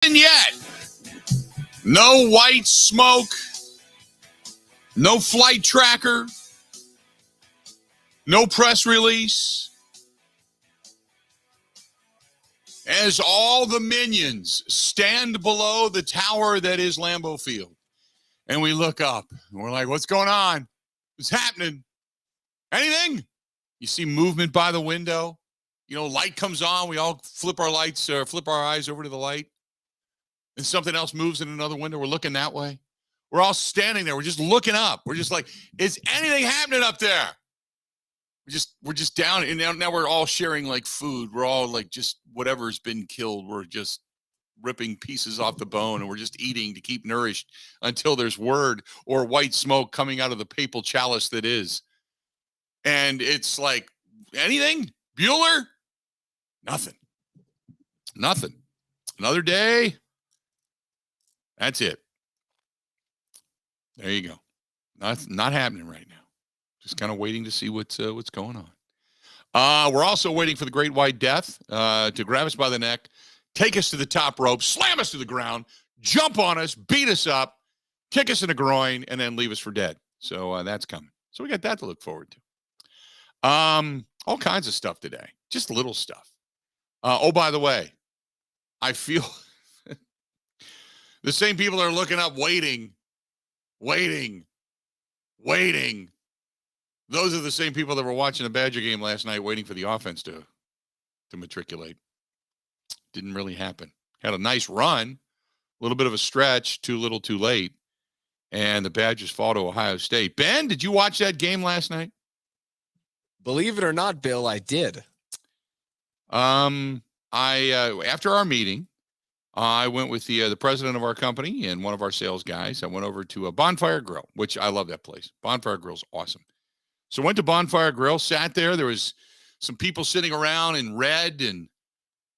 And yet, no white smoke, no flight tracker, no press release. As all the minions stand below the tower that is Lambeau Field. And we look up and we're like, what's going on? What's happening? Anything? You see movement by the window. You know, light comes on. We all flip our eyes over to the light. And something else moves in another window. We're looking that way. We're all standing there. We're just looking up. We're just like, is anything happening up there? We're just down, and now we're all sharing like food. We're all like just whatever's been killed. We're just ripping pieces off the bone, and we're just eating to keep nourished until there's word or white smoke coming out of the papal chalice that is. And it's like, anything? Bueller? Nothing. Another day. That's it. There you go. Not happening right now. Just kind of waiting to see what's going on. We're also waiting for the Great White Death to grab us by the neck, take us to the top rope, slam us to the ground, jump on us, beat us up, kick us in the groin, and then leave us for dead. So that's coming. So we got that to look forward to. All kinds of stuff today. Just little stuff. Oh, by the way, I feel the same people that are looking up waiting. Those are the same people that were watching the Badger game last night waiting for the offense to matriculate. Didn't really happen. Had a nice run, a little bit of a stretch, too little, too late. And the Badgers fall to Ohio State. Ben, did you watch that game last night? Believe it or not, Bill, I did. I after our meeting, I went with the president of our company and one of our sales guys. I went over to a Bonfire Grill, which I love that place. Bonfire Grill's awesome. So went to Bonfire Grill, sat there. There was some people sitting around in red and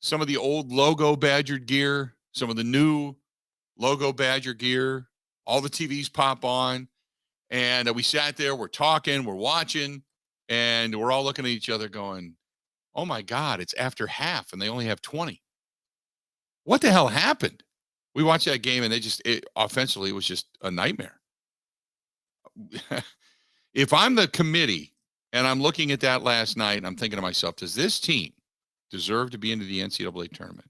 some of the old logo Badger gear, some of the new logo Badger gear. All the TVs pop on. And we sat there. We're talking. We're watching. And we're all looking at each other going, oh, my God, it's after half, and they only have 20. What the hell happened? We watched that game, and offensively, it was just a nightmare. If I'm the committee and I'm looking at that last night, and I'm thinking to myself, does this team deserve to be into the NCAA tournament?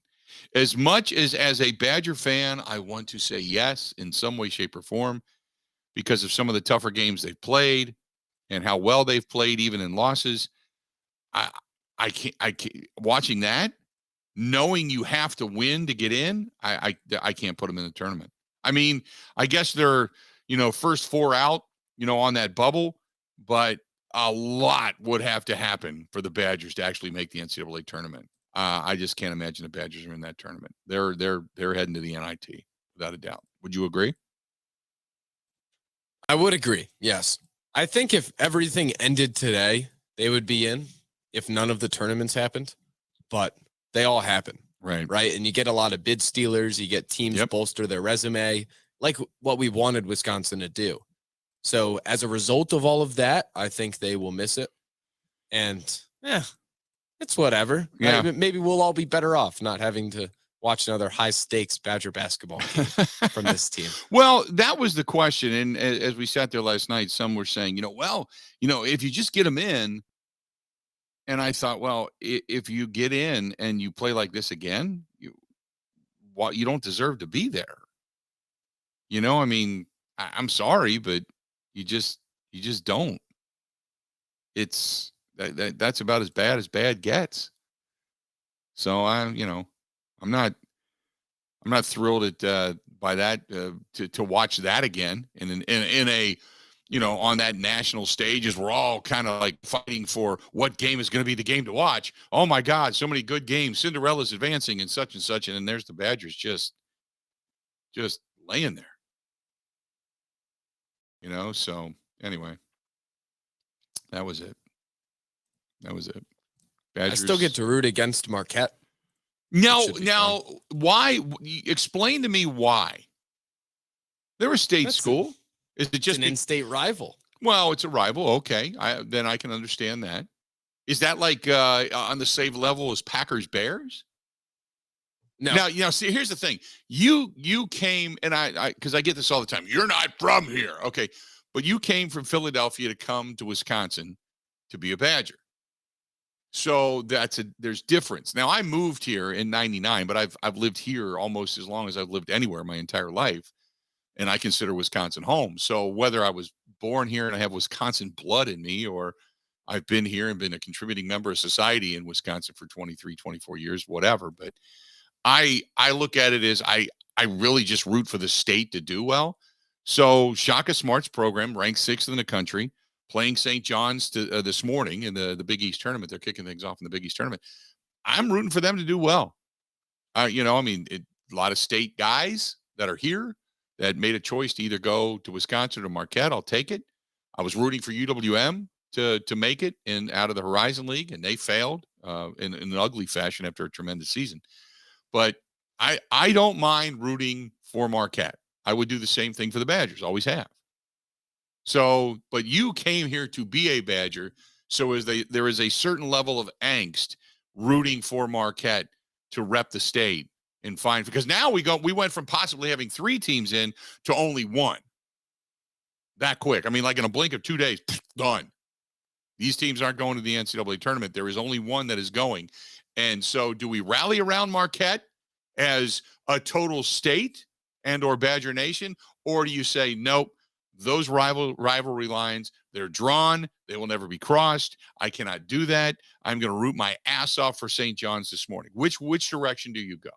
As much as a Badger fan, I want to say yes in some way, shape, or form because of some of the tougher games they've played and how well they've played, even in losses. I can't watching that, knowing you have to win to get in, I can't put them in the tournament. I mean, I guess they're, first four out, on that bubble, but a lot would have to happen for the Badgers to actually make the NCAA tournament. I just can't imagine the Badgers are in that tournament. They're heading to the NIT without a doubt. Would you agree? I would agree. Yes. I think if everything ended today, they would be in if none of the tournaments happened, but they all happen. Right. And you get a lot of bid stealers. You get teams bolster their resume, like what we wanted Wisconsin to do. So as a result of all of that, I think they will miss it. And it's whatever. Yeah. Right? Maybe we'll all be better off not having to watch another high stakes Badger basketball game from this team. Well, that was the question. And as we sat there last night, some were saying, if you just get them in. And I thought, well, if you get in and you play like this again, you don't deserve to be there. I mean, I'm sorry, but you just don't. It's that's about as bad gets. So I'm not thrilled by that to watch that again in a on that national stage as we're all kind of like fighting for what game is going to be the game to watch. Oh my God, so many good games. Cinderella's advancing and such. And then there's the Badgers just laying there. So anyway, that was it. Badgers. I still get to root against Marquette. Now, why? Explain to me why. They're a state school. Is it just an in-state rival? Well, it's a rival. Okay. Then I can understand that. Is that like on the same level as Packers Bears? No. Now, see, here's the thing. You came, and because I get this all the time. You're not from here. Okay. But you came from Philadelphia to come to Wisconsin to be a Badger. So there's difference. Now, I moved here in 99, but I've lived here almost as long as I've lived anywhere my entire life. And I consider Wisconsin home. So whether I was born here and I have Wisconsin blood in me, or I've been here and been a contributing member of society in Wisconsin for 23, 24 years, whatever. But I look at it as I really just root for the state to do well. So Shaka Smart's program ranked 6th in the country, playing St. John's this morning in the Big East tournament. They're kicking things off in the Big East tournament. I'm rooting for them to do well. A lot of state guys that are here that made a choice to either go to Wisconsin or Marquette. I'll take it. I was rooting for UWM to make it out of the Horizon League, and they failed in an ugly fashion after a tremendous season. But I don't mind rooting for Marquette. I would do the same thing for the Badgers, always have. So, but you came here to be a Badger, so there is a certain level of angst rooting for Marquette to rep the state and find, because now we went from possibly having 3 teams in to only 1. That quick. I mean, like in a blink of 2 days, done. These teams aren't going to the NCAA tournament. There is only 1 that is going. And so do we rally around Marquette as a total state and or Badger Nation? Or do you say, nope, those rivalry lines, they're drawn. They will never be crossed. I cannot do that. I'm going to root my ass off for St. John's this morning. Which direction do you go?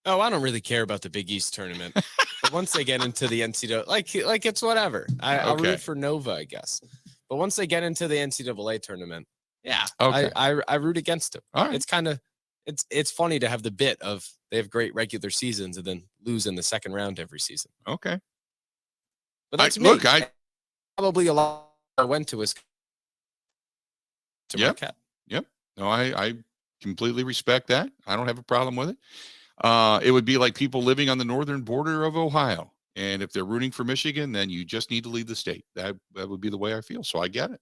Oh, I don't really care about the Big East tournament. But once they get into the NCAA, like it's whatever. I'll root for Nova, I guess. But once they get into the NCAA tournament, yeah, okay. I root against them. All right. It's kind of it's funny to have the bit of they have great regular seasons and then lose in the second round every season. Okay. But that's me. Probably a lot went to Marquette. Yep. No, I completely respect that. I don't have a problem with it. It would be like people living on the northern border of Ohio. And if they're rooting for Michigan, then you just need to leave the state. That would be the way I feel. So I get it.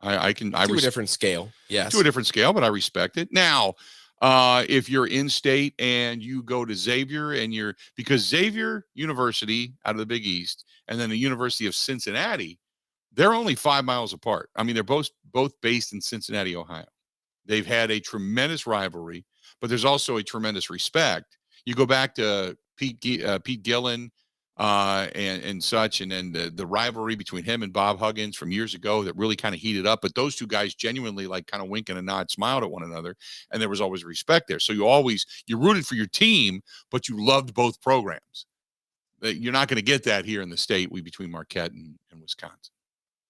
To a different scale. Yes. To a different scale, but I respect it. Now, if you're in state and you go to Xavier because Xavier University out of the Big East and then the University of Cincinnati, they're only 5 miles apart. I mean, they're both based in Cincinnati, Ohio. They've had a tremendous rivalry, but there's also a tremendous respect. You go back to Pete Gillen and such, and then the rivalry between him and Bob Huggins from years ago that really kind of heated up. But those two guys genuinely like kind of wink and a nod, smiled at one another, and there was always respect there. So you rooted for your team, but you loved both programs. You're not going to get that here in the state between Marquette and Wisconsin.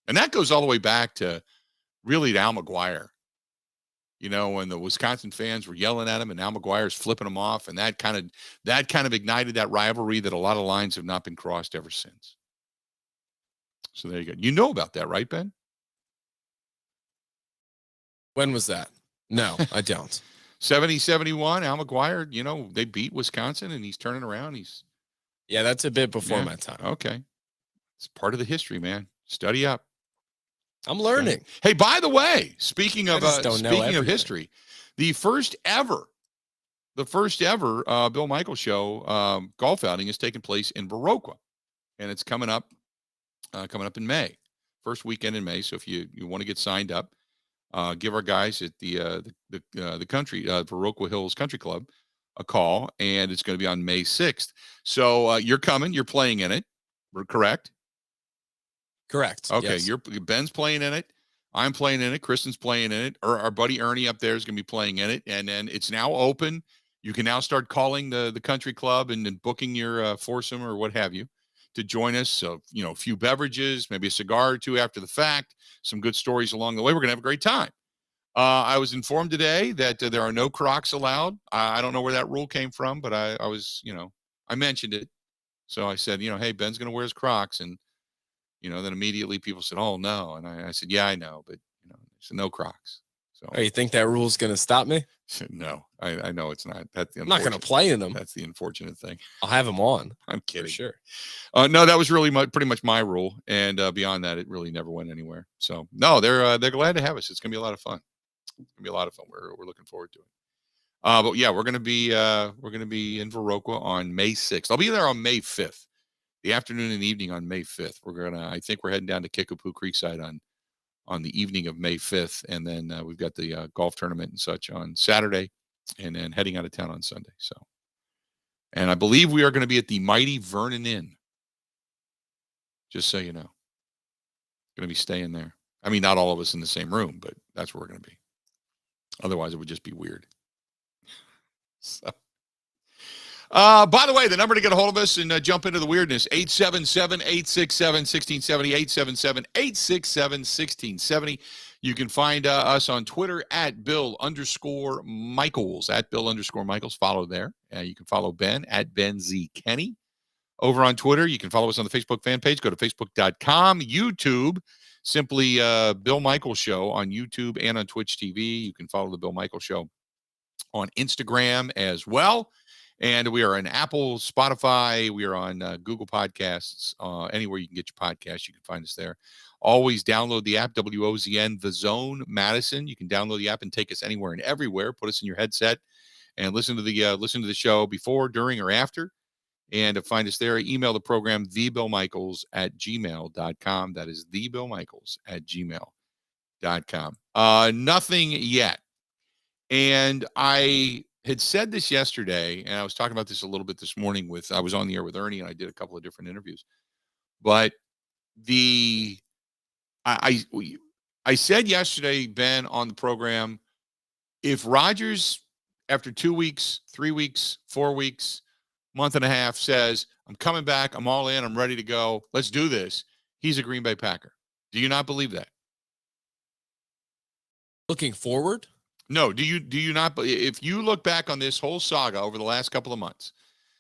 And that goes all the way back to really to Al McGuire. When the Wisconsin fans were yelling at him and Al McGuire's flipping them off, and that kind of ignited that rivalry that a lot of lines have not been crossed ever since. So there you go. You know about that, right, Ben? When was that? No, I don't. 70-71, Al McGuire, they beat Wisconsin and he's turning around. Yeah, that's a bit before my time. Okay. It's part of the history, man. Study up. I'm learning. Hey, by the way, speaking of history, the first ever Bill Michaels show golf outing is taking place in Viroqua, and it's coming up in May, first weekend in May. So if you want to get signed up, give our guys at the country Viroqua Hills Country Club a call, and it's going to be on May 6th. So you're coming, you're playing in it, correct? Correct. Okay, yes. Ben's playing in it. I'm playing in it. Kristen's playing in it. Our buddy Ernie up there is going to be playing in it. And then it's now open. You can now start calling the country club and booking your foursome or what have you to join us. So, a few beverages, maybe a cigar or two after the fact, some good stories along the way. We're going to have a great time. I was informed today that there are no Crocs allowed. I don't know where that rule came from, but I was, I mentioned it. So I said, hey, Ben's going to wear his Crocs. And then immediately people said, "Oh no," and I said, "Yeah, I know, but there's no Crocs." So, you think that rule's going to stop me? No, I know it's not. I'm not going to play in them. That's the unfortunate thing. I'll have them on. I'm kidding. For sure. No, that was really pretty much my rule, and beyond that, it really never went anywhere. So no, they're glad to have us. It's going to be a lot of fun. It's going to be a lot of fun. We're looking forward to it. But yeah, we're gonna be in Viroqua on May 6th. I'll be there on May 5th, the afternoon and evening on May 5th. I think we're heading down to Kickapoo Creekside on the evening of May 5th, and then we've got the golf tournament and such on Saturday, and then heading out of town on Sunday. So, and I believe we are going to be at the mighty Vernon Inn. Just so you know, going to be staying there. I mean, not all of us in the same room, but that's where we're going to be. Otherwise, it would just be weird. So, by the way, the number to get a hold of us and jump into the weirdness, 877-867-1670, 877-867-1670. You can find us on Twitter at Bill_Michaels, at Bill_Michaels. Follow there. You can follow Ben at Ben Z. Kenny over on Twitter. You can follow us on the Facebook fan page. Go to facebook.com, YouTube, simply Bill Michaels Show on YouTube and on Twitch TV. You can follow the Bill Michaels Show on Instagram as well. And we are on Apple, Spotify. We are on Google Podcasts. Anywhere you can get your podcasts, you can find us there. Always download the app, WOZN, The Zone, Madison. You can download the app and take us anywhere and everywhere. Put us in your headset and listen to the show before, during, or after. And to find us there, email the program, thebillmichaels@gmail.com. That is thebillmichaels@gmail.com. Nothing yet. And I had said this yesterday, and I was talking about this a little bit this morning I was on the air with Ernie, and I did a couple of different interviews. But I said yesterday, Ben, on the program, if Rodgers, after 2 weeks, 3 weeks, 4 weeks, month and a half, says, I'm coming back, I'm all in, I'm ready to go, let's do this, he's a Green Bay Packer. Do you not believe that? Looking forward? No, do you not? If you look back on this whole saga over the last couple of months,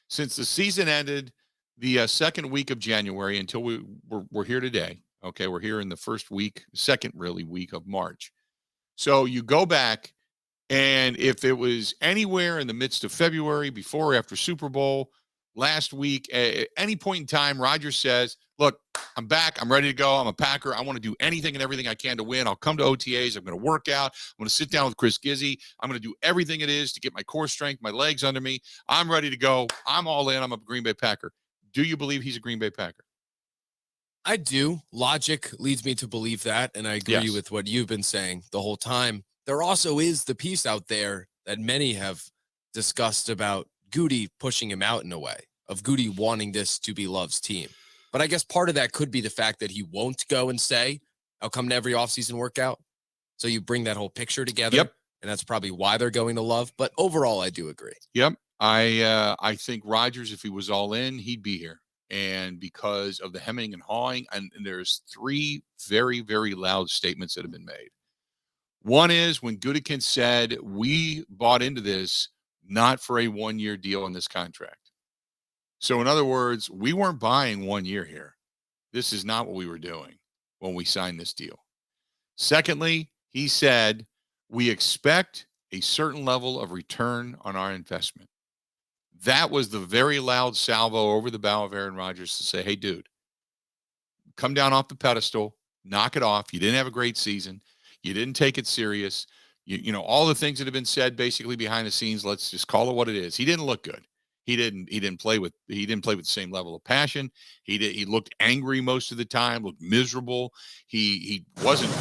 since the season ended the second week of January until we're here today, okay, we're here in the second week of March. So you go back, and if it was anywhere in the midst of February, before or after Super Bowl, last week, at any point in time, Rodgers says, look, I'm back. I'm ready to go. I'm a Packer. I want to do anything and everything I can to win. I'll come to OTAs. I'm going to work out. I'm going to sit down with Chris Gizzy. I'm going to do everything it is to get my core strength, my legs under me. I'm ready to go. I'm all in. I'm a Green Bay Packer. Do you believe he's a Green Bay Packer? I do. Logic leads me to believe that, and I agree with what you've been saying the whole time. There also is the piece out there that many have discussed about Goody pushing him out in a way, of Goody wanting this to be Love's team. But I guess part of that could be the fact that he won't go and say, I'll come to every offseason workout. So you bring that whole picture together. Yep. And that's probably why they're going to Love. But overall, I do agree. Yep. I think Rodgers, if he was all in, he'd be here. And because of the hemming and hawing, and there's 3 very, very loud statements that have been made. One is when Gutekunst said, we bought into this not for a 1-year deal in this contract. So in other words, we weren't buying 1 year here. This is not what we were doing when we signed this deal. Secondly, he said, we expect a certain level of return on our investment. That was the very loud salvo over the bow of Aaron Rodgers to say, hey, dude, come down off the pedestal, knock it off. You didn't have a great season. You didn't take it serious. You know, all the things that have been said basically behind the scenes, let's just call it what it is. He didn't look good. He didn't play with the same level of passion. He looked angry most of the time, looked miserable. He wasn't.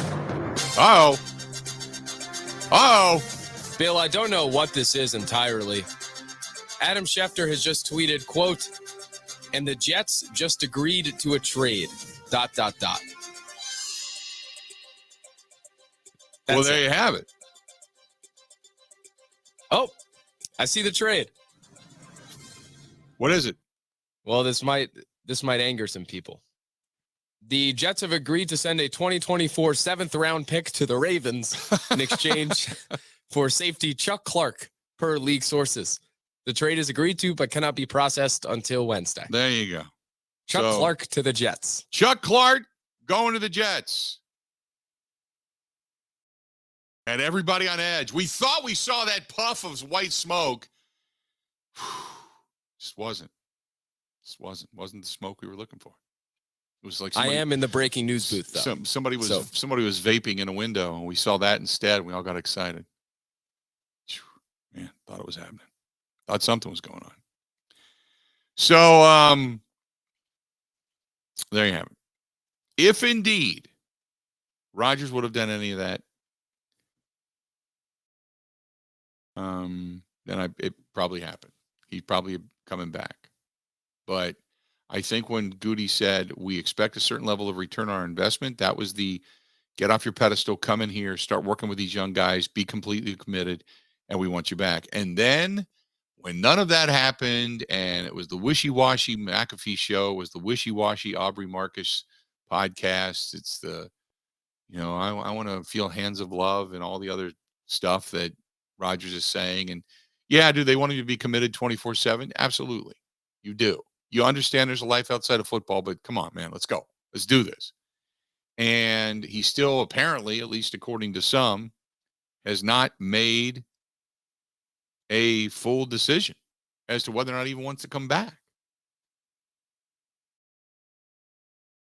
Bill, I don't know what this is entirely. Adam Schefter has just tweeted, quote, and the Jets just agreed to a trade, ... Well, there you have it. Oh, I see the trade. What is it? Well, this might anger some people. The Jets have agreed to send a 2024 7th-round pick to the Ravens in exchange for safety Chuck Clark, per league sources. The trade is agreed to, but cannot be processed until Wednesday. There you go. Chuck Clark to the Jets. Chuck Clark going to the Jets. And everybody on edge. We thought we saw that puff of white smoke. Just wasn't. Wasn't the smoke we were looking for. It was like I am in the breaking news booth, though. Somebody was vaping in a window, and we saw that instead. And we all got excited. Man, thought it was happening. Thought something was going on. So there you have it. If indeed Rodgers would have done any of that, then it probably happened. He'd probably coming back. But I think when Goody said we expect a certain level of return on our investment, that was the get off your pedestal, come in here, start working with these young guys, be completely committed, and we want you back. And then when none of that happened, and it was the wishy-washy McAfee show, it was the wishy-washy Aubrey Marcus podcast. It's the, I want to feel hands of love and all the other stuff that Rodgers is saying. And yeah, do they want you to be committed 24/7? Absolutely. You do. You understand there's a life outside of football, but come on, man, let's go. Let's do this. And he still apparently, at least according to some, has not made a full decision as to whether or not he even wants to come back.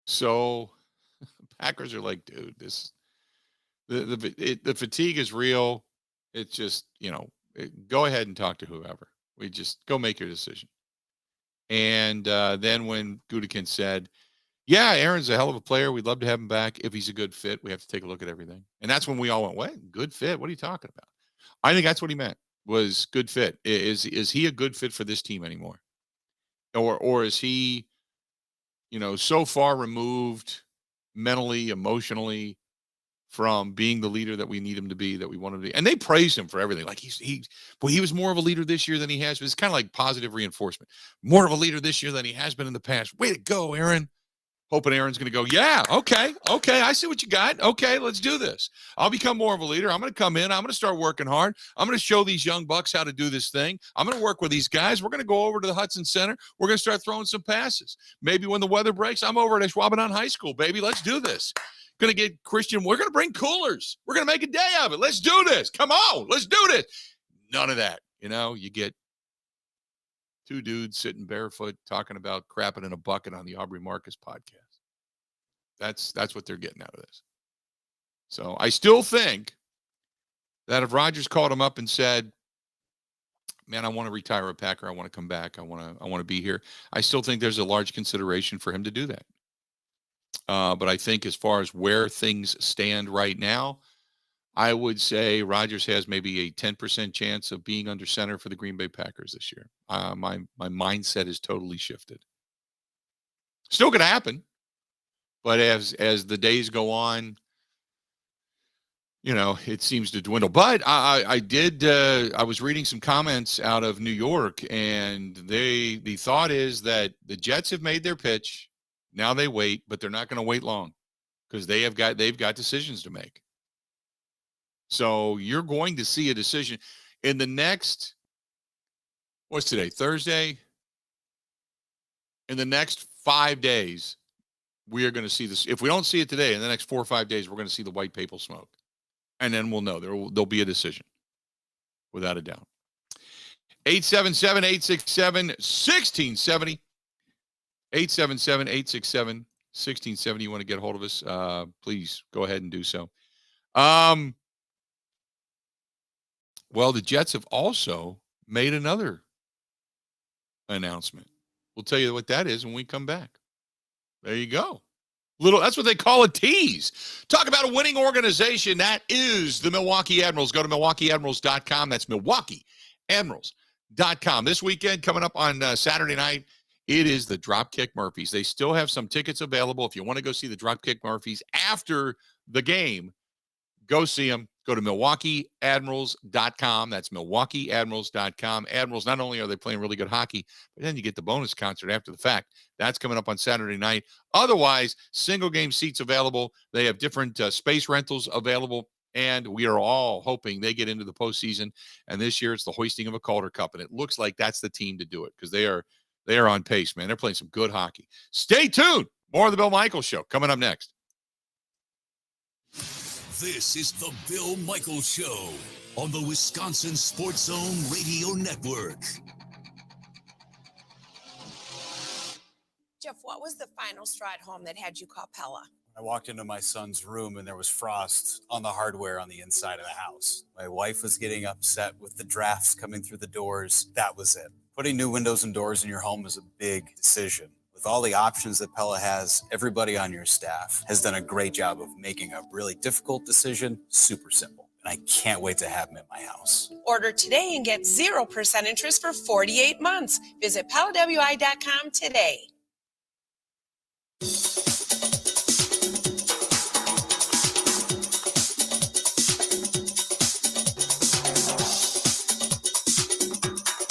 So Packers are like, dude, the fatigue is real. It's just, go ahead and talk to whoever. We just go make your decision. And then when Gutekunst said, yeah, Aaron's a hell of a player. We'd love to have him back. If he's a good fit, we have to take a look at everything. And that's when we all went, what? Good fit? What are you talking about? I think that's what he meant, was good fit. Is he a good fit for this team anymore? Or is he, so far removed mentally, emotionally from being the leader that we need him to be, that we want him to be? And they praise him for everything. Like he was more of a leader this year than he has. It's kind of like positive reinforcement. More of a leader this year than he has been in the past. Way to go, Aaron. Hoping Aaron's going to go, yeah, okay, I see what you got. Okay, let's do this. I'll become more of a leader. I'm going to come in. I'm going to start working hard. I'm going to show these young bucks how to do this thing. I'm going to work with these guys. We're going to go over to the Hudson Center. We're going to start throwing some passes. Maybe when the weather breaks, I'm over at Schwabenau High School, baby. Let's do this. Going to get Christian. We're going to bring coolers. We're going to make a day of it. Let's do this. Come on, let's do this. None of that. You get two dudes sitting barefoot talking about crapping in a bucket on the Aubrey Marcus podcast. That's what they're getting out of this. So I still think that if Rodgers called him up and said, man, I want to retire a Packer, I want to come back, I want to be here, I still think there's a large consideration for him to do that. But I think as far as where things stand right now, I would say Rodgers has maybe a 10% chance of being under center for the Green Bay Packers this year. My mindset is totally shifted. Still going to happen, but as the days go on, it seems to dwindle. But I was reading some comments out of New York, and the thought is that the Jets have made their pitch. Now they wait, but they're not going to wait long because they've got decisions to make. So you're going to see a decision in the next, what's today, Thursday? In the next 5 days, we are going to see this. If we don't see it today, in the next 4 or 5 days, we're going to see the white paper smoke. And then we'll know there'll be a decision, without a doubt. 877-867-1670. 877-867-1670. You want to get a hold of us, please go ahead and do so. Well, the Jets have also made another announcement. We'll tell you what that is when we come back. There you go. That's what they call a tease. Talk about a winning organization. That is the Milwaukee Admirals. Go to MilwaukeeAdmirals.com. That's MilwaukeeAdmirals.com. This weekend, coming up on Saturday night, it is the Dropkick Murphys. They still have some tickets available. If you want to go see the Dropkick Murphys after the game, go see them. Go to MilwaukeeAdmirals.com. That's MilwaukeeAdmirals.com. Admirals, not only are they playing really good hockey, but then you get the bonus concert after the fact. That's coming up on Saturday night. Otherwise, single game seats available. They have different space rentals available, and we are all hoping they get into the postseason. And this year, it's the hoisting of a Calder Cup, and it looks like that's the team to do it because they are on pace, man. They're playing some good hockey. Stay tuned. More of the Bill Michaels Show coming up next. This is the Bill Michaels Show on the Wisconsin Sports Zone Radio Network. Jeff, what was the final straw at home that had you call Pella? I walked into my son's room and there was frost on the hardware on the inside of the house. My wife was getting upset with the drafts coming through the doors. That was it. Putting new windows and doors in your home is a big decision. With all the options that Pella has, everybody on your staff has done a great job of making a really difficult decision super simple. And I can't wait to have them at my house. Order today and get 0% interest for 48 months. Visit PellaWI.com today.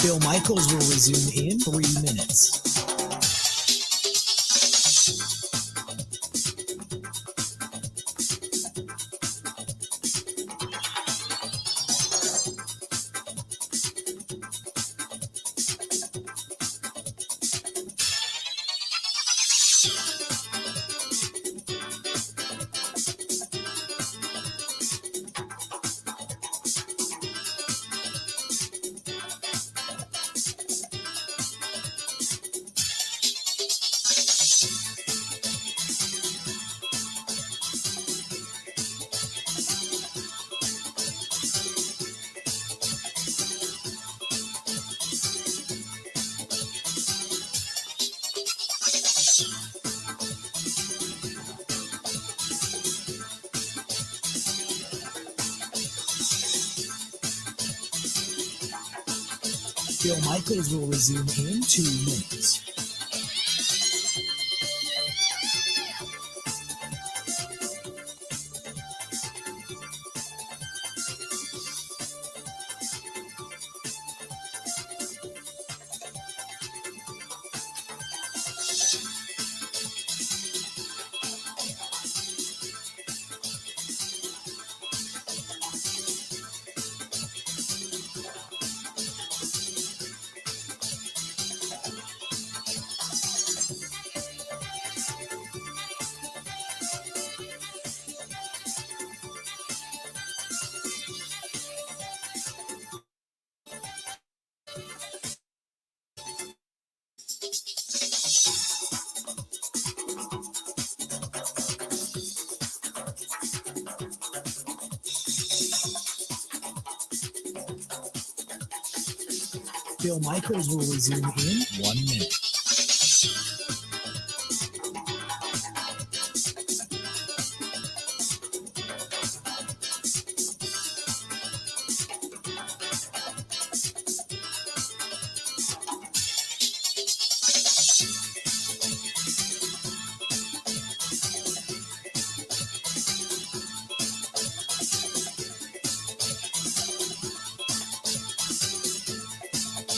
Bill Michaels will resume in 3 minutes. Bill Michaels will resume in 2 minutes. Bill Michaels will resume in 1 minute.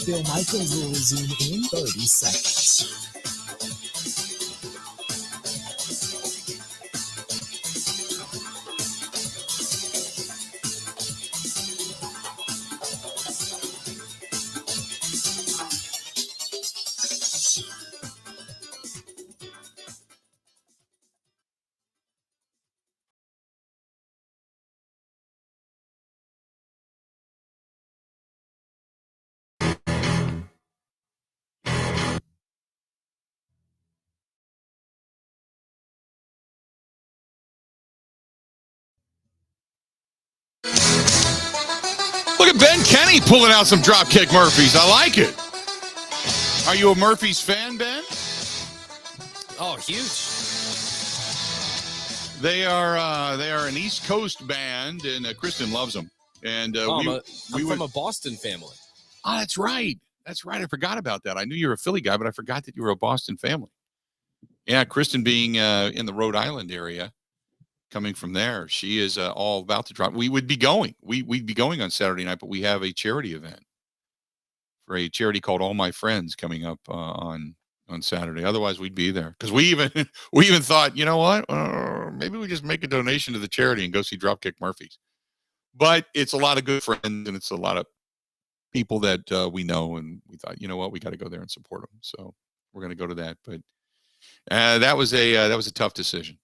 Bill Michaels will resume in 30 seconds. Look at Ben Kenny pulling out some dropkick Murphys. I like it. Are you a Murphys fan, Ben? Oh, huge. They are an East Coast band, and Kristen loves them. And I'm from a Boston family. Oh, that's right. That's right. I forgot about that. I knew you were a Philly guy, but I forgot that you were a Boston family. Yeah, Kristen being in the Rhode Island area, coming from there, she is all about to drop. We would be going. We'd be going on Saturday night, but we have a charity event for a charity called All My Friends coming up on Saturday. Otherwise, we'd be there because we even thought, you know what? Maybe we just make a donation to the charity and go see Dropkick Murphys. But it's a lot of good friends and it's a lot of people that we know, and we thought, you know what, we got to go there and support them. So we're going to go to that. But that was a tough decision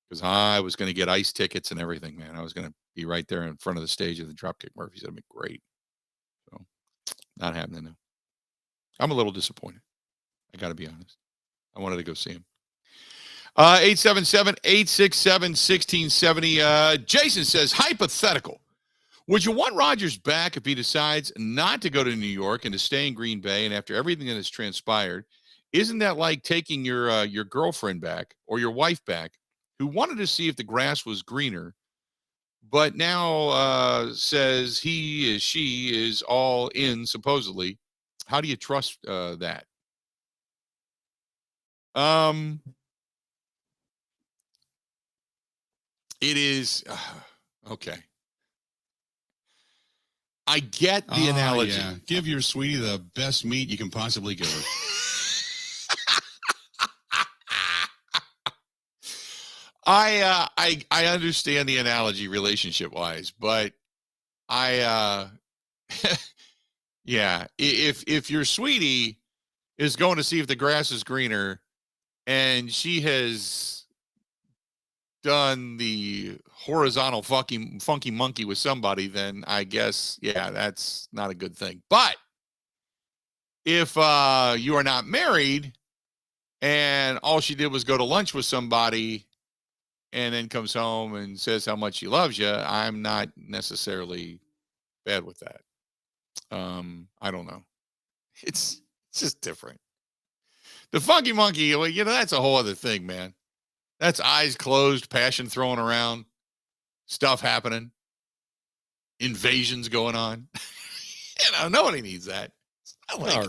because I was going to get ice tickets and everything, man. I was going to be right there in front of the stage of the Dropkick Murphys. That'd be great. So not happening now. I'm a little disappointed. I got to be honest. I wanted to go see him. 877-867-1670. Jason says, hypothetical. Would you want Rodgers back if he decides not to go to New York and to stay in Green Bay? And after everything that has transpired, isn't that like taking your girlfriend back or your wife back who wanted to see if the grass was greener, but now says she is all in, supposedly? How do you trust that? It is okay. I get the analogy. Yeah. Give your sweetie the best meat you can possibly give her. I understand the analogy relationship wise, but yeah, if your sweetie is going to see if the grass is greener and she has done the horizontal funky monkey with somebody, then I guess, yeah, that's not a good thing. But if you are not married and all she did was go to lunch with somebody and then comes home and says how much she loves you, I'm not necessarily bad with that. I don't know. It's just different. The funky monkey, well, that's a whole other thing, man. That's eyes closed, passion thrown around, stuff happening, invasions going on. Nobody needs that. All right.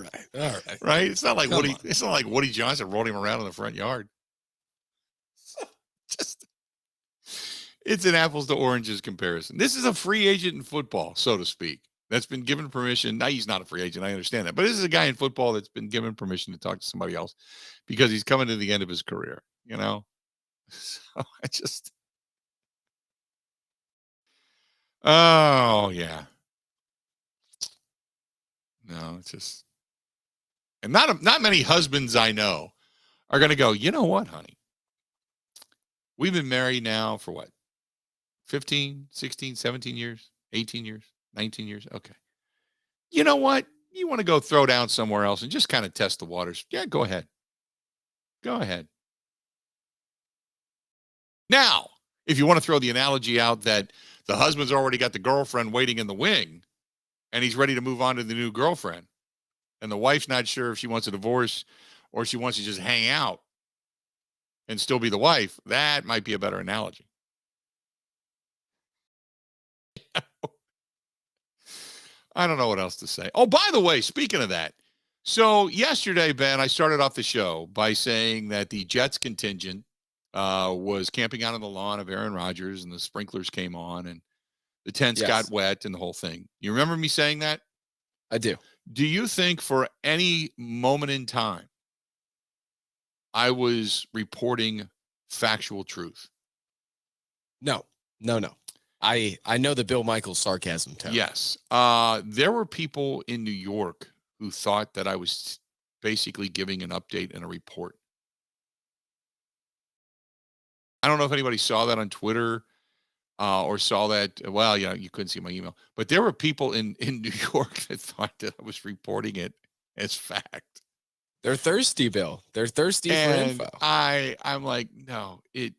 Right? It's not like Woody. It's not like Woody Johnson rolled him around in the front yard. It's an apples to oranges comparison. This is a free agent in football, so to speak, that's been given permission. Now, he's not a free agent. I understand that. But this is a guy in football that's been given permission to talk to somebody else because he's coming to the end of his career, So oh, yeah. No, it's just, and not many husbands I know are going to go, you know what, honey? We've been married now for what? 15, 16, 17 years, 18 years, 19 years. Okay. You know what? You want to go throw down somewhere else and just kind of test the waters. Yeah, go ahead. Go ahead. Now, if you want to throw the analogy out that the husband's already got the girlfriend waiting in the wing and he's ready to move on to the new girlfriend, and the wife's not sure if she wants a divorce or she wants to just hang out and still be the wife, that might be a better analogy. I don't know what else to say. Oh, by the way, speaking of that, so yesterday, Ben, I started off the show by saying that the Jets contingent was camping out on the lawn of Aaron Rodgers, and the sprinklers came on, and the tents got wet, and the whole thing. You remember me saying that? I do. Do you think for any moment in time I was reporting factual truth? No. I know the Bill Michaels sarcasm tone. Yes. There were people in New York who thought that I was basically giving an update and a report. I don't know if anybody saw that on Twitter or saw that. Well, yeah, you couldn't see my email. But there were people in New York that thought that I was reporting it as fact. They're thirsty, Bill. They're thirsty for info. I'm like, no, it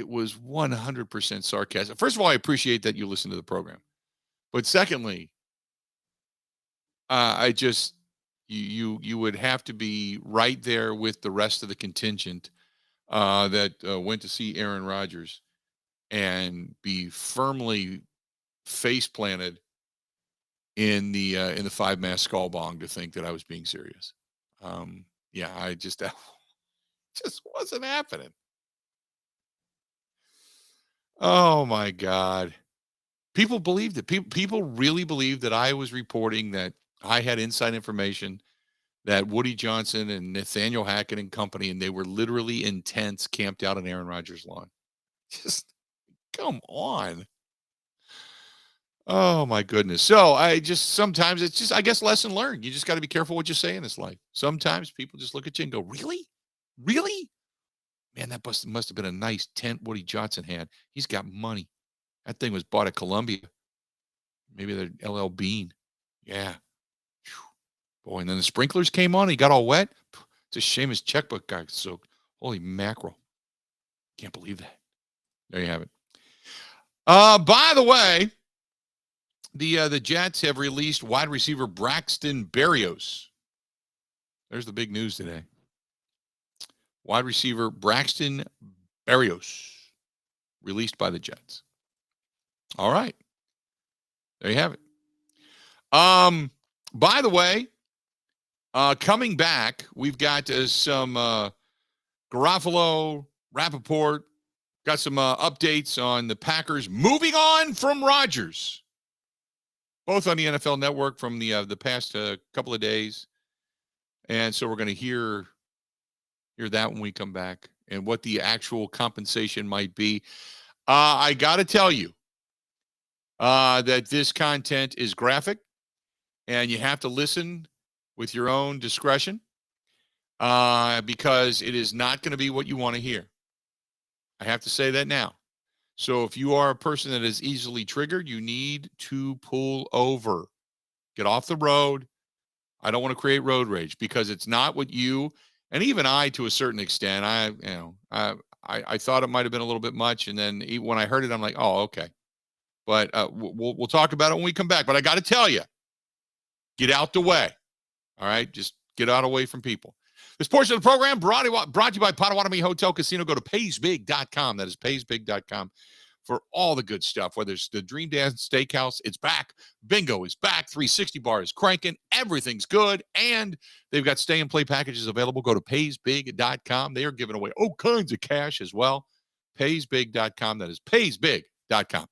was 100% sarcasm. First of all, I appreciate that you listen to the program. But secondly, I just, you would have to be right there with the rest of the contingent that went to see Aaron Rodgers and be firmly face planted in the 5-mast skull bong to think that I was being serious. Yeah, I just wasn't happening. Oh my God. People believed it. People really believed that I was reporting that I had inside information that Woody Johnson and Nathaniel Hackett and company, and they were literally in tents camped out on Aaron Rodgers' lawn. Just come on. Oh my goodness. So sometimes it's just, I guess, lesson learned. You just got to be careful what you say in this life. Sometimes people just look at you and go, really? Really? Man, that must have been a nice tent Woody Johnson had. He's got money. That thing was bought at Columbia. Maybe the LL Bean. Yeah. Whew. Boy, and then the sprinklers came on. He got all wet. It's a shame his checkbook got soaked. Holy mackerel. Can't believe that. There you have it. By the way, the Jets have released wide receiver Braxton Berrios. There's the big news today. Wide receiver Braxton Berrios, released by the Jets. All right. There you have it. By the way, coming back, we've got some Garofalo, Rappaport, got some updates on the Packers moving on from Rodgers. Both on the NFL Network from the past couple of days. And so we're going to hear that when we come back and what the actual compensation might be. I got to tell you that this content is graphic and you have to listen with your own discretion because it is not going to be what you want to hear. I have to say that now. So if you are a person that is easily triggered, you need to pull over. Get off the road. I don't want to create road rage because it's not what you, and even I, to a certain extent, I thought it might have been a little bit much. And then when I heard it, I'm like, oh, okay. But we'll talk about it when we come back. But I got to tell you, get out the way. All right. Just get out away from people. This portion of the program brought to you by Potawatomi Hotel Casino. Go to paysbig.com. That is paysbig.com for all the good stuff. Whether it's the Dream Dance Steakhouse, it's back. Bingo is back. 360 bar is cranking. Everything's good. And they've got stay and play packages available. Go to paysbig.com. They are giving away all kinds of cash as well. Paysbig.com. That is paysbig.com.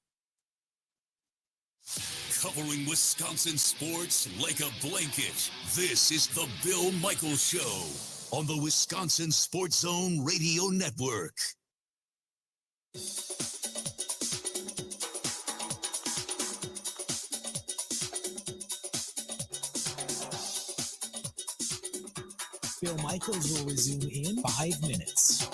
Covering Wisconsin sports like a blanket. This is the Bill Michaels Show on the Wisconsin Sports Zone Radio Network. Bill Michaels will resume in 5 minutes.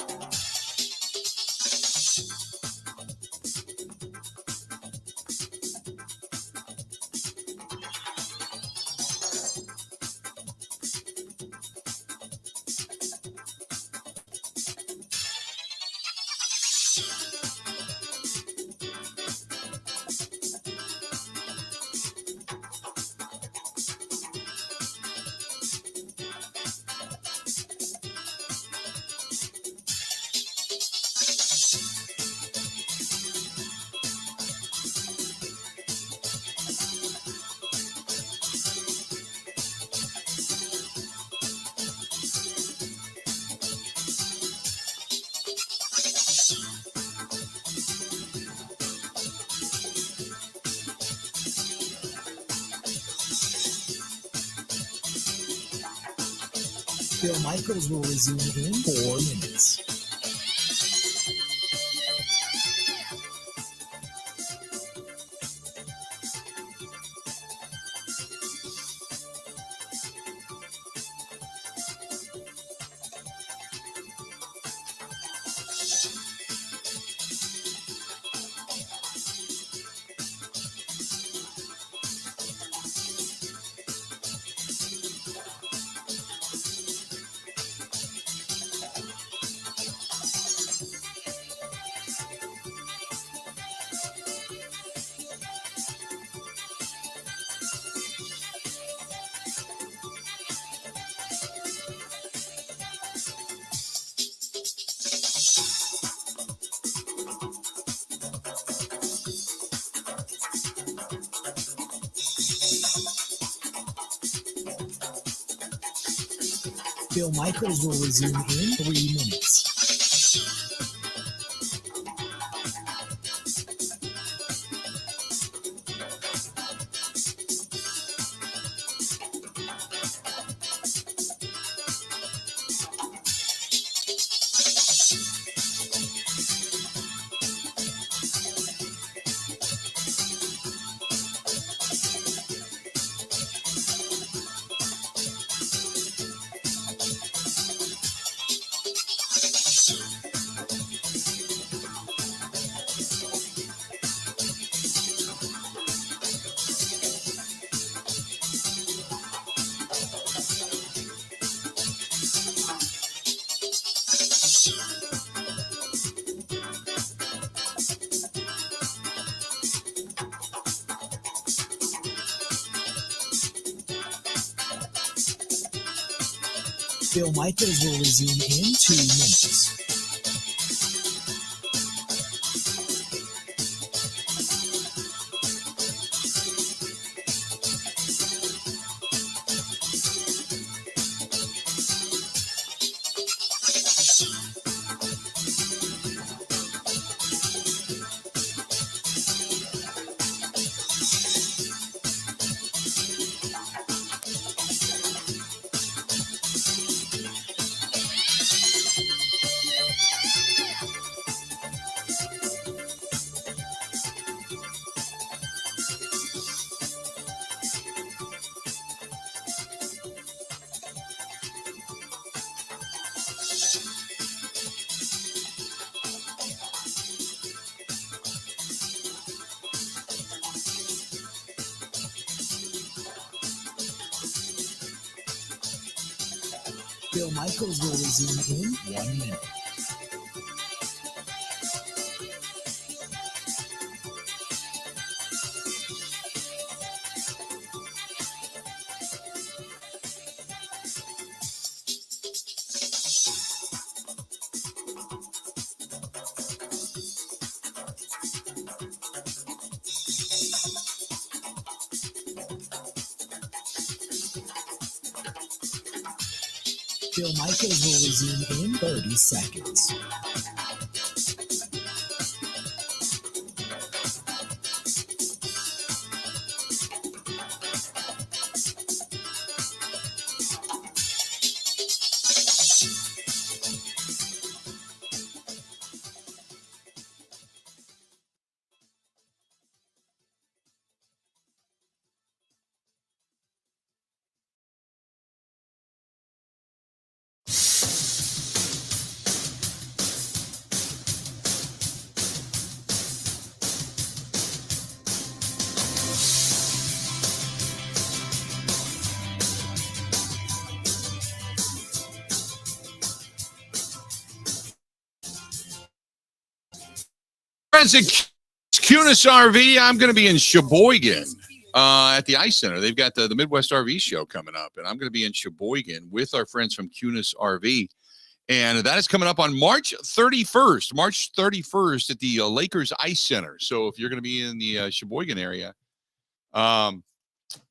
Bill Michaels will resume in 4 minutes. Bill Michaels will resume in 3 minutes. Bill Michaels will resume in 2 minutes. Bill Michaels will resume in 1 minute. Bill Michaels will resume in 30 seconds. Friends at Cunis RV, I'm going to be in Sheboygan at the Ice Center. They've got the Midwest RV show coming up, and I'm going to be in Sheboygan with our friends from Cunis RV. And that is coming up on March 31st. March 31st at the Lakers Ice Center. So if you're going to be in the Sheboygan area, come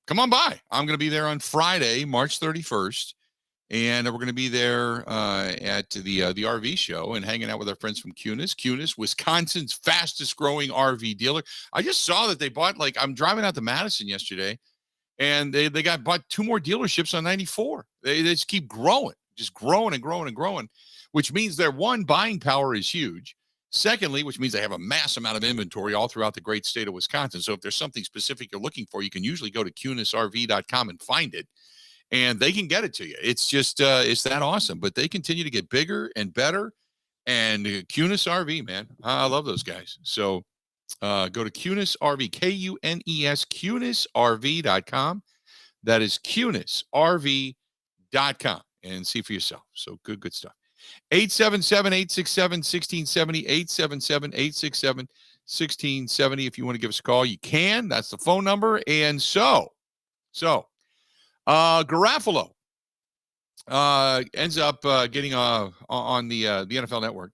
on by. I'm going to be there on Friday, March 31st. And we're going to be there at the RV show and hanging out with our friends from Cunis. Cunis, Wisconsin's fastest growing RV dealer. I just saw that they bought, I'm driving out to Madison yesterday, and they bought 2 more dealerships on 94. They just keep growing, just growing and growing and growing, which means their buying power is huge. Secondly, which means they have a mass amount of inventory all throughout the great state of Wisconsin. So if there's something specific you're looking for, you can usually go to cunisrv.com and find it. And they can get it to you. It's just, it's that awesome. But they continue to get bigger and better. And Cunis RV, man, I love those guys. So go to Cunis RV, Kunes, cunisrv.com. That is cunisrv.com, and see for yourself. So good stuff. 877-867-1670, 877-867-1670. If you want to give us a call, you can. That's the phone number. And so. Garofalo ends up getting on the NFL Network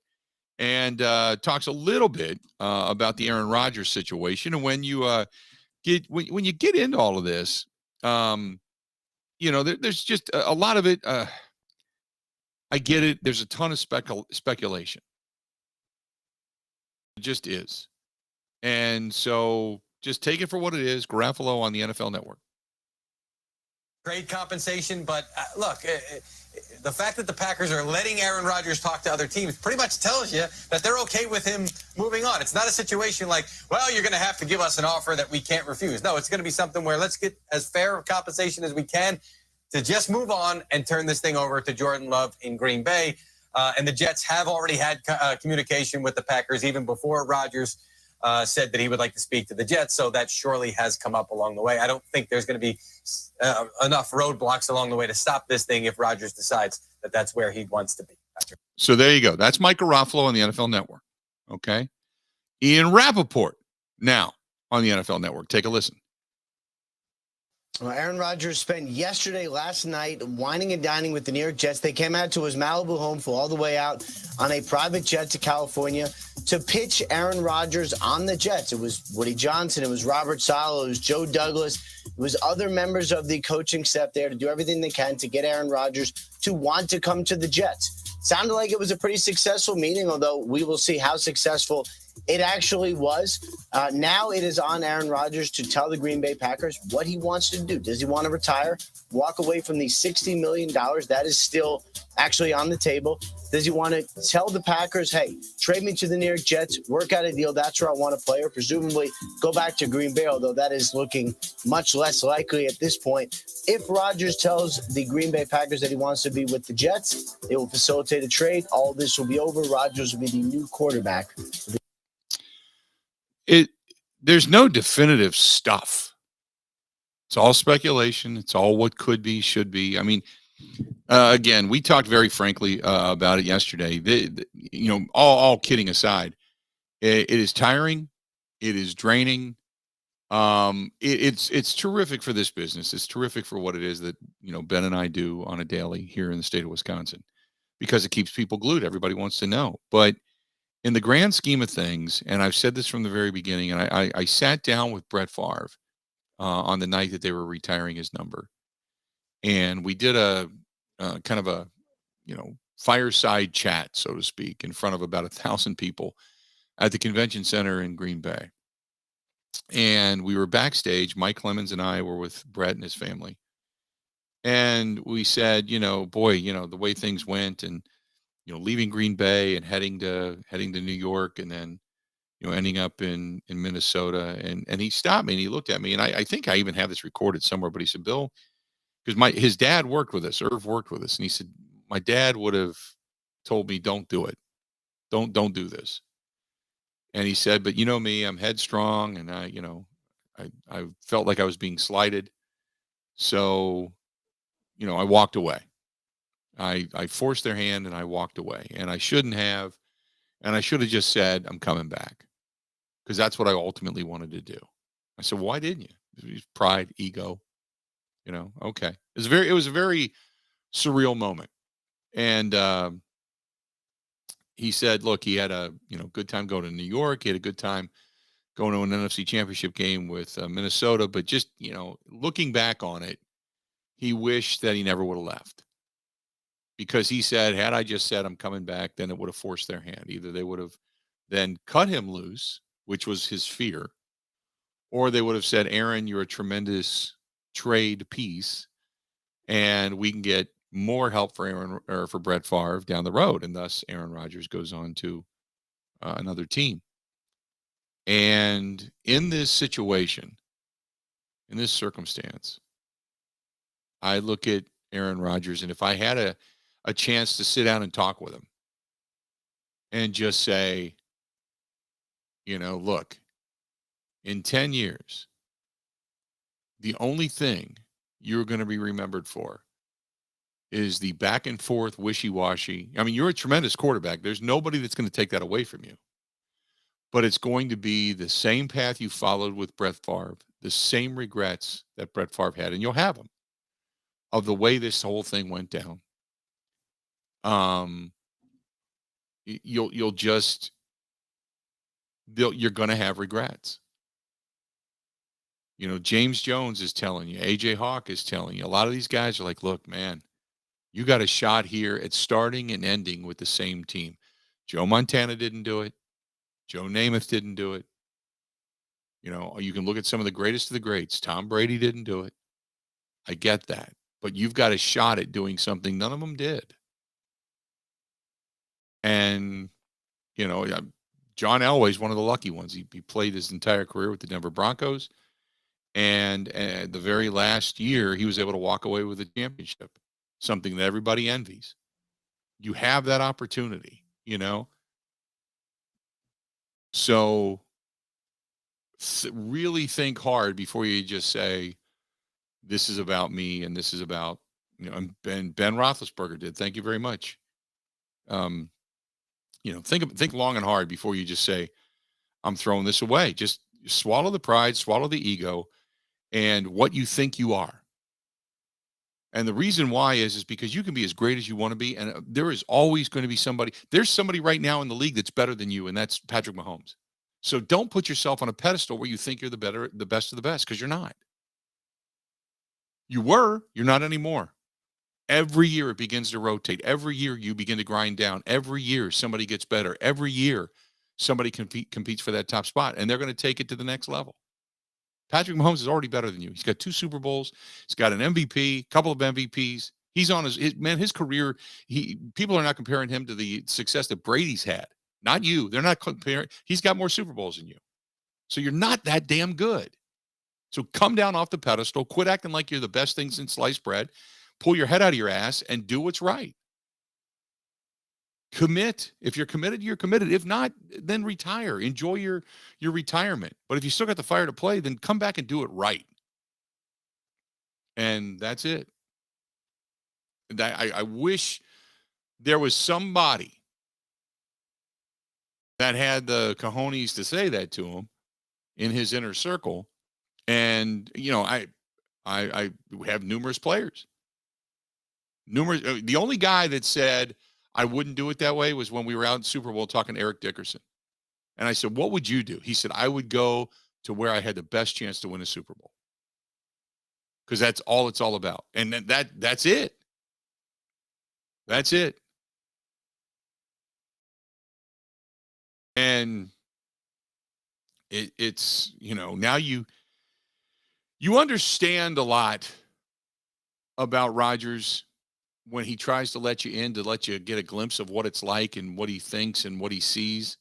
and talks a little bit about the Aaron Rodgers situation. And when you when you get into all of this, there's just a lot of it. I get it. There's a ton of speculation. It just is. And so just take it for what it is. Garofalo on the NFL Network. Great compensation, but look, the fact that the Packers are letting Aaron Rodgers talk to other teams pretty much tells you that they're okay with him moving on. It's not a situation like, well, you're going to have to give us an offer that we can't refuse. No, it's going to be something where let's get as fair of compensation as we can to just move on and turn this thing over to Jordan Love in Green Bay. And the Jets have already had communication with the Packers even before Rodgers said that he would like to speak to the Jets, so that surely has come up along the way. I don't think there's going to be enough roadblocks along the way to stop this thing if Rodgers decides that that's where he wants to be. So there you go. That's Mike Garofalo on the NFL Network. Okay. Ian Rappaport now on the NFL Network. Take a listen. Well, Aaron Rodgers spent last night, whining and dining with the New York Jets. They came out to his Malibu home, flew all the way out on a private jet to California to pitch Aaron Rodgers on the Jets. It was Woody Johnson, it was Robert Saleh, it was Joe Douglas, it was other members of the coaching staff there to do everything they can to get Aaron Rodgers to want to come to the Jets. Sounded like it was a pretty successful meeting, although we will see how successful it actually was. Now it is on Aaron Rodgers to tell the Green Bay Packers what he wants to do. Does he want to retire, walk away from the $60 million? That is still actually on the table. Does he want to tell the Packers, hey, trade me to the New York Jets, work out a deal, that's where I want to play, or presumably go back to Green Bay, although that is looking much less likely at this point. If Rodgers tells the Green Bay Packers that he wants to be with the Jets, they will facilitate a trade. All this will be over. Rodgers will be the new quarterback. There's no definitive stuff. It's all speculation. It's all what could be, should be. I mean, again, we talked very frankly about it yesterday. All kidding aside, it is tiring. It is draining. It's terrific for this business. It's terrific for what it is that Ben and I do on a daily here in the state of Wisconsin, because it keeps people glued. Everybody wants to know, but in the grand scheme of things, and I've said this from the very beginning, and I sat down with Brett Favre on the night that they were retiring his number, and we did a kind of a fireside chat, so to speak, in front of about 1,000 people at the convention center in Green Bay. And we were backstage. Mike Clemens and I were with Brett and his family, and we said, the way things went, and leaving Green Bay and heading to New York, and then, ending up in Minnesota. And he stopped me and he looked at me, and I think I even have this recorded somewhere, but he said, Bill, because his dad worked with us, Irv worked with us. And he said, my dad would have told me, don't do it. Don't do this. And he said, but me, I'm headstrong, and I felt like I was being slighted. So, I walked away. I forced their hand and I walked away, and I shouldn't have. And I should have just said, I'm coming back, because that's what I ultimately wanted to do. I said, why didn't you? It was pride, ego, okay. It was a very surreal moment. And he said, look, he had a, good time going to New York. He had a good time going to an NFC championship game with Minnesota. But just, looking back on it, he wished that he never would have left. Because he said, had I just said I'm coming back, then it would have forced their hand. Either they would have then cut him loose, which was his fear, or they would have said, Aaron, you're a tremendous trade piece, and we can get more help for Brett Favre down the road. And thus Aaron Rodgers goes on to another team. And in this situation, in this circumstance, I look at Aaron Rodgers, and if I had a chance to sit down and talk with him and just say, look, in 10 years, the only thing you're going to be remembered for is the back and forth wishy-washy. I mean, you're a tremendous quarterback. There's nobody that's going to take that away from you. But it's going to be the same path you followed with Brett Favre, the same regrets that Brett Favre had, and you'll have them, of the way this whole thing went down. You're going to have regrets. James Jones is telling you, AJ Hawk is telling you, a lot of these guys are like, look, man, you got a shot here at starting and ending with the same team. Joe Montana didn't do it. Joe Namath didn't do it. You can look at some of the greatest of the greats. Tom Brady didn't do it. I get that. But you've got a shot at doing something none of them did. And, John Elway's one of the lucky ones. He played his entire career with the Denver Broncos. And the very last year, he was able to walk away with a championship, something that everybody envies. You have that opportunity, So really think hard before you just say, this is about me and this is about, and Ben Roethlisberger did. Thank you very much. Think long and hard before you just say, I'm throwing this away. Just swallow the pride, swallow the ego, and what you think you are. And the reason why is because you can be as great as you want to be, and there is always going to be somebody. There's somebody right now in the league that's better than you, and that's Patrick Mahomes. So don't put yourself on a pedestal where you think you're the best of the best, because you're not. You were, you're not anymore. Every year it begins to rotate. Every year you begin to grind down. Every year somebody gets better. Every year somebody competes for that top spot, and they're going to take it to the next level. Patrick Mahomes is already better than you. He's got 2 Super Bowls. He's got an MVP, couple of MVPs. He's on his career. People are not comparing him to the success that Brady's had. Not you. They're not comparing. He's got more Super Bowls than you. So you're not that damn good. So come down off the pedestal. Quit acting like you're the best things in sliced bread. Pull your head out of your ass and do what's right. Commit. If you're committed, you're committed. If not, then retire. Enjoy your retirement. But if you still got the fire to play, then come back and do it right. And that's it. And I wish there was somebody that had the cojones to say that to him in his inner circle. And, I have numerous players. The only guy that said I wouldn't do it that way was when we were out in Super Bowl talking to Eric Dickerson. And I said, what would you do? He said, I would go to where I had the best chance to win a Super Bowl. Because that's all it's all about. And that's it. That's it. And it's, now you understand a lot about Rodgers when he tries to let you in, to let you get a glimpse of what it's like and what he thinks and what he sees.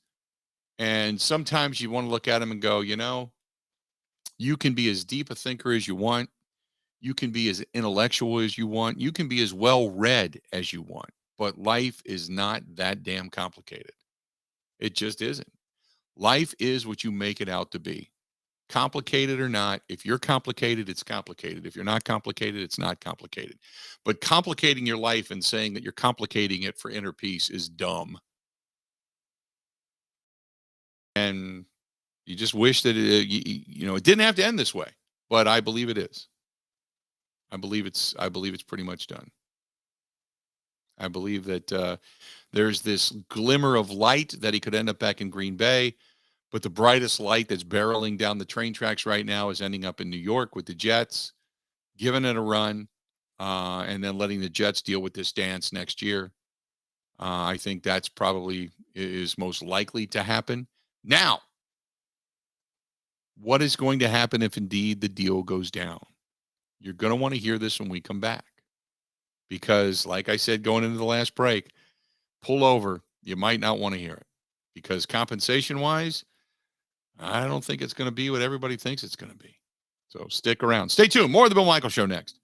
And sometimes you want to look at him and go, you can be as deep a thinker as you want. You can be as intellectual as you want. You can be as well-read as you want. But life is not that damn complicated. It just isn't. Life is what you make it out to be. Complicated or not, if you're complicated, it's complicated. If you're not complicated, it's not complicated. But complicating your life and saying that you're complicating it for inner peace is dumb. And you just wish that it didn't have to end this way, but I believe it is. I believe it's pretty much done. I believe that there's this glimmer of light that he could end up back in Green Bay. But the brightest light that's barreling down the train tracks right now is ending up in New York with the Jets, giving it a run, and then letting the Jets deal with this dance next year. I think that's probably is most likely to happen. Now, what is going to happen if indeed the deal goes down? You're going to want to hear this when we come back. Because, like I said, going into the last break, pull over. You might not want to hear it. Because compensation-wise, I don't think it's going to be what everybody thinks it's going to be. So stick around. Stay tuned. More of the Bill Michaels Show next.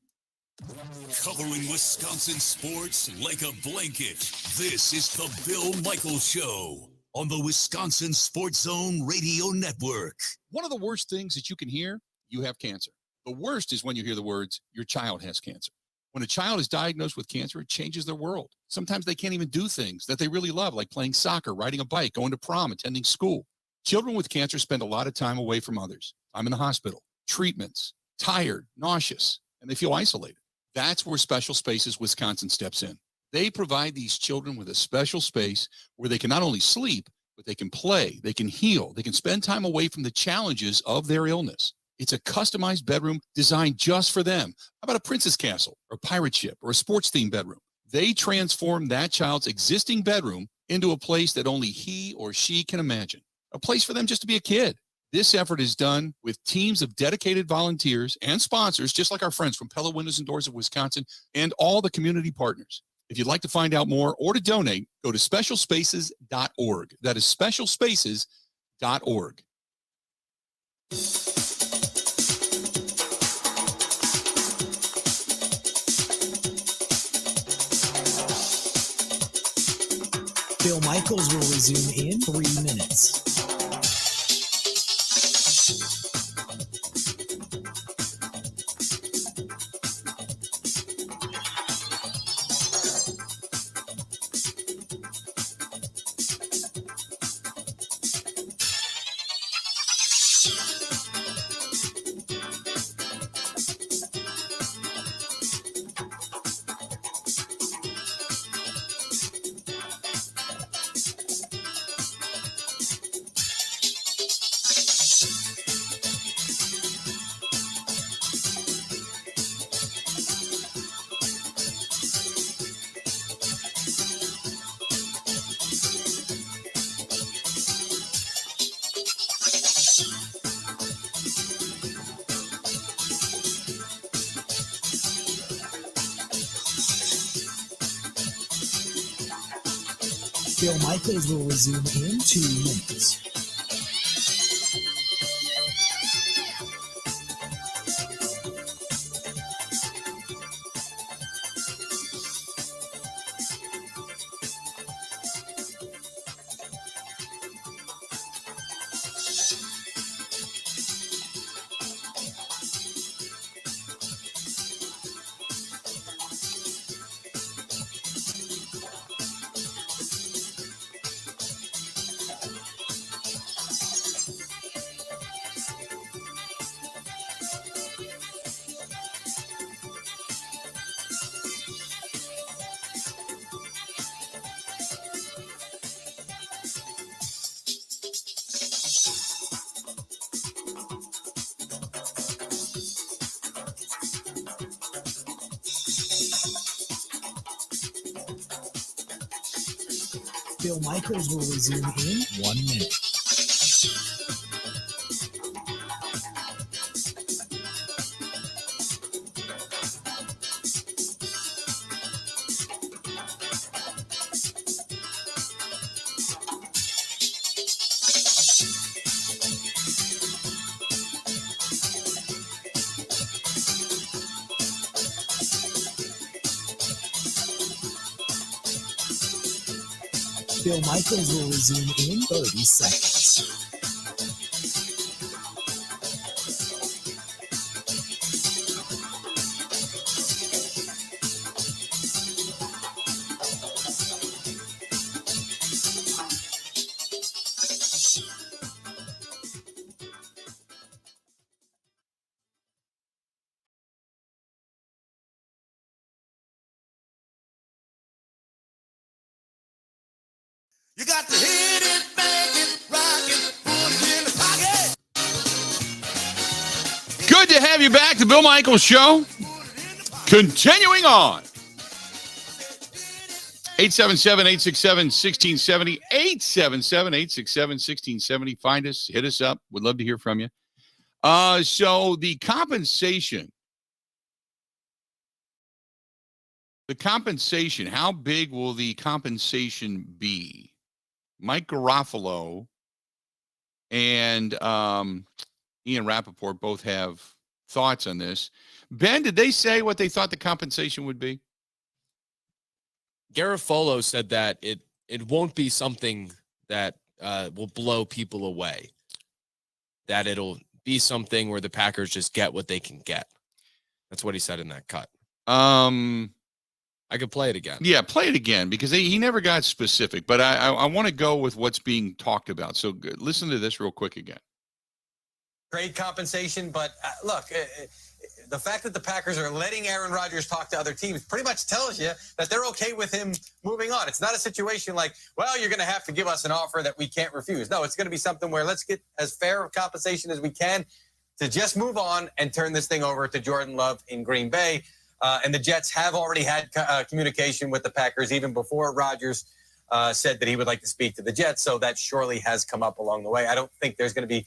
Covering Wisconsin sports like a blanket. This is the Bill Michaels Show on the Wisconsin Sports Zone Radio Network. One of the worst things that you can hear, you have cancer. The worst is when you hear the words, your child has cancer. When a child is diagnosed with cancer, it changes their world. Sometimes they can't even do things that they really love, like playing soccer, riding a bike, going to prom, attending school. Children with cancer spend a lot of time away from others. I'm in the hospital, treatments, tired, nauseous, and they feel isolated. That's where Special Spaces Wisconsin steps in. They provide these children with a special space where they can not only sleep, but they can play, they can heal, they can spend time away from the challenges of their illness. It's a customized bedroom designed just for them. How about a princess castle or a pirate ship or a sports-themed bedroom? They transform that child's existing bedroom into a place that only he or she can imagine. A place for them just to be a kid. This effort is done with teams of dedicated volunteers and sponsors, just like our friends from Pella Windows and Doors of Wisconsin and all the community partners. If you'd like to find out more or to donate, go to specialspaces.org. That is specialspaces.org. Bill Michaels will resume in 3 minutes. Bill Michaels will resume in 2 minutes. Bill Michaels will resume in 1 minute. Bill Michaels will resume in 30 seconds. You got to hit it, bang it, rock it, put it in the pocket. Good to have you back. The Bill Michaels Show. Continuing on. 877-867-1670. 877-867-1670. Find us. Hit us up. We'd love to hear from you. So the compensation. How big will the compensation be? Mike Garofalo and Ian Rappaport both have thoughts on this. Ben, did they say what they thought the compensation would be? Garofalo said that it won't be something that will blow people away, that it'll be something where the Packers just get what they can get. That's what he said in that cut. I could play it again. Yeah, play it again because he never got specific, but I want to go with what's being talked about. So listen to this real quick again. Great compensation, but look, the fact that the Packers are letting Aaron Rodgers talk to other teams pretty much tells you that they're okay with him moving on. It's not a situation like, well, you're going to have to give us an offer that we can't refuse. No, it's going to be something where let's get as fair of compensation as we can to just move on and turn this thing over to Jordan Love in Green Bay. And the Jets have already had communication with the Packers even before Rodgers said that he would like to speak to the Jets. So that surely has come up along the way. I don't think there's going to be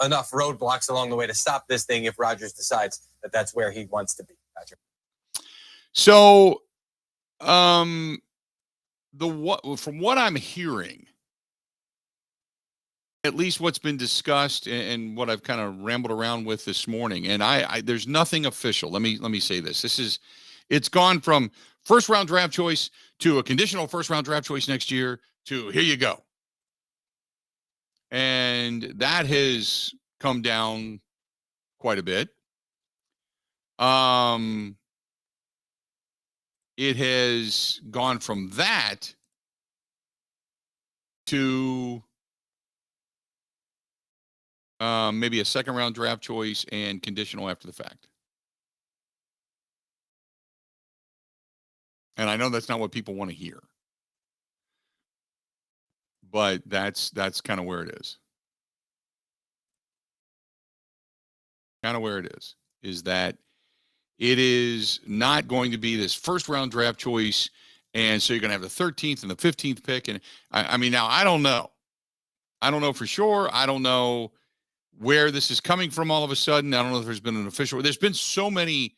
enough roadblocks along the way to stop this thing if Rodgers decides that that's where he wants to be. Patrick. So from what I'm hearing, at least what's been discussed and what I've kind of rambled around with this morning, and I there's nothing official. Let me say this. It's gone from first round draft choice to a conditional first round draft choice next year to here you go. And that has come down quite a bit. It has gone from that to maybe a second round draft choice and conditional after the fact. And I know that's not what people want to hear, but that's kind of where it is. Kind of where it is that it is not going to be this first round draft choice. And so you're going to have the 13th and the 15th pick. And I mean, now I don't know. I don't know for sure. I don't know where this is coming from all of a sudden. I don't know if there's been an official. There's been so many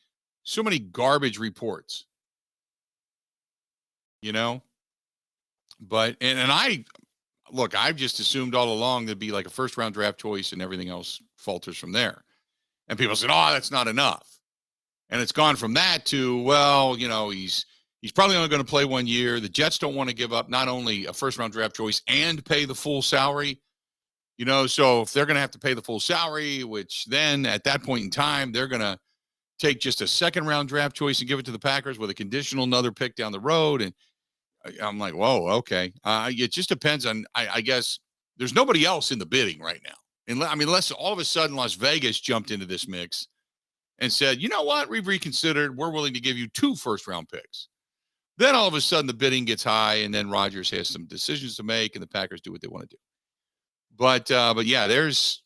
garbage reports, you know, But and I've just assumed all along there'd be like a first round draft choice and everything else falters from there. And people said, "Oh, that's not enough." And it's gone from that to, well, he's probably only going to play 1 year. The Jets don't want to give up not only a first round draft choice and pay the full salary. So if they're going to have to pay the full salary, which then at that point in time, they're going to take just a second round draft choice and give it to the Packers with a conditional another pick down the road. And I'm like, whoa, okay. It just depends on, I guess there's nobody else in the bidding right now. And unless all of a sudden Las Vegas jumped into this mix and said, you know what, we've reconsidered. We're willing to give you 2 first round picks. Then all of a sudden the bidding gets high and then Rodgers has some decisions to make and the Packers do what they want to do. But yeah, there's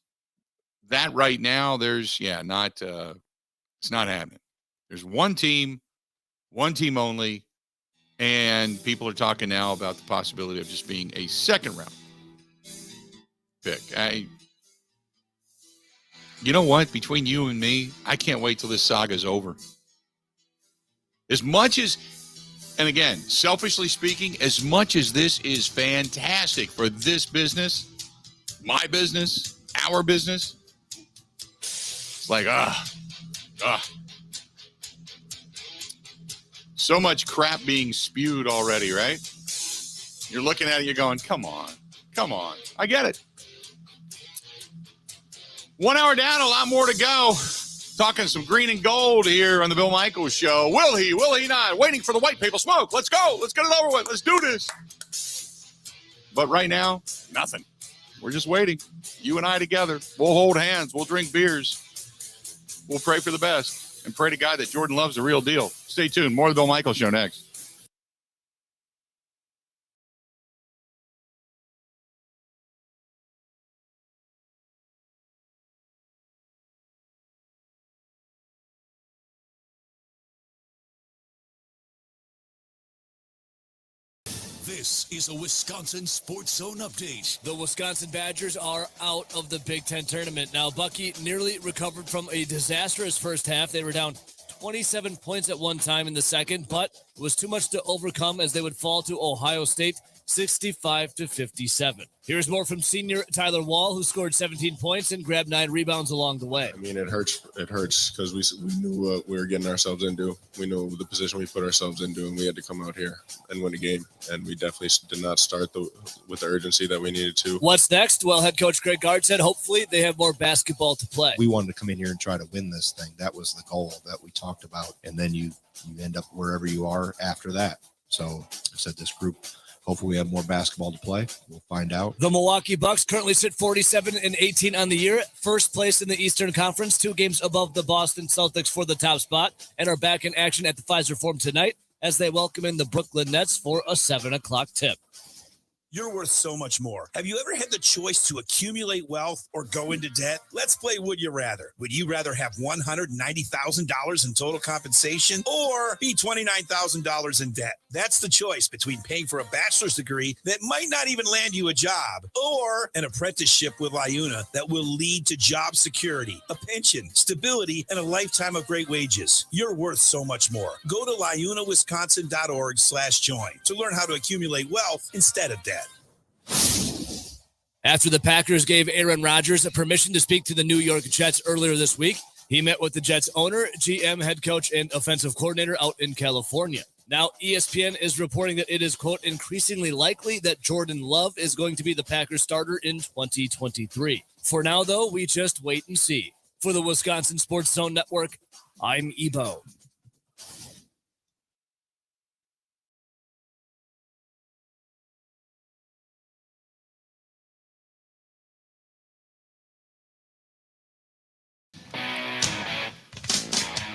that right now. It's not happening. There's one team only, and people are talking now about the possibility of just being a second round pick. You know what? Between you and me, I can't wait till this saga is over. As much as, and again, selfishly speaking, as much as this is fantastic for this business, my business, our business, it's like, so much crap being spewed already, right? You're looking at it, you're going, come on. I get it. 1 hour down, a lot more to go. Talking some green and gold here on the Bill Michaels Show. Will he not? Waiting for the white people smoke. Let's go. Let's get it over with. Let's do this. But right now, nothing. We're just waiting. You and I together. We'll hold hands. We'll drink beers. We'll pray for the best and pray to God that Jordan Love's the real deal. Stay tuned. More of the Bill Michaels Show next. This is a Wisconsin Sports Zone update. The Wisconsin Badgers are out of the Big Ten tournament. Now, Bucky nearly recovered from a disastrous first half. They were down 27 points at one time in the second, but it was too much to overcome as they would fall to Ohio State 65-57. Here's more from senior Tyler Wall, who scored 17 points and grabbed 9 rebounds along the way. It hurts because we knew what we were getting ourselves into. We knew the position we put ourselves into, and we had to come out here and win a game. And we definitely did not start with the urgency that we needed to. What's next? Well, head coach Greg Gard said hopefully they have more basketball to play. We wanted to come in here and try to win this thing. That was the goal that we talked about. And then you end up wherever you are after that. So I said this group, hopefully we have more basketball to play. We'll find out. The Milwaukee Bucks currently sit 47-18 on the year, first place in the Eastern Conference, 2 games above the Boston Celtics for the top spot, and are back in action at the Pfizer Forum tonight as they welcome in the Brooklyn Nets for a 7 o'clock tip. You're worth so much more. Have you ever had the choice to accumulate wealth or go into debt? Let's play Would You Rather. Would you rather have $190,000 in total compensation or be $29,000 in debt? That's the choice between paying for a bachelor's degree that might not even land you a job or an apprenticeship with Liuna that will lead to job security, a pension, stability, and a lifetime of great wages. You're worth so much more. Go to liunawisconsin.org/join to learn how to accumulate wealth instead of debt. After the Packers gave Aaron Rodgers a permission to speak to the New York Jets earlier this week, he met with the Jets owner, GM, head coach, and offensive coordinator out in California. Now, ESPN is reporting that it is, quote, increasingly likely that Jordan Love is going to be the Packers starter in 2023. For now, though, we just wait and see. For the Wisconsin Sports Zone Network, I'm Ebo.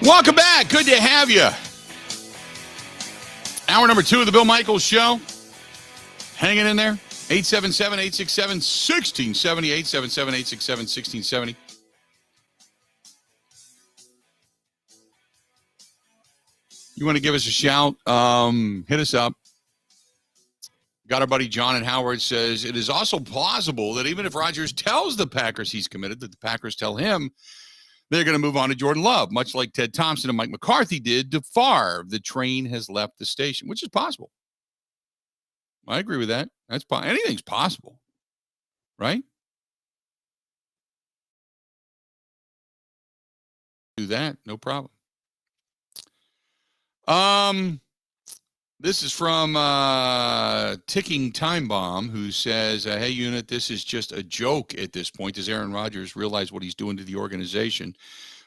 Welcome back. Good to have you. Hour number 2 of the Bill Michaels Show. Hanging in there. 877-867-1670. 877-867-1670. You want to give us a shout? Hit us up. Got our buddy John and Howard says, it is also plausible that even if Rodgers tells the Packers he's committed, that the Packers tell him they're going to move on to Jordan Love, much like Ted Thompson and Mike McCarthy did to Favre. The train has left the station, which is possible. I agree with that. Anything's possible, right? Do that, no problem. This is from Ticking Time Bomb, who says, hey, unit, this is just a joke at this point. Does Aaron Rodgers realize what he's doing to the organization,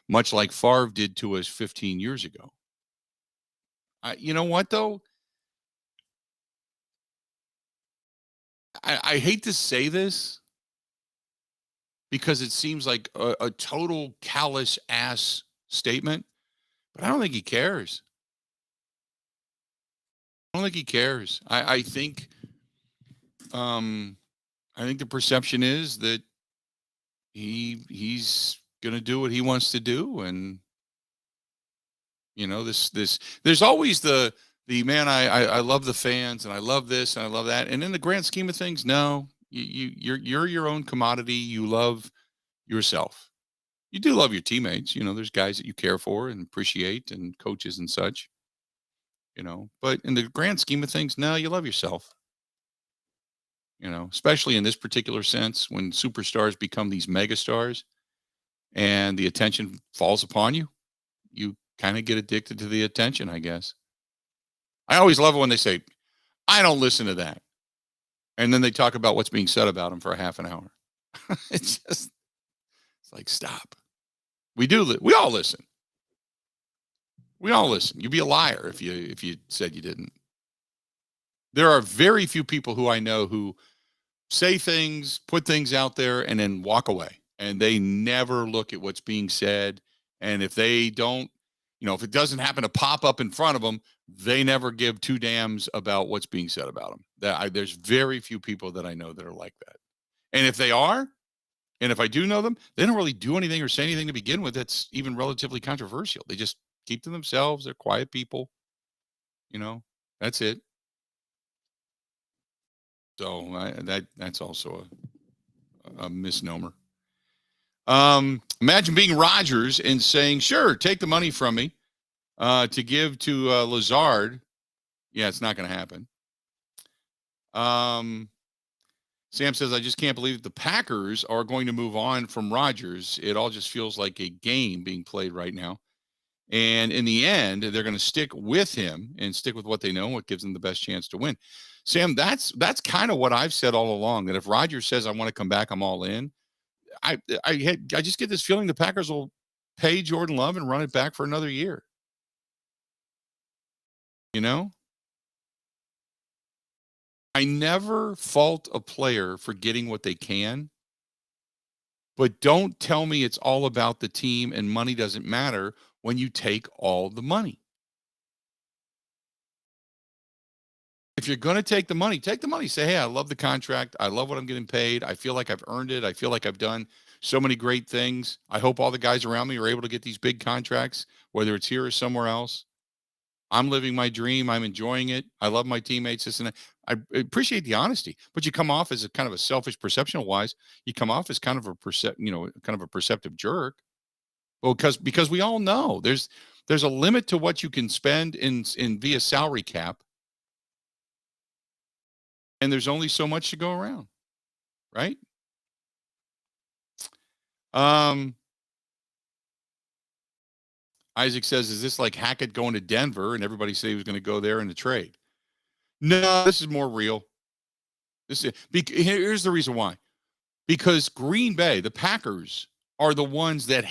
much like Favre did to us 15 years ago? You know what, though? I hate to say this because it seems like a total callous ass statement, but I don't think he cares. I don't think he cares. I think the perception is that he's gonna do what he wants to do, and there's always the man. I love the fans, and I love this, and I love that, and in the grand scheme of things, no, you're your own commodity. You love yourself. You do love your teammates. There's guys that you care for and appreciate, and coaches and such. But in the grand scheme of things, no, you love yourself. Especially in this particular sense, when superstars become these megastars and the attention falls upon you, you kind of get addicted to the attention, I guess. I always love it when they say, I don't listen to that. And then they talk about what's being said about them for a half an hour. It's like, stop. We all listen. We all listen. You'd be a liar if you said you didn't. There are very few people who I know who say things, put things out there, and then walk away. And they never look at what's being said. And if they don't, if it doesn't happen to pop up in front of them, they never give two damns about what's being said about them. There's very few people that I know that are like that. And if they are, and if I do know them, they don't really do anything or say anything to begin with that's even relatively controversial. They just keep to themselves. They're quiet people. That's it. So that's also a misnomer. Imagine being Rodgers and saying, sure, take the money from me to give to Lazard. Yeah, it's not going to happen. Sam says, I just can't believe that the Packers are going to move on from Rodgers. It all just feels like a game being played right now. And in the end, they're going to stick with him and stick with what they know and what gives them the best chance to win. Sam, that's kind of what I've said all along, that if Rodgers says, I want to come back, I'm all in. I just get this feeling the Packers will pay Jordan Love and run it back for another year. I never fault a player for getting what they can, but don't tell me it's all about the team and money doesn't matter when you take all the money. If you're going to take the money, take the money. Say, hey, I love the contract. I love what I'm getting paid. I feel like I've earned it. I feel like I've done so many great things. I hope all the guys around me are able to get these big contracts, whether it's here or somewhere else. I'm living my dream. I'm enjoying it. I love my teammates. This and that. I appreciate the honesty, but you come off as a kind of a selfish perception wise. You come off as kind of a perceptive jerk. Well, because we all know there's a limit to what you can spend in via salary cap. And there's only so much to go around, right? Isaac says, is this like Hackett going to Denver and everybody said he was going to go there in the trade? No, this is more real. Here's the reason why. Because Green Bay, the Packers, are the ones that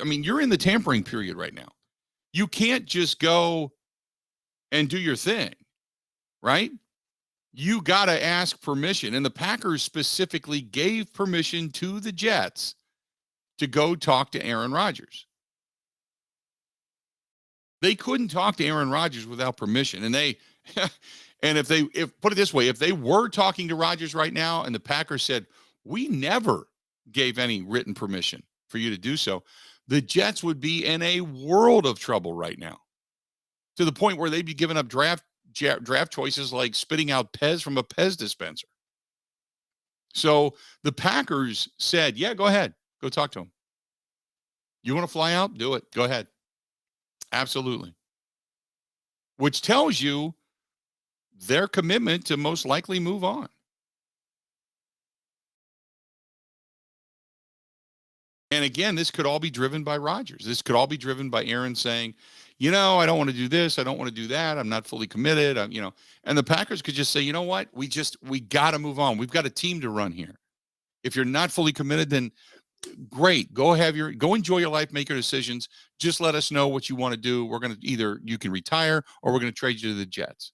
you're in the tampering period right now. You can't just go and do your thing, right? You got to ask permission. And the Packers specifically gave permission to the Jets to go talk to Aaron Rodgers. They couldn't talk to Aaron Rodgers without permission. And if put it this way, if they were talking to Rodgers right now and the Packers said, we never gave any written permission for you to do so, the Jets would be in a world of trouble right now, to the point where they'd be giving up draft choices like spitting out Pez from a Pez dispenser. So the Packers said, yeah, go ahead. Go talk to him. You want to fly out? Do it. Go ahead. Absolutely. Which tells you their commitment to most likely move on. And again, this could all be driven by Rodgers. This could all be driven by Aaron saying, I don't want to do this. I don't want to do that. I'm not fully committed. And the Packers could just say, you know what? We got to move on. We've got a team to run here. If you're not fully committed, then great. Go enjoy your life, make your decisions. Just let us know what you want to do. We're going to you can retire or we're going to trade you to the Jets.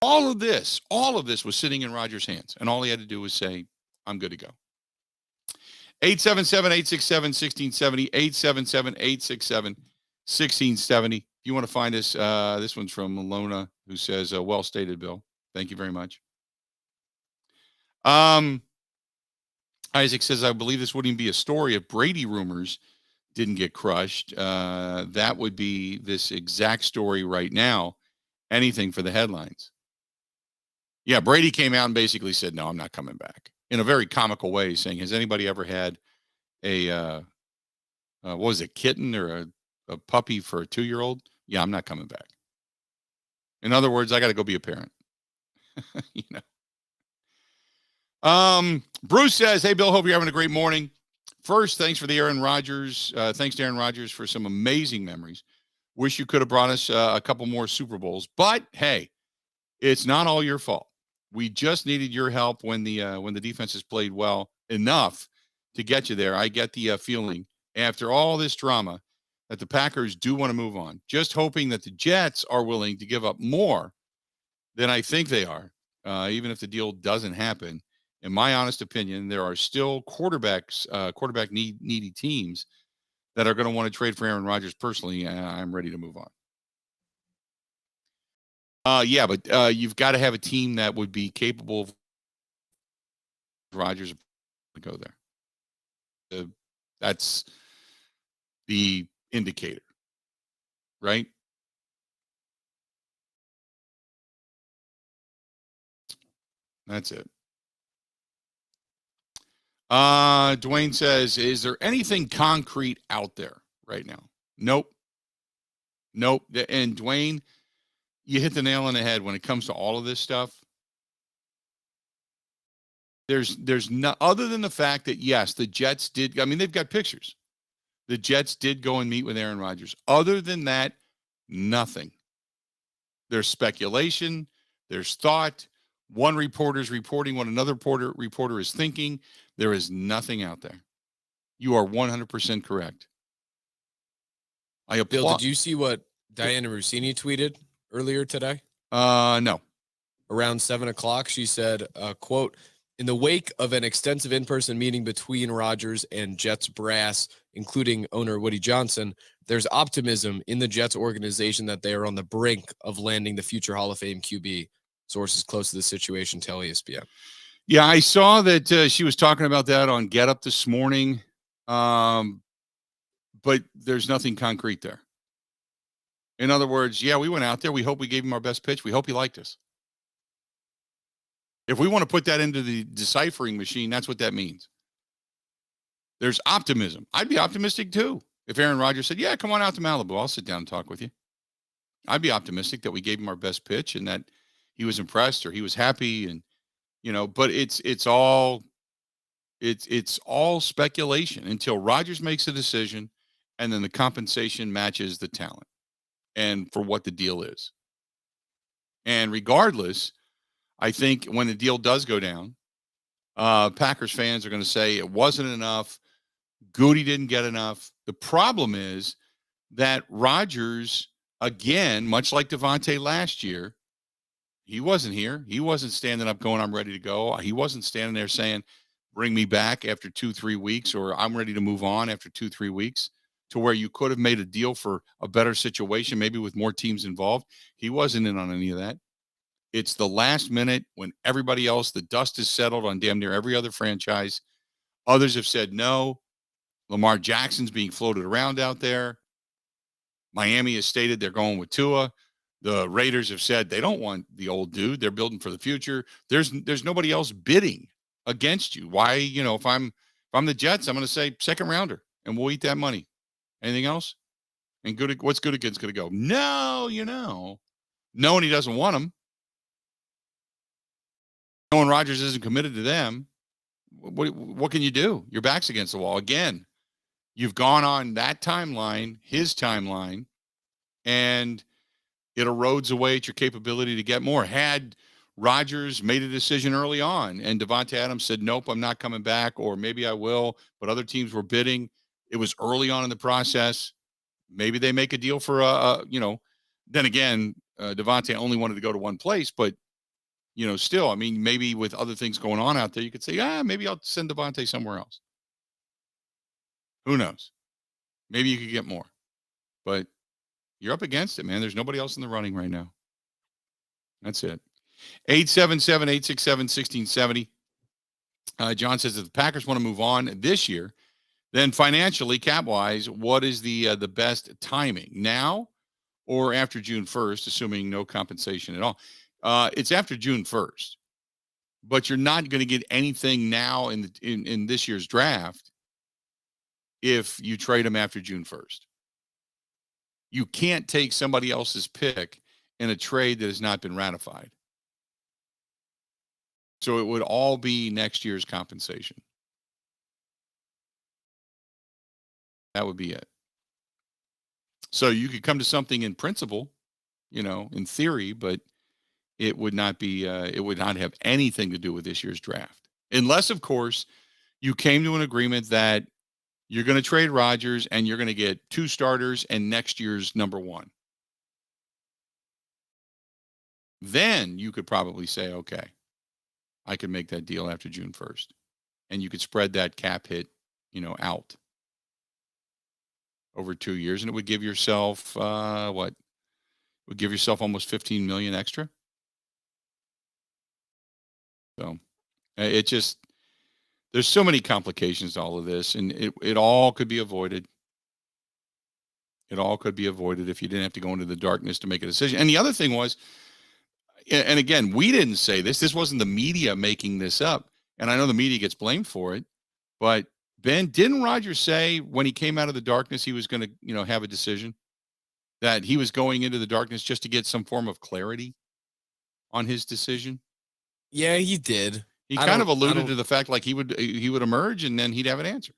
All of this was sitting in Rodgers' hands. And all he had to do was say, I'm good to go. 877-867-1670, 877-867-1670. If you want to find us, this one's from Lona, who says, well stated, Bill. Thank you very much. Isaac says, I believe this wouldn't even be a story if Brady rumors didn't get crushed. That would be this exact story right now. Anything for the headlines. Yeah, Brady came out and basically said, no, I'm not coming back. In a very comical way, saying, has anybody ever had a, what was it, kitten or a puppy for a 2-year-old? Yeah, I'm not coming back. In other words, I got to go be a parent. Bruce says, hey, Bill, hope you're having a great morning. First, thanks for the Aaron Rodgers. Thanks to Aaron Rodgers for some amazing memories. Wish you could have brought us a couple more Super Bowls. But, hey, it's not all your fault. We just needed your help when the defense has played well enough to get you there. I get the feeling after all this drama that the Packers do want to move on. Just hoping that the Jets are willing to give up more than I think they are, even if the deal doesn't happen. In my honest opinion, there are still quarterback needy teams that are going to want to trade for Aaron Rodgers. Personally, I'm ready to move on. Yeah, but you've got to have a team that would be capable of Rodgers to go there. That's the indicator, right? That's it. Dwayne says, is there anything concrete out there right now? Nope. And Dwayne, you hit the nail on the head when it comes to all of this stuff. There's no, other than the fact that, yes, the Jets did. I mean, they've got pictures. The Jets did go and meet with Aaron Rodgers. Other than that, nothing. There's speculation. There's thought. One reporter is reporting what another reporter is thinking. There is nothing out there. You are 100% correct. I applaud. Bill, did you see what Diana Rossini tweeted earlier today? No. Around 7:00, she said, quote, in the wake of an extensive in-person meeting between Rodgers and Jets brass, including owner Woody Johnson, there's optimism in the Jets organization that they are on the brink of landing the future Hall of Fame QB. Sources close to the situation tell ESPN. Yeah, I saw that she was talking about that on Get Up this morning, but there's nothing concrete there. In other words, yeah, we went out there. We hope we gave him our best pitch. We hope he liked us. If we want to put that into the deciphering machine, that's what that means. There's optimism. I'd be optimistic too. If Aaron Rodgers said, yeah, come on out to Malibu, I'll sit down and talk with you. I'd be optimistic that we gave him our best pitch and that he was impressed or he was happy. And, but it's all speculation until Rodgers makes a decision and then the compensation matches the talent and for what the deal is. And regardless, I think when the deal does go down, Packers fans are going to say it wasn't enough. Goody didn't get enough. The problem is that Rodgers, again, much like Devontae last year, he wasn't here. He wasn't standing up going, I'm ready to go. He wasn't standing there saying, bring me back after 2-3 weeks, or I'm ready to move on after 2-3 weeks, to where you could have made a deal for a better situation, maybe with more teams involved. He wasn't in on any of that. It's the last minute when everybody else, the dust is settled on damn near every other franchise. Others have said no. Lamar Jackson's being floated around out there. Miami has stated they're going with Tua. The Raiders have said they don't want the old dude. They're building for the future. There's nobody else bidding against you. Why, if I'm the Jets, I'm going to say second rounder and we'll eat that money. Anything else? And what's good again's going to go. No, knowing he doesn't want them, knowing Rodgers isn't committed to them. What can you do? Your back's against the wall. Again, you've gone on that timeline, his timeline, and it erodes away at your capability to get more. Had Rodgers made a decision early on and Devontae Adams said, nope, I'm not coming back, or maybe I will, but other teams were bidding. It was early on in the process. Maybe they make a deal for, then again, Devontae only wanted to go to one place, but, still, I mean, maybe with other things going on out there, you could say, maybe I'll send Devontae somewhere else. Who knows? Maybe you could get more, but you're up against it, man. There's nobody else in the running right now. That's it. 877-867-1670. John says if the Packers want to move on this year, then financially, cap-wise, what is the best timing? Now or after June 1st, assuming no compensation at all? It's after June 1st. But you're not going to get anything now in this year's draft if you trade them after June 1st. You can't take somebody else's pick in a trade that has not been ratified. So it would all be next year's compensation. That would be it. So you could come to something in principle, in theory, but it would not be, it would not have anything to do with this year's draft. Unless, of course, you came to an agreement that you're going to trade Rodgers and you're going to get 2 starters and next year's number 1. Then you could probably say, okay, I can make that deal after June 1st. And you could spread that cap hit, out over 2 years. And it would give yourself, It would give yourself almost $15 million extra. So it just, there's so many complications to all of this, and it all could be avoided. It all could be avoided if you didn't have to go into the darkness to make a decision. And the other thing was, and again, we didn't say this. This wasn't the media making this up. And I know the media gets blamed for it. But, Ben, didn't Rodgers say when he came out of the darkness he was going to, have a decision? That he was going into the darkness just to get some form of clarity on his decision? Yeah, he did. He kind of alluded to the fact like he would emerge and then he'd have an answer.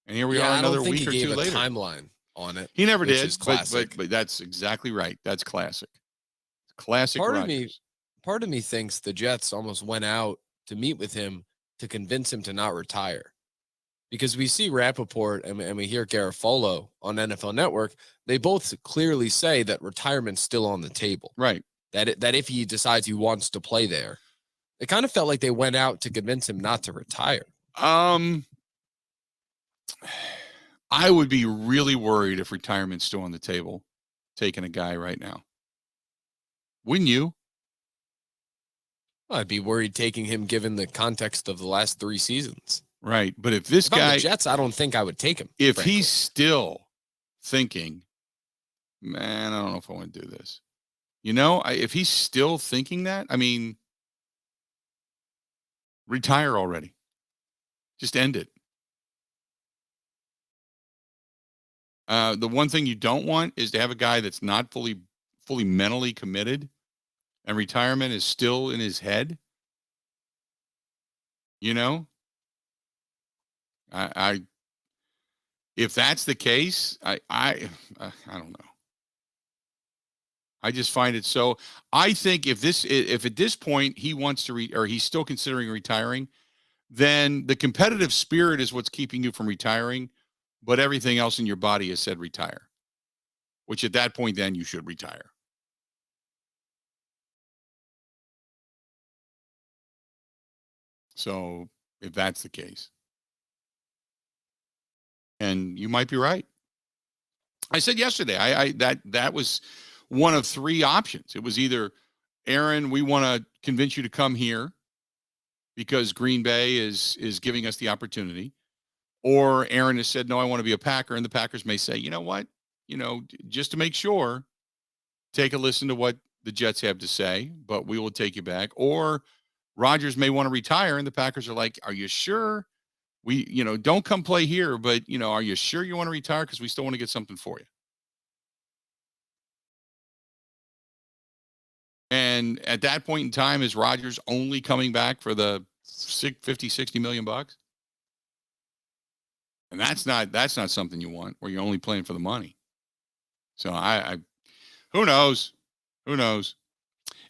And here we are another week or two later. Timeline on it. He never did. But that's exactly right. That's classic. Classic. Part of me thinks the Jets almost went out to meet with him to convince him to not retire. Because we see Rappaport and we hear Garofalo on NFL Network, they both clearly say that retirement's still on the table. Right. That if he decides he wants to play there. It kind of felt like they went out to convince him not to retire. I would be really worried if retirement's still on the table, taking a guy right now. Wouldn't you? I'd be worried taking him given the context of the last 3 seasons. Right. But if this guy, the Jets, I don't think I would take him. If frankly. He's still thinking, man, I don't know if I want to do this. If he's still thinking that, I mean, retire already. Just end it. The one thing you don't want is to have a guy that's not fully mentally committed and retirement is still in his head. If that's the case, I don't know. I just find it so. I think if at this point he wants to or he's still considering retiring, then the competitive spirit is what's keeping you from retiring, but everything else in your body has said retire. Which at that point, then you should retire. So if that's the case, and you might be right. I said yesterday, that was one of 3 options. It was either, Aaron, we want to convince you to come here because Green Bay is giving us the opportunity. Or Aaron has said, no, I want to be a Packer. And the Packers may say, you know what? Just to make sure, take a listen to what the Jets have to say, but we will take you back. Or Rodgers may want to retire and the Packers are like, are you sure? We, don't come play here, but, are you sure you want to retire? Because we still want to get something for you. And at that point in time, is Rodgers only coming back for the 50, 60 million bucks? And that's not something you want, where you're only playing for the money. So who knows? Who knows?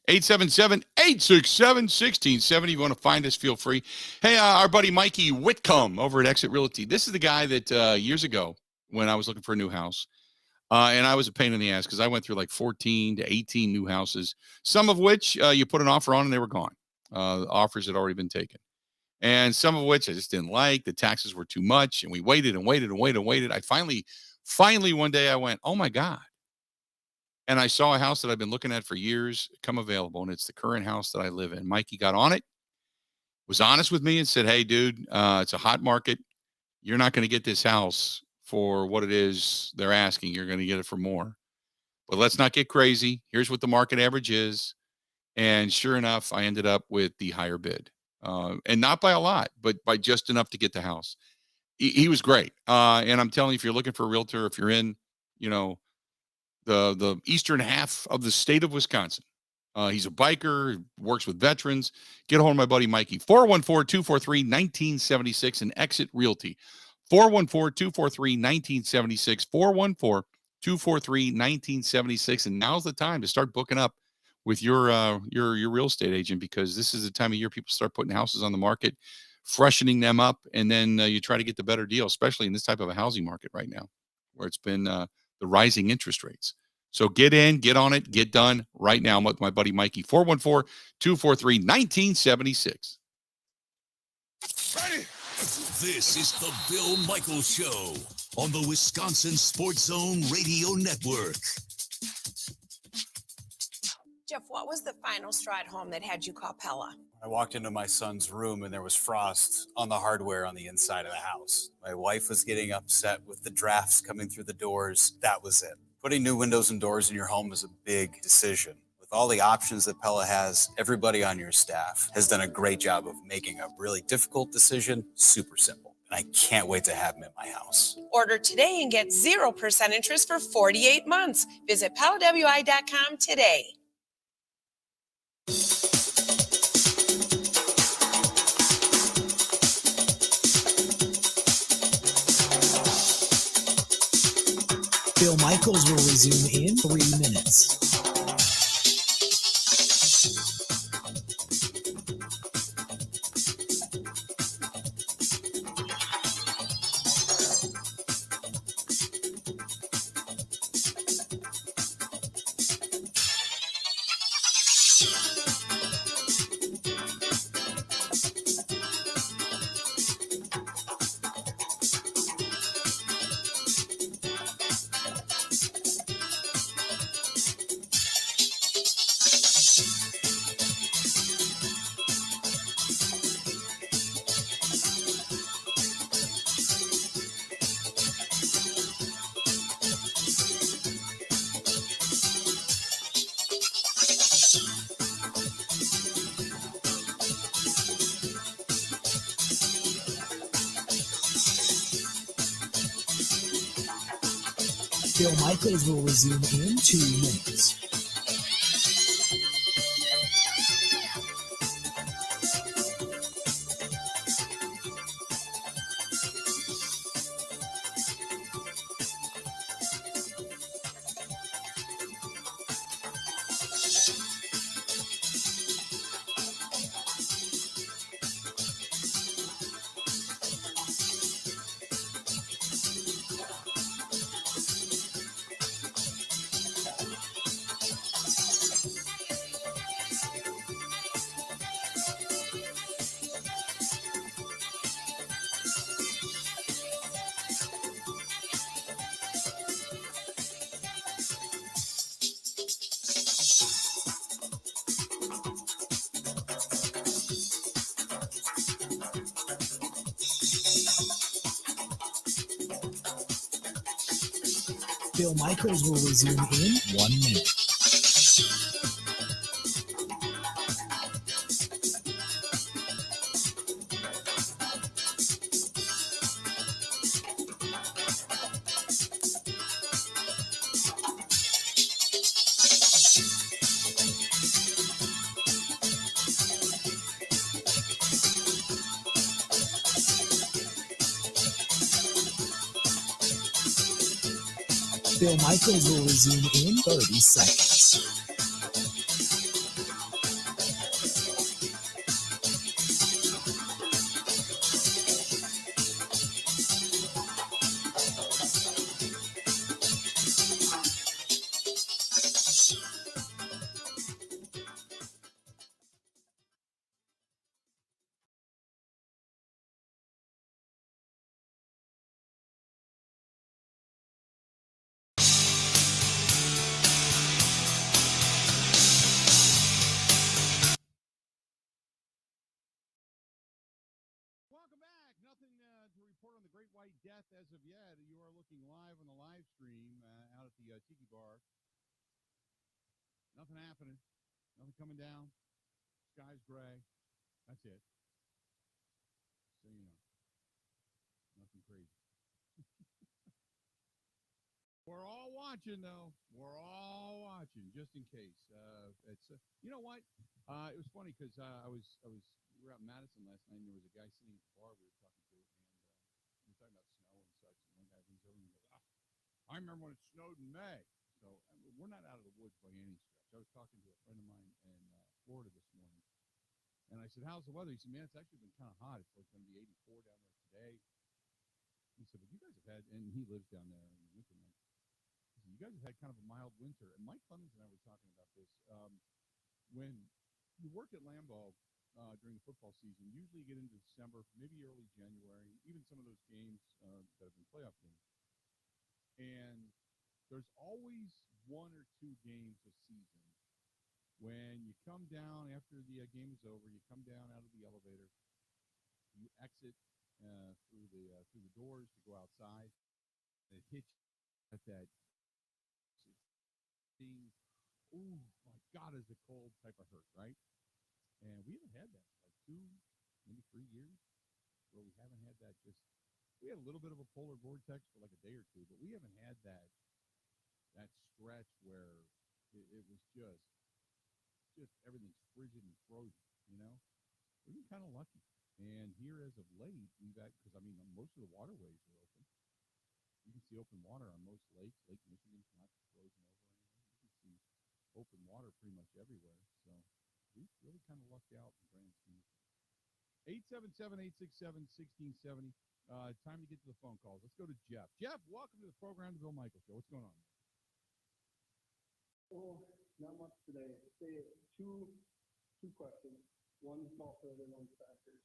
877-867-1670. You want to find us, feel free. Hey, our buddy Mikey Whitcomb over at Exit Realty. This is the guy that years ago, when I was looking for a new house, and I was a pain in the ass because I went through like 14 to 18 new houses, some of which you put an offer on and they were gone. The offers had already been taken. And some of which I just didn't like. The taxes were too much, and we waited and waited and waited and waited. I finally one day I went, oh my God. And I saw a house that I've been looking at for years come available, and it's the current house that I live in. Mikey got on it, was honest with me, and said, hey, dude, it's a hot market. You're not going to get this house for what it is they're asking. You're going to get it for more. But let's not get crazy. Here's what the market average is. And sure enough, I ended up with the higher bid. And not by a lot, but by just enough to get the house. He was great. And I'm telling you, if you're looking for a realtor, if you're in, the eastern half of the state of Wisconsin, he's a biker, works with veterans. Get a hold of my buddy Mikey. 414-243-1976 and Exit Realty. 414-243-1976. 414-243-1976. And now's the time to start booking up with your real estate agent, because this is the time of year people start putting houses on the market, freshening them up, and then you try to get the better deal, especially in this type of a housing market right now, where it's been the rising interest rates. So get in, get on it, get done right now. I'm with my buddy Mikey. 414-243-1976. Ready? This is the Bill Michaels Show on the Wisconsin Sports Zone Radio Network. Jeff, what was the final straw at home that had you call Pella? I walked into my son's room and there was frost on the hardware on the inside of the house. My wife was getting upset with the drafts coming through the doors. That was it. Putting new windows and doors in your home is a big decision. With all the options that Pella has, everybody on your staff has done a great job of making a really difficult decision super simple. And I can't wait to have them in my house. Order today and get 0% interest for 48 months. Visit PellaWI.com today. Bill Michaels will resume in 3 minutes. Bill Michaels will resume in 2 minutes. Bill Michaels will resume in 1 minute. Bill Michaels will resume in 30 seconds. Welcome back. Nothing to report on the Great White Death as of yet. You are looking live on the live stream out at the Tiki Bar. Nothing happening. Nothing coming down. Sky's gray. That's it. So you know. Nothing crazy. We're all watching, though. We're all watching, just in case. It's you know what? It was funny because we were out in Madison last night, and there was a guy sitting at the bar we were talking to, and we were talking about snow and such. And one guy leans over and goes, "I remember when it snowed in May." So we're not out of the woods by any stretch. I was talking to a friend of mine in Florida this morning, and I said, "How's the weather?" He said, "Man, it's actually been kind of hot. It's like going to be 84 down there today." He said, "But you guys have had," and he lives down there in the winter months. You guys have had kind of a mild winter. And Mike Clemens and I were talking about this. When you work at Lambeau during the football season, usually you get into December, maybe early January, even some of those games that have been playoff games. And there's always one or two games a season when you come down after the game is over, you come down out of the elevator, you exit through the doors to go outside, and it hits you at that "Ooh, my God, is it cold" type of hurt, right? And we haven't had that like 2, maybe 3 years where we haven't had that. We had a little bit of a polar vortex for like a day or two, but we haven't had that stretch where it was just everything's frigid and frozen, you know? We've been kind of lucky. And here as of late, because most of the waterways are open. You can see open water on most lakes. Lake Michigan's not frozen over anymore. You can see open water pretty much everywhere. So we've really kind of lucked out in the grand scheme. 877-867-1670. Time to get to the phone calls. Let's go to Jeff. Jeff, welcome to the program, the Bill Michaels Show. What's going on? Well, not much today. Say two questions. One's golf related, one's Packers.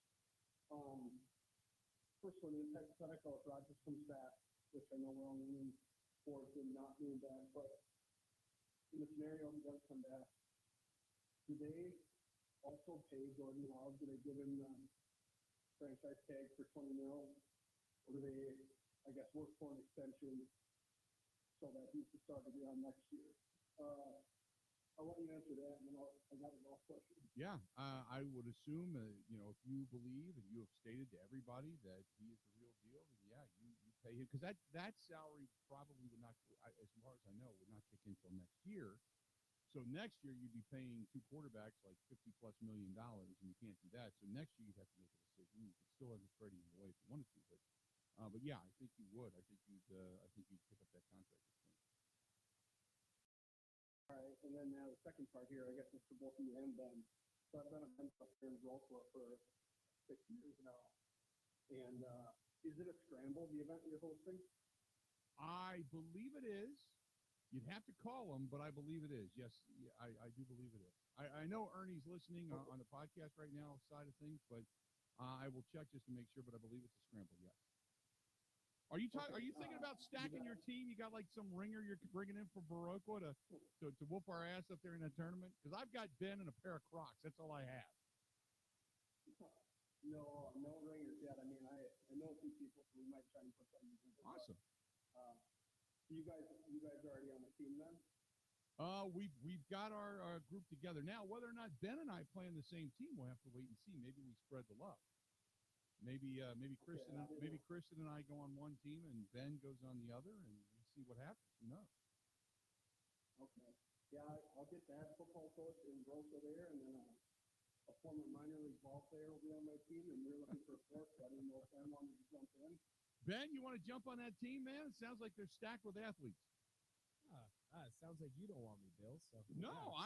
First one is hypothetical if Rodgers comes back, which I know we're only leaning forward to not being back, but in the scenario he does come back, do they also pay Jordan Love? Do they give him the franchise tag for $20 million? Or do they, I guess, work for an extension so that he can start again next year? I'll let you answer that, and then I got a golf question. Yeah, I would assume, if you believe and you have stated to everybody that he is the real deal, then yeah, you pay him. Because that salary probably would not, as far as I know, would not kick in until next year. So next year you'd be paying two quarterbacks like $50+ million, and you can't do that. So next year you'd have to make a decision. You could still end up trading him away if you wanted to, but yeah, I think you would. I think you'd pick up that contract. All right, and then the second part here, I guess it's for both you and Ben. So I've been a bench up here in Brooklyn for 6 years now. And is it a scramble, the event you're hosting? I believe it is. You'd have to call him, but I believe it is. Yes, I do believe it is. I know Ernie's listening on the podcast right now side of things, but I will check just to make sure, but I believe it's a scramble, yes. Are you thinking about stacking your team? You got like some ringer you're bringing in for Barocco to whoop our ass up there in that tournament? Because I've got Ben and a pair of Crocs. That's all I have. No ringers yet. I mean, I know a few people, so we might try and put something together. Awesome. You guys are already on the team then? We've got our group together. Now, whether or not Ben and I play on the same team, we'll have to wait and see. Maybe we spread the love. Maybe Kristen and I go on one team and Ben goes on the other, and we see what happens. Who knows? Okay. Yeah, I'll get that football coach in Rosa there, and then a former minor league ball player will be on my team, and you're looking for a fourth. So I didn't know if Ben wanted to jump in. Ben, you want to jump on that team, man? It sounds like they're stacked with athletes. Sounds like you don't want me, Bill. So No, yeah,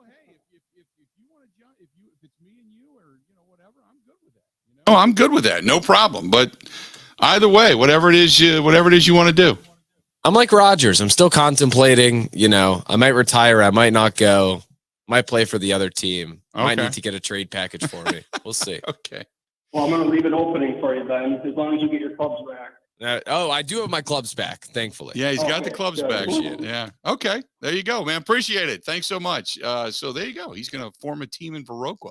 hey, absolutely. if you want to jump, if it's me and you or whatever, I'm good with that. Oh, I'm good with that, no problem. But either way, whatever it is you want to do. I'm like Rodgers. I'm still contemplating. I might retire. I might not go. Might play for the other team. Might Okay. need to get a trade package for me. We'll see. Okay. Well, I'm going to leave an opening for you, Ben, as long as you get your clubs back. I do have my clubs back, thankfully. Yeah, he's got the Okay, clubs good. back. Yeah. Okay. There you go, man. Appreciate it. Thanks so much. So there you go. He's going to form a team in Viroqua,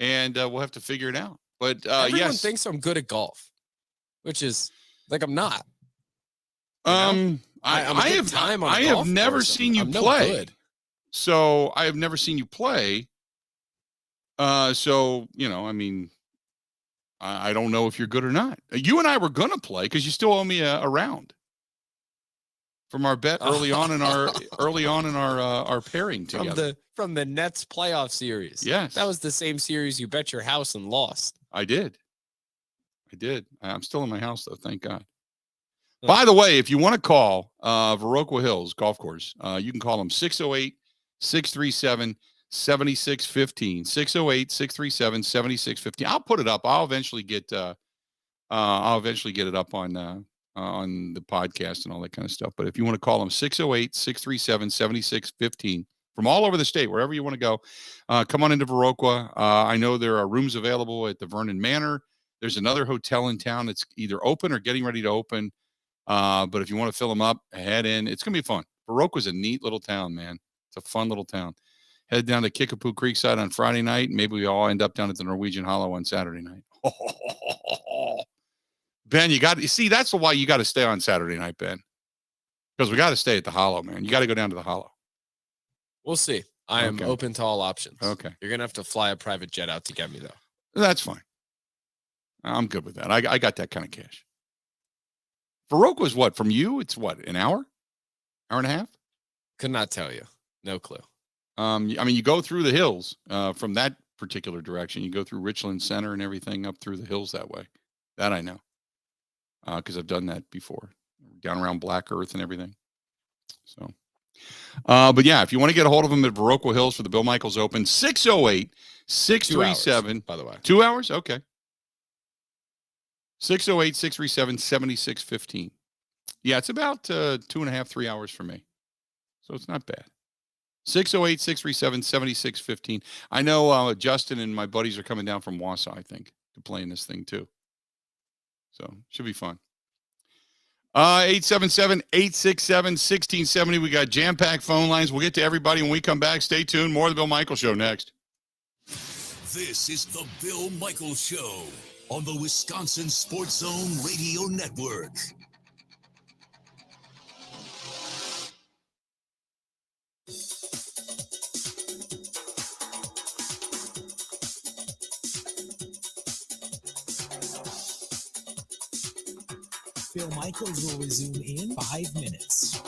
and we'll have to figure it out. But Everyone yes, thinks I'm good at golf, which is like I'm not. I have never seen you play. Good. So I have never seen you play. So I mean, I don't know if you're good or not. You and I were gonna play because you still owe me a round from our bet early on in our our pairing together from the Nets playoff series. Yes, that was the same series you bet your house and lost. I did. I'm still in my house though, thank God. By the way, if you want to call Viroqua Hills Golf Course, you can call them 608-637-7615. 608-637-7615. I'll put it up. I'll eventually get it up on the podcast and all that kind of stuff. But if you want to call them 608-637-7615 from all over the state, wherever you want to go, come on into Viroqua. I know there are rooms available at the Vernon Manor. There's another hotel in town that's either open or getting ready to open. But if you want to fill them up, head in. It's going to be fun. Viroqua's a neat little town, man. It's a fun little town. Head down to Kickapoo Creekside on Friday night. And maybe we all end up down at the Norwegian Hollow on Saturday night. Ben, that's why you got to stay on Saturday night, Ben. Because we got to stay at the Hollow, man. You got to go down to the Hollow. We'll see. I am open to all options. Okay. You're going to have to fly a private jet out to get me, though. That's fine. I'm good with that. I got that kind of cash. Viroqua's what? From you, it's what? An hour? Hour and a half? Could not tell you. No clue. I mean, you go through the hills from that particular direction. You go through Richland Center and everything up through the hills that way. That I know. Because I've done that before. Down around Black Earth and everything. So, but yeah, if you want to get a hold of them at Viroqua Hills for the Bill Michaels Open, 608-637. By the way. 2 hours? Okay. 608-637-7615. Yeah, it's about 2.5, 3 hours for me. So it's not bad. 608-637-7615. I know Justin and my buddies are coming down from Wausau, I think, to play in this thing too. So should be fun. 877-867-1670. We got jam-packed phone lines. We'll get to everybody when we come back. Stay tuned. More of the Bill Michaels Show next. This is the Bill Michaels Show on the Wisconsin Sports Zone Radio Network. Bill Michaels will resume in 5 minutes.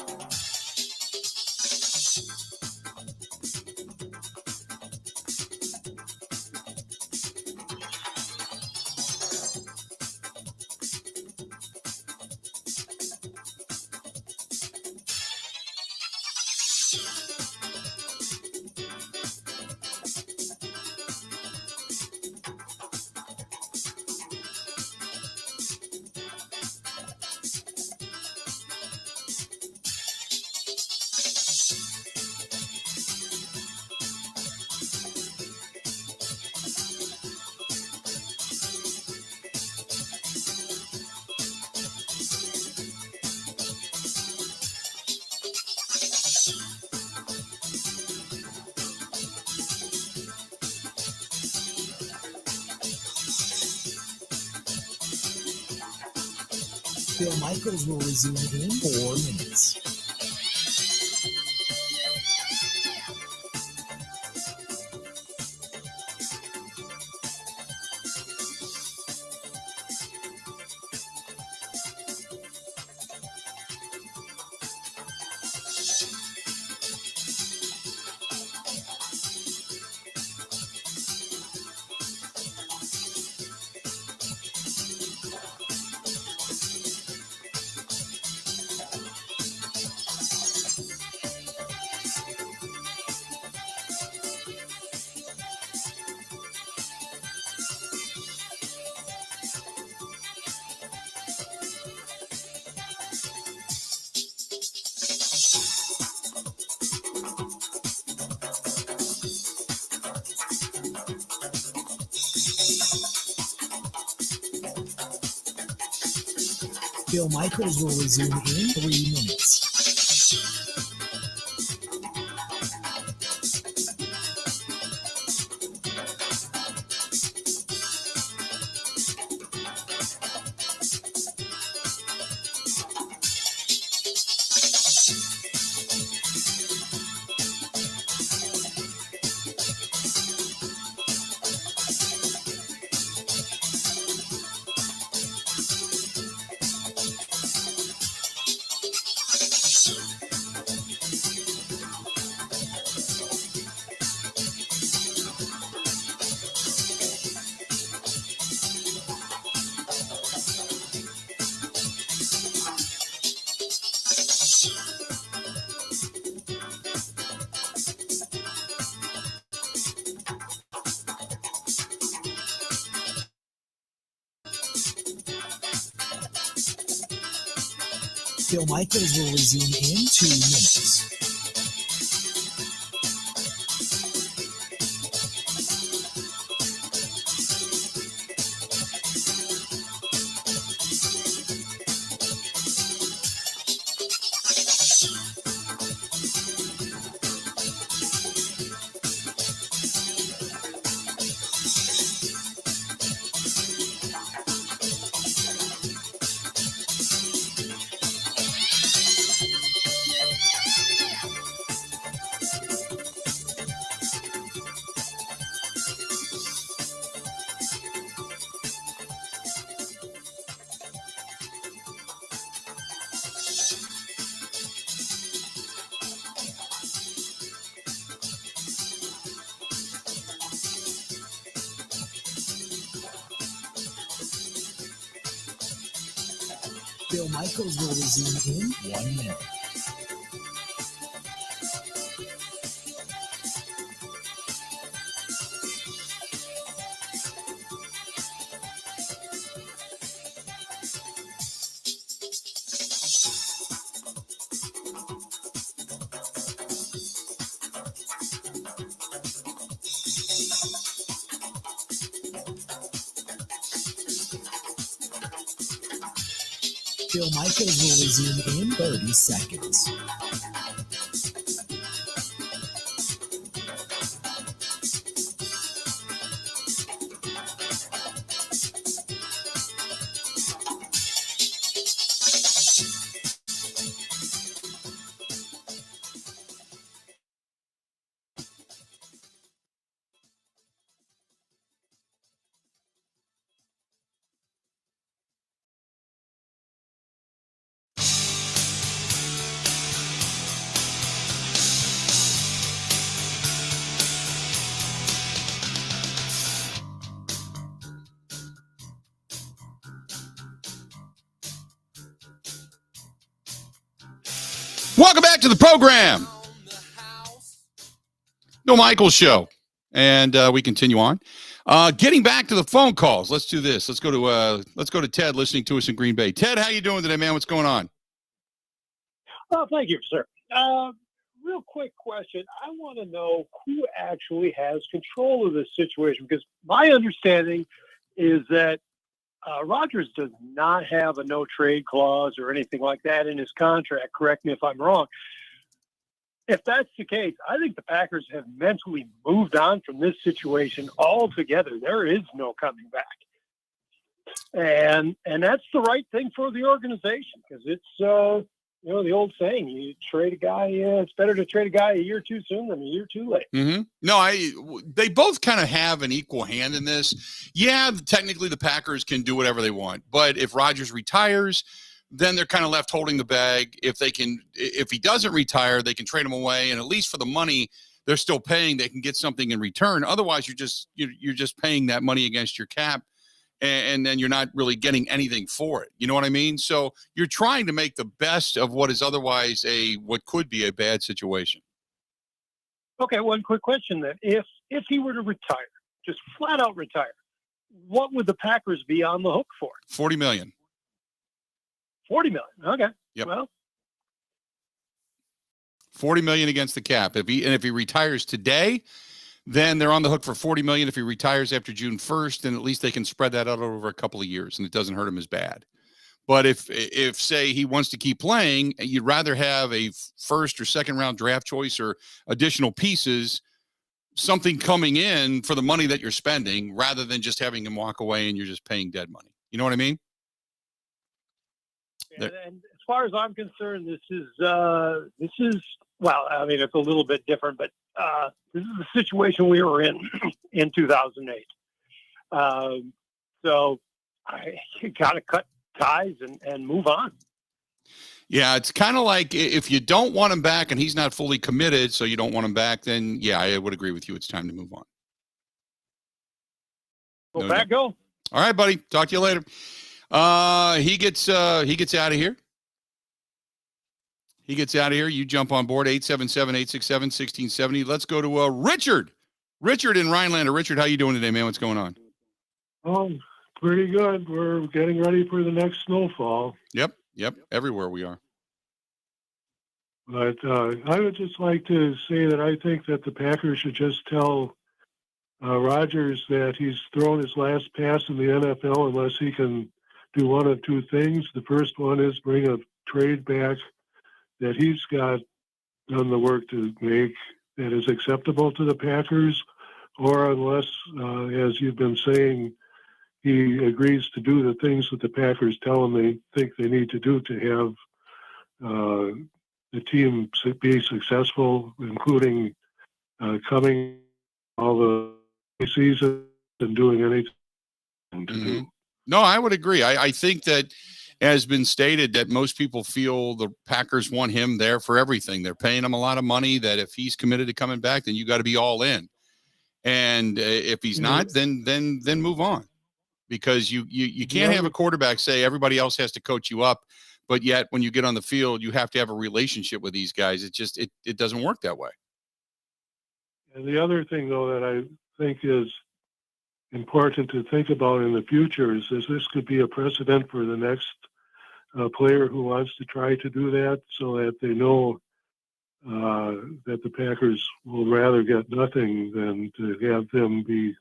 Bill Michaels will resume in 4 minutes. Bill Michaels will resume in 3 minutes. Bill Michaels will resume in 2 minutes. Bill Michaels will resume in 1 minute. Bill Michaels will resume in 30 seconds. Welcome back to the program. Bill Michaels Show. And we continue on. Getting back to the phone calls. Let's do this. Let's go to Ted listening to us in Green Bay. Ted, how you doing today, man? What's going on? Oh, thank you, sir. Real quick question. I want to know who actually has control of this situation, because my understanding is that Rodgers does not have a no-trade clause or anything like that in his contract. Correct me if I'm wrong. If that's the case, I think the Packers have mentally moved on from this situation altogether. There is no coming back. And that's the right thing for the organization, because it's, the old saying, you trade a guy, it's better to trade a guy a year too soon than a year too late. Mm-hmm. No, they both kind of have an equal hand in this. Yeah, technically the Packers can do whatever they want, but if Rodgers retires, then they're kind of left holding the bag. If he doesn't retire, they can trade him away, and at least for the money they're still paying, they can get something in return. Otherwise, you're just paying that money against your cap, and then you're not really getting anything for it. You know what I mean? So you're trying to make the best of what is otherwise what could be a bad situation. Okay, one quick question then. If he were to retire, just flat out retire, what would the Packers be on the hook for? $40 million. $40 million. Okay. Yep. Well, $40 million against the cap. If he retires today, then they're on the hook for $40 million. If he retires after June 1st, then at least they can spread that out over a couple of years, and it doesn't hurt him as bad. But if say he wants to keep playing, you'd rather have a first or second round draft choice or additional pieces, something coming in for the money that you're spending, rather than just having him walk away and you're just paying dead money. You know what I mean? And as far as I'm concerned, this is well, I mean, it's a little bit different, but this is the situation we were in 2008. So you got to cut ties and move on. Yeah, it's kind of like if you don't want him back and he's not fully committed, so you don't want him back, then yeah, I would agree with you. It's time to move on. Well, back go. All right, buddy. Talk to you later. He gets out of here. He gets out of here. You jump on board, 877-867-1670. Let's go to Richard. Richard in Rhinelander. Richard, how you doing today, man? What's going on? Oh, pretty good. We're getting ready for the next snowfall. Yep. Everywhere we are. But I would just like to say that I think that the Packers should just tell Rodgers that he's thrown his last pass in the NFL unless he can do one of two things. The first one is bring a trade back that he's got done the work to make that is acceptable to the Packers, or unless, as you've been saying, he agrees to do the things that the Packers tell him they think they need to do to have the team be successful, including coming all the season and doing anything to do. No, I would agree. I think that has been stated that most people feel the Packers want him there for everything. They're paying him a lot of money, that if he's committed to coming back, then you got to be all in. And if he's not, then move on. Because you can't have a quarterback say everybody else has to coach you up, but yet when you get on the field, you have to have a relationship with these guys. It doesn't work that way. And the other thing, though, that I think is important to think about in the future is this could be a precedent for the next player who wants to try to do that, so that they know that the Packers will rather get nothing than to have them be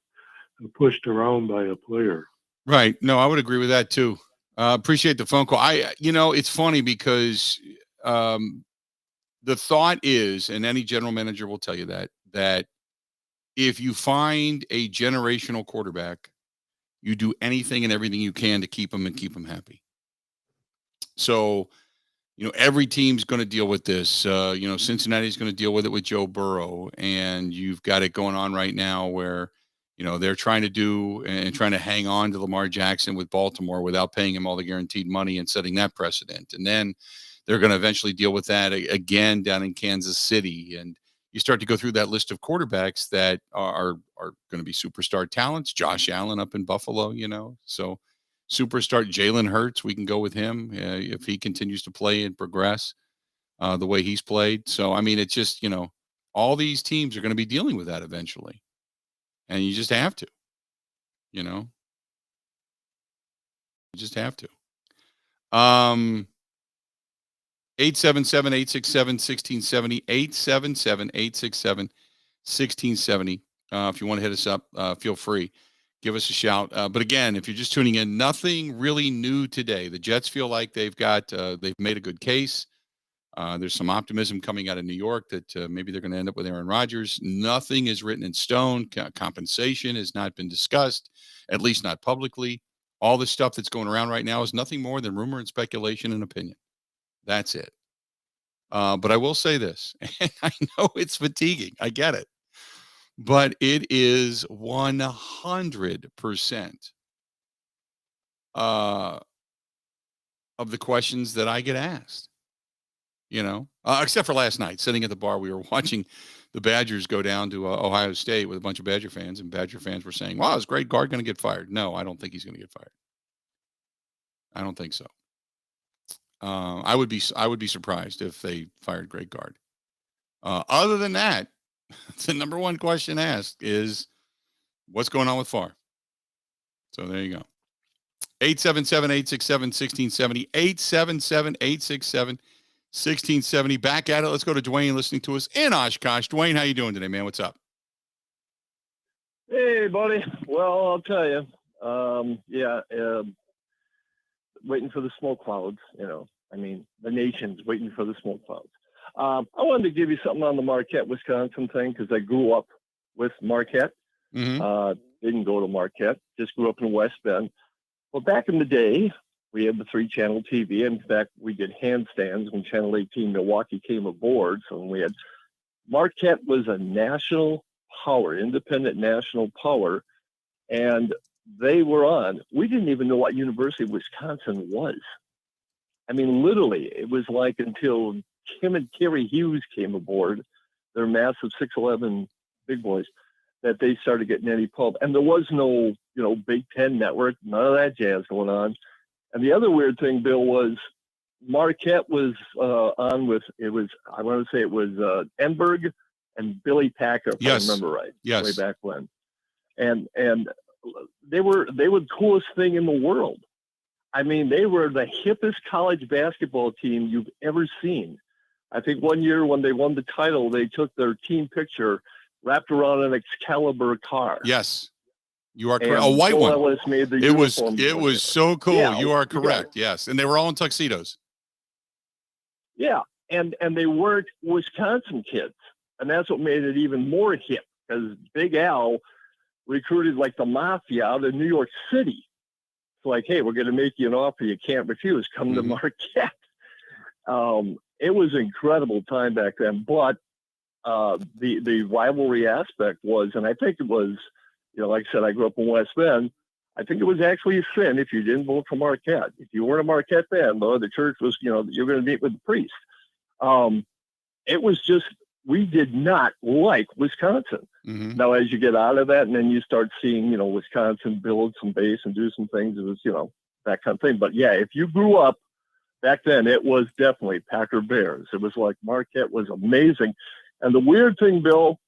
pushed around by a player. Right. No, I would agree with that too. Appreciate the phone call. It's funny because the thought is, and any general manager will tell you that if you find a generational quarterback, you do anything and everything you can to keep them and keep them happy. So, every team's going to deal with this. Cincinnati's going to deal with it with Joe Burrow, and you've got it going on right now where they're trying to do and trying to hang on to Lamar Jackson with Baltimore without paying him all the guaranteed money and setting that precedent. And then they're going to eventually deal with that again down in Kansas City. And you start to go through that list of quarterbacks that are going to be superstar talents. Josh Allen up in Buffalo, so superstar Jalen Hurts, we can go with him if he continues to play and progress the way he's played. So, I mean, it's just, all these teams are going to be dealing with that eventually. And you just have to, you just have to. 877-867-1670, 877-867-1670. If you want to hit us up, feel free. Give us a shout. But again, if you're just tuning in, nothing really new today. The Jets feel like they've made a good case. There's some optimism coming out of New York that maybe they're going to end up with Aaron Rodgers. Nothing is written in stone. Compensation has not been discussed, at least not publicly. All the stuff that's going around right now is nothing more than rumor and speculation and opinion. That's it. But I will say this, and I know it's fatiguing. I get it. But it is 100% of the questions that I get asked. Except for last night, sitting at the bar, we were watching the Badgers go down to Ohio State with a bunch of Badger fans, and Badger fans were saying, "Wow, is Greg Gard going to get fired?" No, I don't think he's going to get fired. I don't think so. I would be surprised if they fired Greg Gard. Other than that, the number one question asked is, "What's going on with Farr?" So there you go. 877-867-1670, 877-867-1670. Back at it. Let's go to Dwayne listening to us in Oshkosh. Dwayne, how you doing today, man? What's up? Hey, buddy. Well, I'll tell you. waiting for the smoke clouds. The nation's waiting for the smoke clouds. I wanted to give you something on the Marquette, Wisconsin thing because I grew up with Marquette. Didn't go to Marquette, just grew up in West Bend. Well, back in the day, we had the 3-channel TV. In fact, we did handstands when Channel 18 Milwaukee came aboard. So we had Marquette was a national power, independent national power, and they were on. We didn't even know what University of Wisconsin was. I mean, literally, it was like until Kim and Kerry Hughes came aboard, their massive 6'11" big boys, that they started getting any pub. And there was no, Big Ten network, none of that jazz going on. And the other weird thing, Bill, was Marquette was on with, I want to say it was Enberg and Billy Packer, if I remember right. Yes. Way back when. And they were the coolest thing in the world. I mean, they were the hippest college basketball team you've ever seen. I think one year when they won the title, they took their team picture wrapped around an Excalibur car. Yes. You are correct. A white Bill one. Ellis made the It was uniform. so cool. Yeah, you are correct. Yes. And they were all in tuxedos. Yeah. And they weren't Wisconsin kids. And that's what made it even more hip because Big Al recruited like the mafia out of New York City. It's like, hey, we're going to make you an offer you can't refuse. Come to Marquette. It was an incredible time back then. But the rivalry aspect was, and I think it was, like I said, I grew up in West Bend. I think it was actually a sin if you didn't vote for Marquette. If you weren't a Marquette fan, though, the church was, you're going to meet with the priest. It was just, we did not like Wisconsin. Now, as you get out of that and then you start seeing, Wisconsin build some base and do some things, it was, that kind of thing. But yeah, if you grew up back then, it was definitely Packer Bears. It was like Marquette was amazing. And the weird thing, Bill,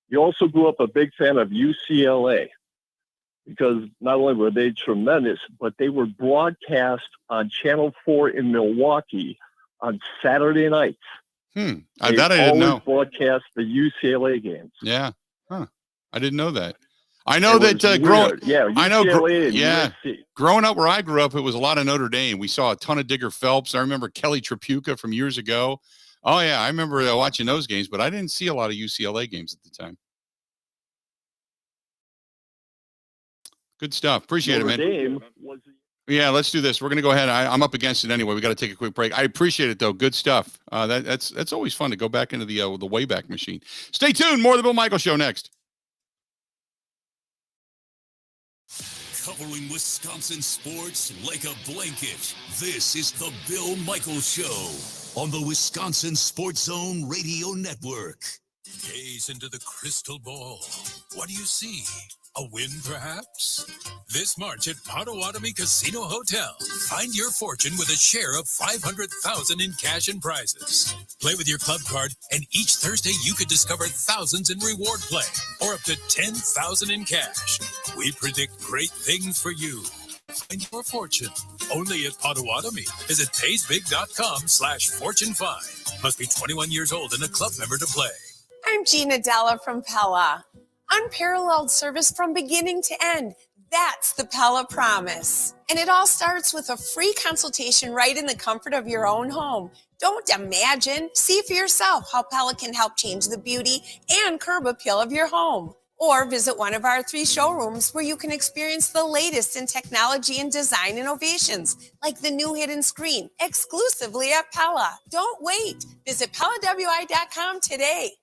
you also grew up a big fan of UCLA because not only were they tremendous, but they were broadcast on Channel 4 in Milwaukee on Saturday nights. That I didn't know. Broadcast the UCLA games. Yeah. Huh. I didn't know that. I know that growing up where I grew up, it was a lot of Notre Dame. We saw a ton of Digger Phelps. I remember Kelly Tripucka from years ago. Oh, yeah, I remember watching those games, but I didn't see a lot of UCLA games at the time. Good stuff. Appreciate it, man. Yeah, let's do this. We're going to go ahead. I'm up against it anyway. We got to take a quick break. I appreciate it, though. Good stuff. That's always fun to go back into the Wayback Machine. Stay tuned. More of the Bill Michaels Show next. Covering Wisconsin sports like a blanket. This is the Bill Michaels Show on the Wisconsin Sports Zone Radio Network. Gaze into the crystal ball. What do you see? A win, perhaps? This March at Potawatomi Casino Hotel, find your fortune with a share of $500,000 in cash and prizes. Play with your club card, and each Thursday you could discover thousands in reward play, or up to $10,000 in cash. We predict great things for you. Find your fortune only at Potawatomi. Visit paysbig.com/fortune5. Must be 21 years old and a club member to play. I'm Gina Della from Pella. Unparalleled service from beginning to end. That's the Pella promise. And it all starts with a free consultation right in the comfort of your own home. Don't imagine. See for yourself how Pella can help change the beauty and curb appeal of your home. Or visit one of our 3 showrooms where you can experience the latest in technology and design innovations, like the new hidden screen, exclusively at Pella. Don't wait. Visit PellaWI.com today.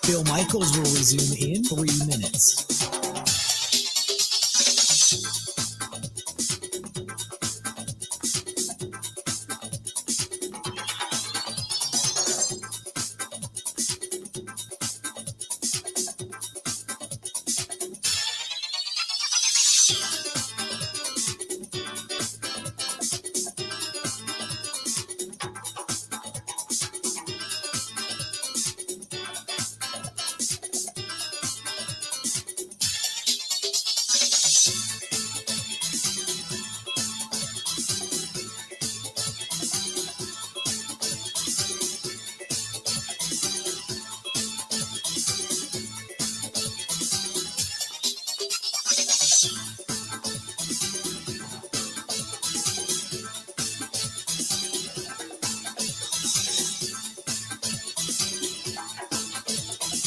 Bill Michaels will resume in 3 minutes.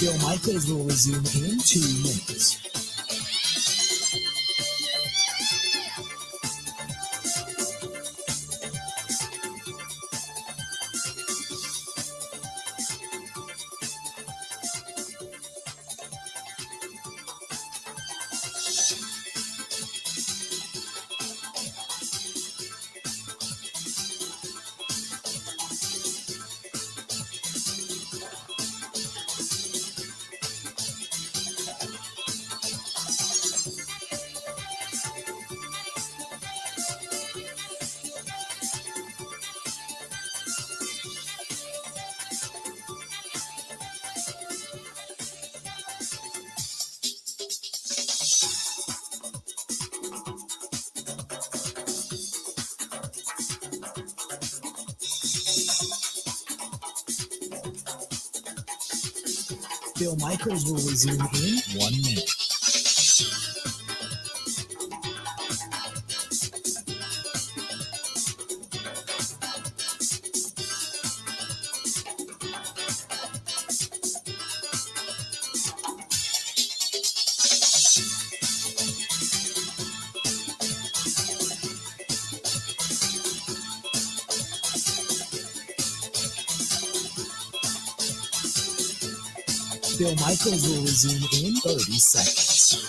Bill Michaels will resume in 2 minutes. Bill Michaels will resume in 1 minute. Bill Michaels will resume in 30 seconds.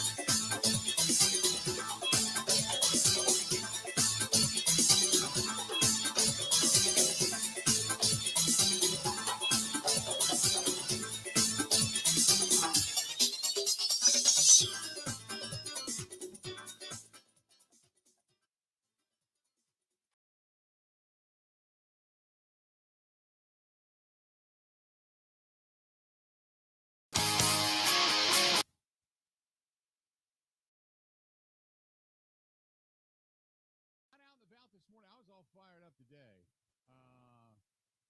This morning, I was all fired up today.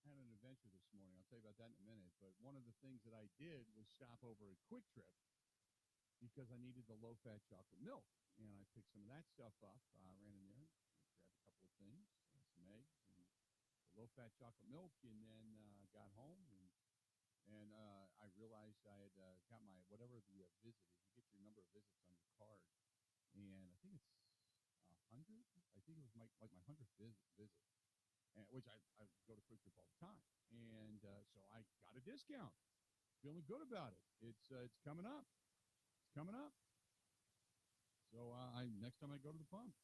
Had an adventure this morning. I'll tell you about that in a minute. But one of the things that I did was stop over at Quick Trip because I needed the low-fat chocolate milk, and I picked some of that stuff up. Ran in there, grabbed a couple of things, some eggs, and the low-fat chocolate milk, and then got home and I realized I had got my whatever the visit is. You get your number of visits on your card, and I think it's 100. I think it was my 100th visit, and, which I go to Quick Trip all the time, and so I got a discount. Feeling good about it. It's coming up. It's coming up. So next time I go to the pump,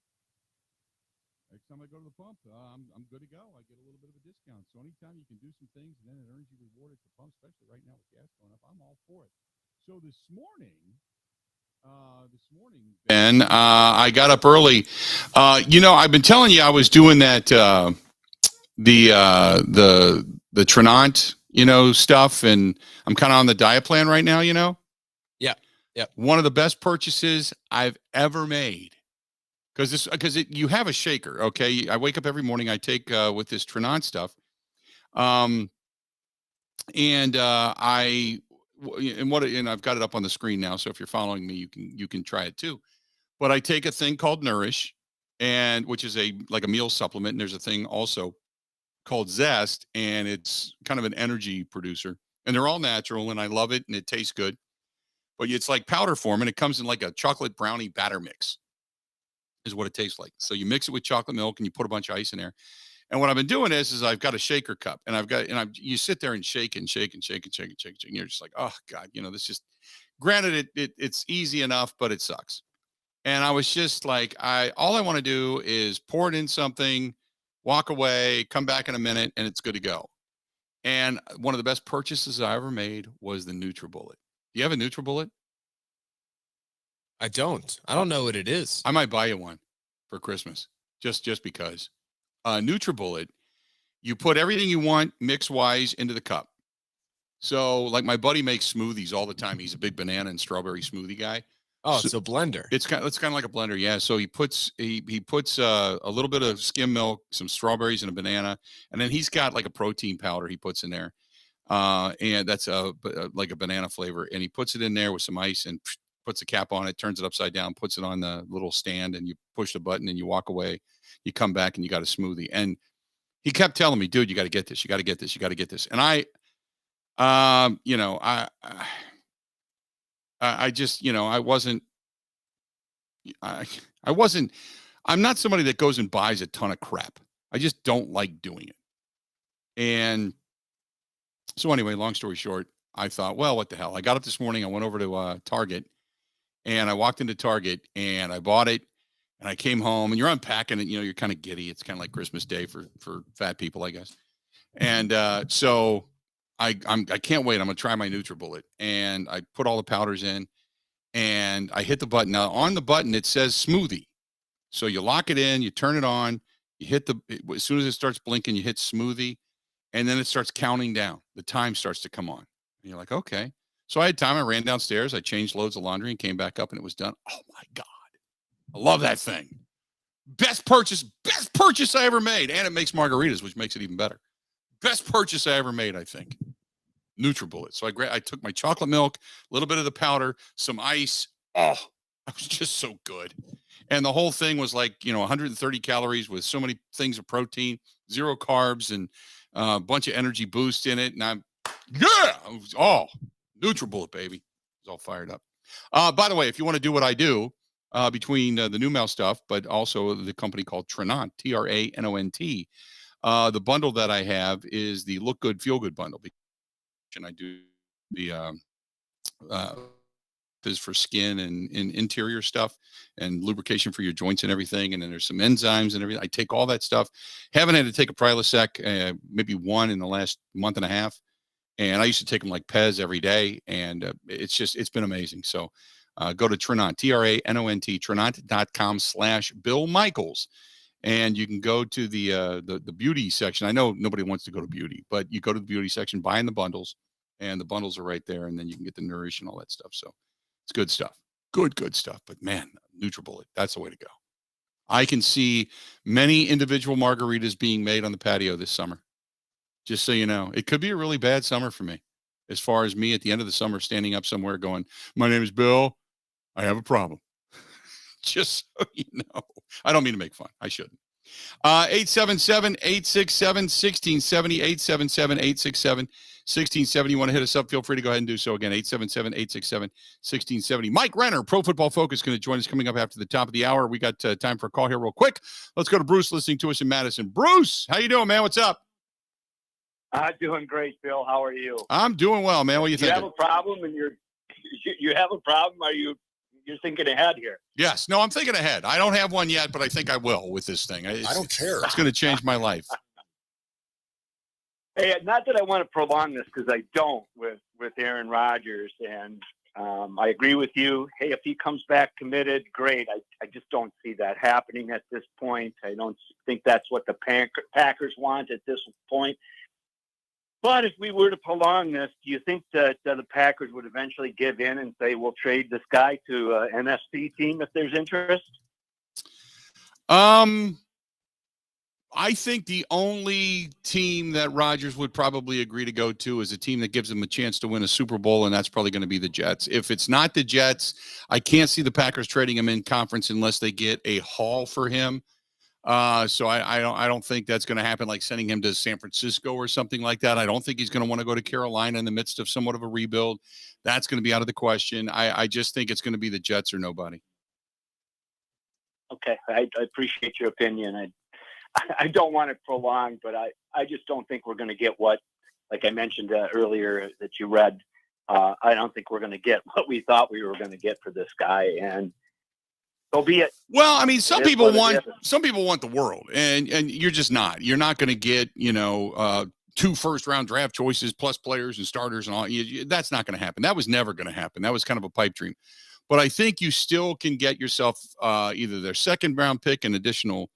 I'm good to go. I get a little bit of a discount. So anytime you can do some things and then it earns you reward at the pump, especially right now with gas going up, I'm all for it. So this morning, Ben, I got up early. I've been telling you I was doing that the Trinant, stuff, and I'm kind of on the diet plan right now. Yeah. One of the best purchases I've ever made. Because you have a shaker, okay? I wake up every morning. I take with this Trinant stuff, and I've got it up on the screen now. So if you're following me, you can try it too. But I take a thing called Nourish, and which is like a meal supplement. And there's a thing also called Zest, and it's kind of an energy producer. And they're all natural, and I love it, and it tastes good. But it's like powder form, and it comes in like a chocolate brownie batter mix. Is what it tastes like. So you mix it with chocolate milk and you put a bunch of ice in there. And what I've been doing is I've got a shaker cup, and you sit there and shake and shake and shake and shake and shake and shake. And you're just like, oh God, this just, granted it's easy enough, but it sucks. And I was just like, all I want to do is pour it in something, walk away, come back in a minute, and it's good to go. And one of the best purchases I ever made was the NutriBullet. Do you have a NutriBullet? I don't know what it is. I might buy you one for Christmas, just because. NutriBullet, you put everything you want mix-wise into the cup. So, like my buddy makes smoothies all the time. He's a big banana and strawberry smoothie guy. Oh, it's a blender. It's kind of like a blender, yeah. So he puts a little bit of skim milk, some strawberries, and a banana, and then he's got like a protein powder he puts in there, and that's like a banana flavor. And he puts it in there with some ice and puts a cap on it, turns it upside down, puts it on the little stand, and you push the button and you walk away. You come back and you got a smoothie. And he kept telling me, dude, you got to get this. You got to get this. You got to get this. And I just, I'm not somebody that goes and buys a ton of crap. I just don't like doing it. And so anyway, long story short, I thought, well, what the hell? I got up this morning. I went over to Target, and I walked into Target and I bought it, and I came home, and you're unpacking it. You're kind of giddy. It's kind of like Christmas Day for fat people, I guess. And so I can't wait. I'm going to try my NutriBullet. And I put all the powders in, and I hit the button. Now, on the button, it says smoothie. So you lock it in, you turn it on, you hit as soon as it starts blinking, you hit smoothie, and then it starts counting down. The time starts to come on. And you're like, okay. So I had time. I ran downstairs. I changed loads of laundry and came back up, and it was done. Oh, my God. I love that thing. Best purchase I ever made. And it makes margaritas, which makes it even better. Best purchase I ever made, I think. NutriBullet. So I took my chocolate milk, a little bit of the powder, some ice. Oh, it was just so good. And the whole thing was like, 130 calories with so many things of protein, 0 carbs, and a bunch of energy boost in it. And NutriBullet, baby. It was all fired up. By the way, if you want to do what I do, between the New Mel stuff, but also the company called Tranont, Tranont, the bundle that I have is the Look Good, Feel Good bundle. And I do the is for skin and interior stuff and lubrication for your joints and everything. And then there's some enzymes and everything. I take all that stuff. Haven't had to take a Prilosec, maybe one in the last month and a half. And I used to take them like Pez every day. And it's been amazing. So go to Tranont, Tranont, Tranont.com/Bill Michaels. And you can go to the beauty section. I know nobody wants to go to beauty, but you go to the beauty section, buy in the bundles, and the bundles are right there. And then you can get the Nourish and all that stuff. So it's good stuff. Good stuff. But man, NutriBullet, that's the way to go. I can see many individual margaritas being made on the patio this summer. Just so you know, it could be a really bad summer for me. As far as me at the end of the summer standing up somewhere going, my name is Bill. I have a problem. Just so you know. I don't mean to make fun. I shouldn't. 877-867-1670, 877-867-1670. You want to hit us up, feel free to go ahead and do so again, 877-867-1670. Mike Renner, Pro Football Focus, going to join us coming up after the top of the hour. We got time for a call here real quick. Let's go to Bruce listening to us in Madison. Bruce, how you doing, man? What's up? I'm doing great, Bill. How are you? I'm doing well, man. What do you think? You have a problem, and you have a problem? You're thinking ahead here? Yes. No, I'm thinking ahead. I don't have one yet, but I think I will with this thing. I don't care. It's going to change my life. Hey, not that I want to prolong this, because I don't with Aaron Rodgers, and I agree with you. Hey, if he comes back committed, great. I just don't see that happening at this point. I don't think that's what the Packers want at this point. But if we were to prolong this, do you think that the Packers would eventually give in and say, we'll trade this guy to an NFC team if there's interest? I think the only team that Rodgers would probably agree to go to is a team that gives him a chance to win a Super Bowl, and that's probably going to be the Jets. If it's not the Jets, I can't see the Packers trading him in conference unless they get a haul for him. So I don't think that's going to happen, like sending him to San Francisco or something like that. I don't think he's going to want to go to Carolina in the midst of somewhat of a rebuild. That's going to be out of the question. I just think it's going to be the Jets or nobody. Okay. I appreciate your opinion. I don't want to prolong, but I just don't think we're going to get what, like I mentioned earlier that you read, I don't think we're going to get what we thought we were going to get for this guy. And so be it. Well, I mean, some people want the world, and you're just not. You're not going to get, 2 first-round draft choices plus players and starters and all. That's not going to happen. That was never going to happen. That was kind of a pipe dream. But I think you still can get yourself either their second-round pick and additional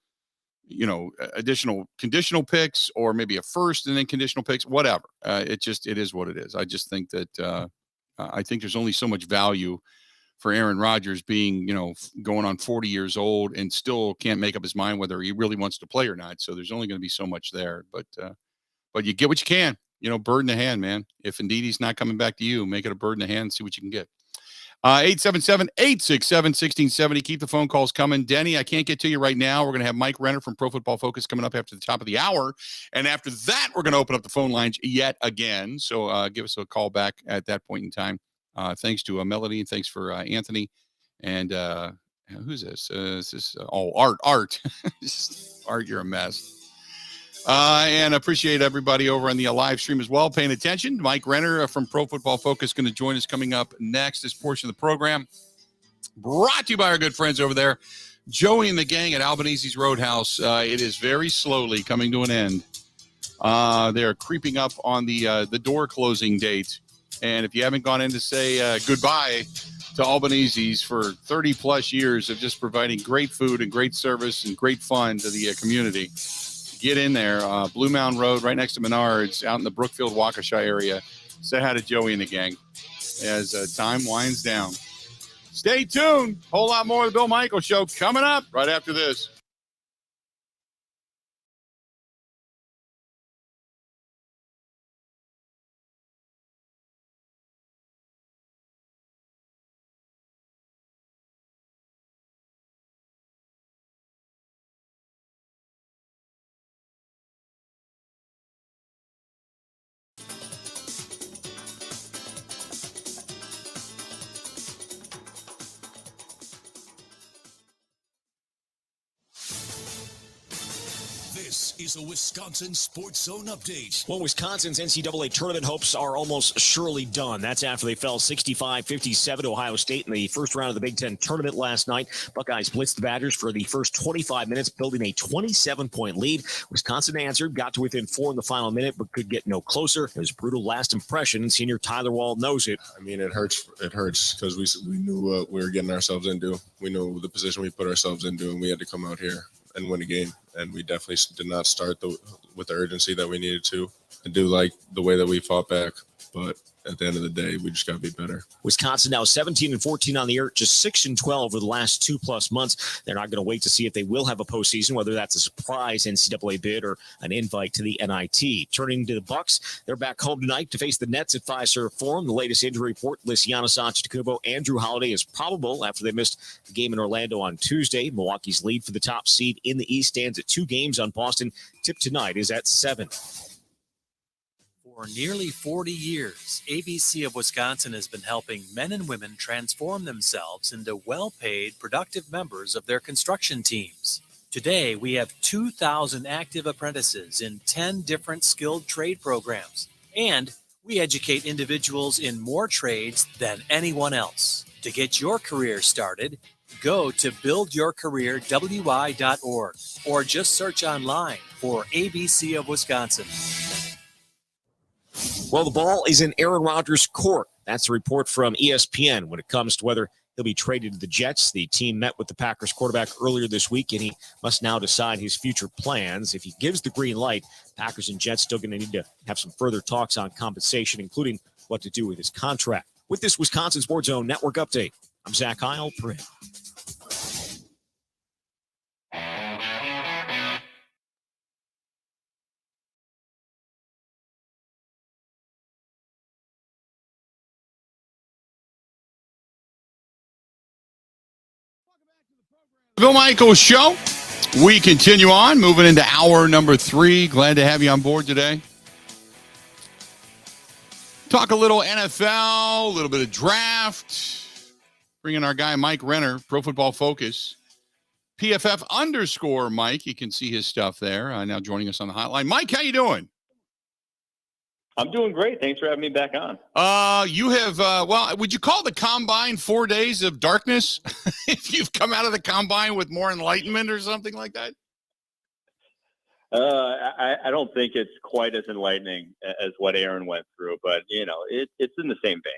conditional picks, or maybe a first and then conditional picks, whatever. It is what it is. I just think that I think there's only so much value for Aaron Rodgers being, going on 40 years old and still can't make up his mind whether he really wants to play or not. So there's only going to be so much there, but you get what you can, bird in the hand, man. If indeed he's not coming back to you, make it a bird in the hand and see what you can get. 877-867-1670. Keep the phone calls coming. Denny, I can't get to you right now. We're going to have Mike Renner from Pro Football Focus coming up after the top of the hour. And after that, we're going to open up the phone lines yet again. So give us a call back at that point in time. Thanks to Melody. Thanks for Anthony. And who's this? Art. Art, you're a mess. And appreciate everybody over on the live stream as well paying attention. Mike Renner from Pro Football Focus going to join us coming up next. This portion of the program brought to you by our good friends over there, Joey and the gang at Albanese's Roadhouse. It is very slowly coming to an end. They're creeping up on the door closing date. And if you haven't gone in to say goodbye to Albanese's for 30 plus years of just providing great food and great service and great fun to the community, get in there. Blue Mound Road, right next to Menards, out in the Brookfield, Waukesha area. Say hi to Joey and the gang as time winds down. Stay tuned. Whole lot more of the Bill Michaels Show coming up right after this. This is a Wisconsin Sports Zone update. Well, Wisconsin's NCAA tournament hopes are almost surely done. That's after they fell 65-57 to Ohio State in the first round of the Big Ten tournament last night. Buckeyes blitzed the Badgers for the first 25 minutes, building a 27-point lead. Wisconsin answered, got to within 4 in the final minute, but could get no closer. It was a brutal last impression. Senior Tyler Wall knows it. I mean, it hurts. It hurts because we knew what we were getting ourselves into. We knew the position we put ourselves into, and we had to come out here and win a game. And we definitely did not start with the urgency that we needed to. I do like the way that we fought back, but at the end of the day, we just got to be better. Wisconsin now 17-14 on the year, just 6-12 over the last 2+ months. They're not going to wait to see if they will have a postseason, whether that's a surprise NCAA bid or an invite to the NIT. Turning to the Bucks, they're back home tonight to face the Nets at Fiserv Forum. The latest injury report lists Giannis Antetokounmpo and Drew Holiday as probable after they missed the game in Orlando on Tuesday. Milwaukee's lead for the top seed in the East stands at 2 games on Boston. Tip tonight is at 7. For nearly 40 years, ABC of Wisconsin has been helping men and women transform themselves into well-paid, productive members of their construction teams. Today, we have 2,000 active apprentices in 10 different skilled trade programs, and we educate individuals in more trades than anyone else. To get your career started, go to buildyourcareerwi.org or just search online for ABC of Wisconsin. Well, the ball is in Aaron Rodgers' court. That's a report from ESPN when it comes to whether he'll be traded to the Jets. The team met with the Packers quarterback earlier this week, and he must now decide his future plans. If he gives the green light, Packers and Jets still going to need to have some further talks on compensation, including what to do with his contract. With this Wisconsin Sports Zone Network update, I'm Zach Heil. Bill Michaels Show. We continue on, moving into hour number 3. Glad to have you on board today. Talk a little NFL, a little bit of draft. Bring in our guy, Mike Renner, Pro Football Focus. PFF_Mike. You can see his stuff there. Now joining us on the hotline. Mike, how you doing? I'm doing great. Thanks for having me back on. You have, would you call the Combine 4 days of darkness? If you've come out of the Combine with more enlightenment or something like that? I don't think it's quite as enlightening as what Aaron went through, but, it's in the same vein.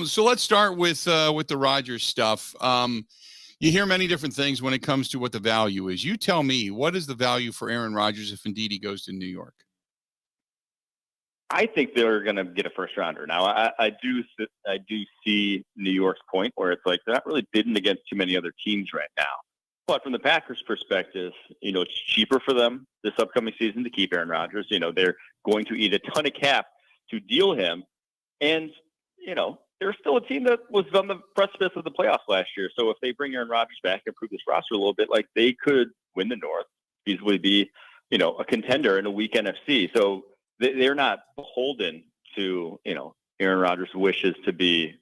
So let's start with the Rodgers stuff. You hear many different things when it comes to what the value is. You tell me, what is the value for Aaron Rodgers if indeed he goes to New York? I think they're going to get a first rounder. Now, I do see New York's point where it's like they're not really bidding against too many other teams right now. But from the Packers' perspective, it's cheaper for them this upcoming season to keep Aaron Rodgers. They're going to eat a ton of cap to deal him. And, they're still a team that was on the precipice of the playoffs last year. So if they bring Aaron Rodgers back and improve this roster a little bit, like they could win the North, easily be, a contender in a weak NFC. So they're not beholden to, Aaron Rodgers' wishes to be,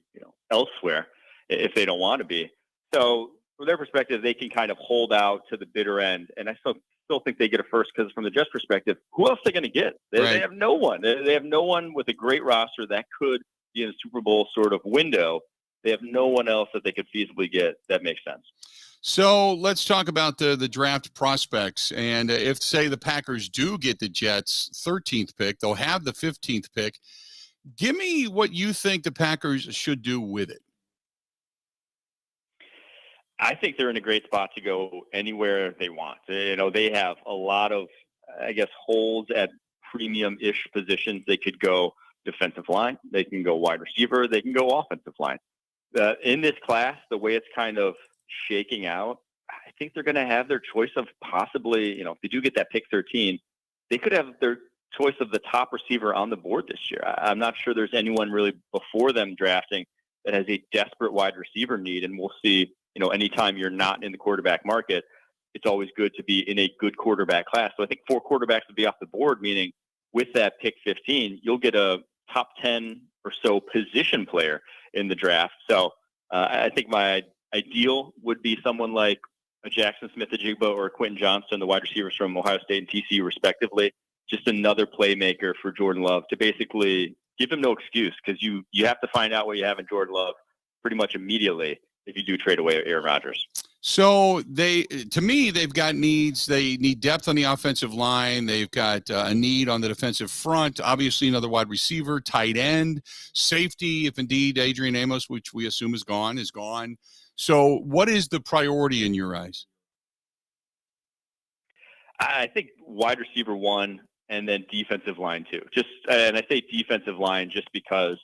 elsewhere if they don't want to be. So from their perspective, they can kind of hold out to the bitter end. And I still think they get a first because from the Jets perspective, who else are they going to get? They have no one. They have no one with a great roster that could be in a Super Bowl sort of window. They have no one else that they could feasibly get that makes sense. So let's talk about the draft prospects. And if, say, the Packers do get the Jets' 13th pick, they'll have the 15th pick. Give me what you think the Packers should do with it. I think they're in a great spot to go anywhere they want. You know, they have a lot of, I guess, holes at premium-ish positions. They could go defensive line. They can go wide receiver. They can go offensive line. In this class, the way it's kind of shaking out, I think they're going to have their choice of possibly, you know, if they do get that pick 13, they could have their choice of the top receiver on the board this year. I'm not sure there's anyone really before them drafting that has a desperate wide receiver need, and we'll see. You know, anytime you're not in the quarterback market, it's always good to be in a good quarterback class. So I think 4 quarterbacks would be off the board, meaning with that pick 15, you'll get a top 10 or so position player in the draft. So I think my ideal would be someone like a Jackson Smith-Njigba or Quentin Johnston, the wide receivers from Ohio State and TCU respectively, just another playmaker for Jordan Love to basically give him no excuse, because you have to find out what you have in Jordan Love pretty much immediately if you do trade away Aaron Rodgers. So to me, they've got needs. They need depth on the offensive line. They've got a need on the defensive front. Obviously, another wide receiver, tight end, safety, if indeed Adrian Amos, which we assume is gone, is gone. So what is the priority in your eyes? I think wide receiver 1 and then defensive line 2. And I say defensive line just because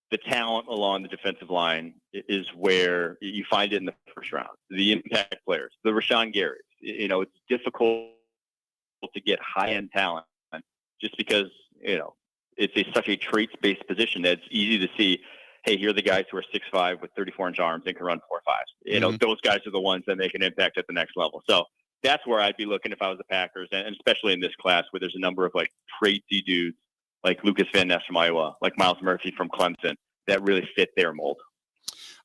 the talent along the defensive line is where you find it in the first round. The impact players, the Rashawn Garys. You know, it's difficult to get high-end talent just because, you know, it's such a traits-based position that it's easy to see, hey, here are the guys who are 6'5" with 34-inch arms and can run 4.5. You know, those guys are the ones that make an impact at the next level. So that's where I'd be looking if I was the Packers, and especially in this class where there's a number of, like, traitsy dudes like Lucas Van Ness from Iowa, like Miles Murphy from Clemson, that really fit their mold.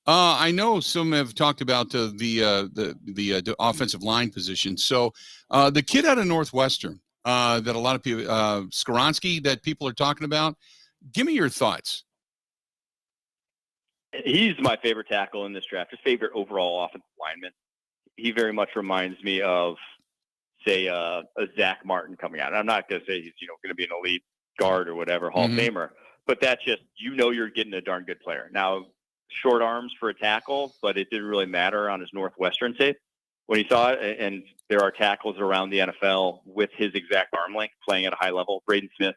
I know some have talked about the offensive line position. So the kid out of Northwestern that a lot of people, Skoronski, that people are talking about, give me your thoughts. He's my favorite tackle in this draft, his favorite overall offensive lineman. He very much reminds me of, say, a Zach Martin coming out. And I'm not going to say he's going to be an elite guard or whatever, Hall of Famer, but that's just, you're getting a darn good player. Now, short arms for a tackle, but it didn't really matter on his Northwestern tape when he saw it. And there are tackles around the NFL with his exact arm length playing at a high level. Braden Smith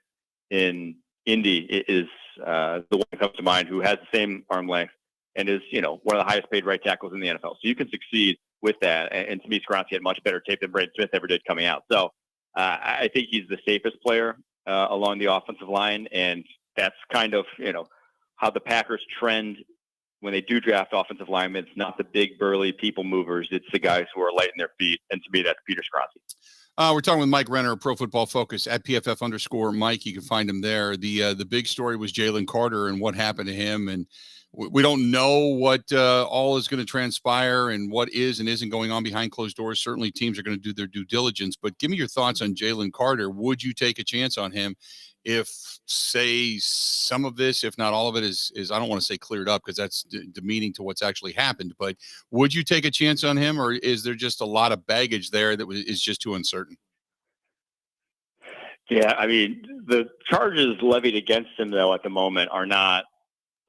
in Indy is the one that comes to mind, who has the same arm length and is, one of the highest paid right tackles in the NFL. So you can succeed with that. And to me, Skoronski had much better tape than Braden Smith ever did coming out. So I think he's the safest player along the offensive line. And that's kind of, how the Packers trend when they do draft offensive linemen. It's not the big, burly people movers. It's the guys who are light in their feet. And to me, that's Peter Skoronski. We're talking with Mike Renner, Pro Football Focus, at PFF_Mike. You can find him there. The big story was Jalen Carter and what happened to him. And we don't know what all is going to transpire and what is and isn't going on behind closed doors. Certainly teams are going to do their due diligence. But give me your thoughts on Jalen Carter. Would you take a chance on him if, say, some of this, if not all of it, is I don't want to say cleared up because that's demeaning to what's actually happened, but would you take a chance on him, or is there just a lot of baggage there that is just too uncertain? Yeah, I mean, the charges levied against him, though, at the moment are not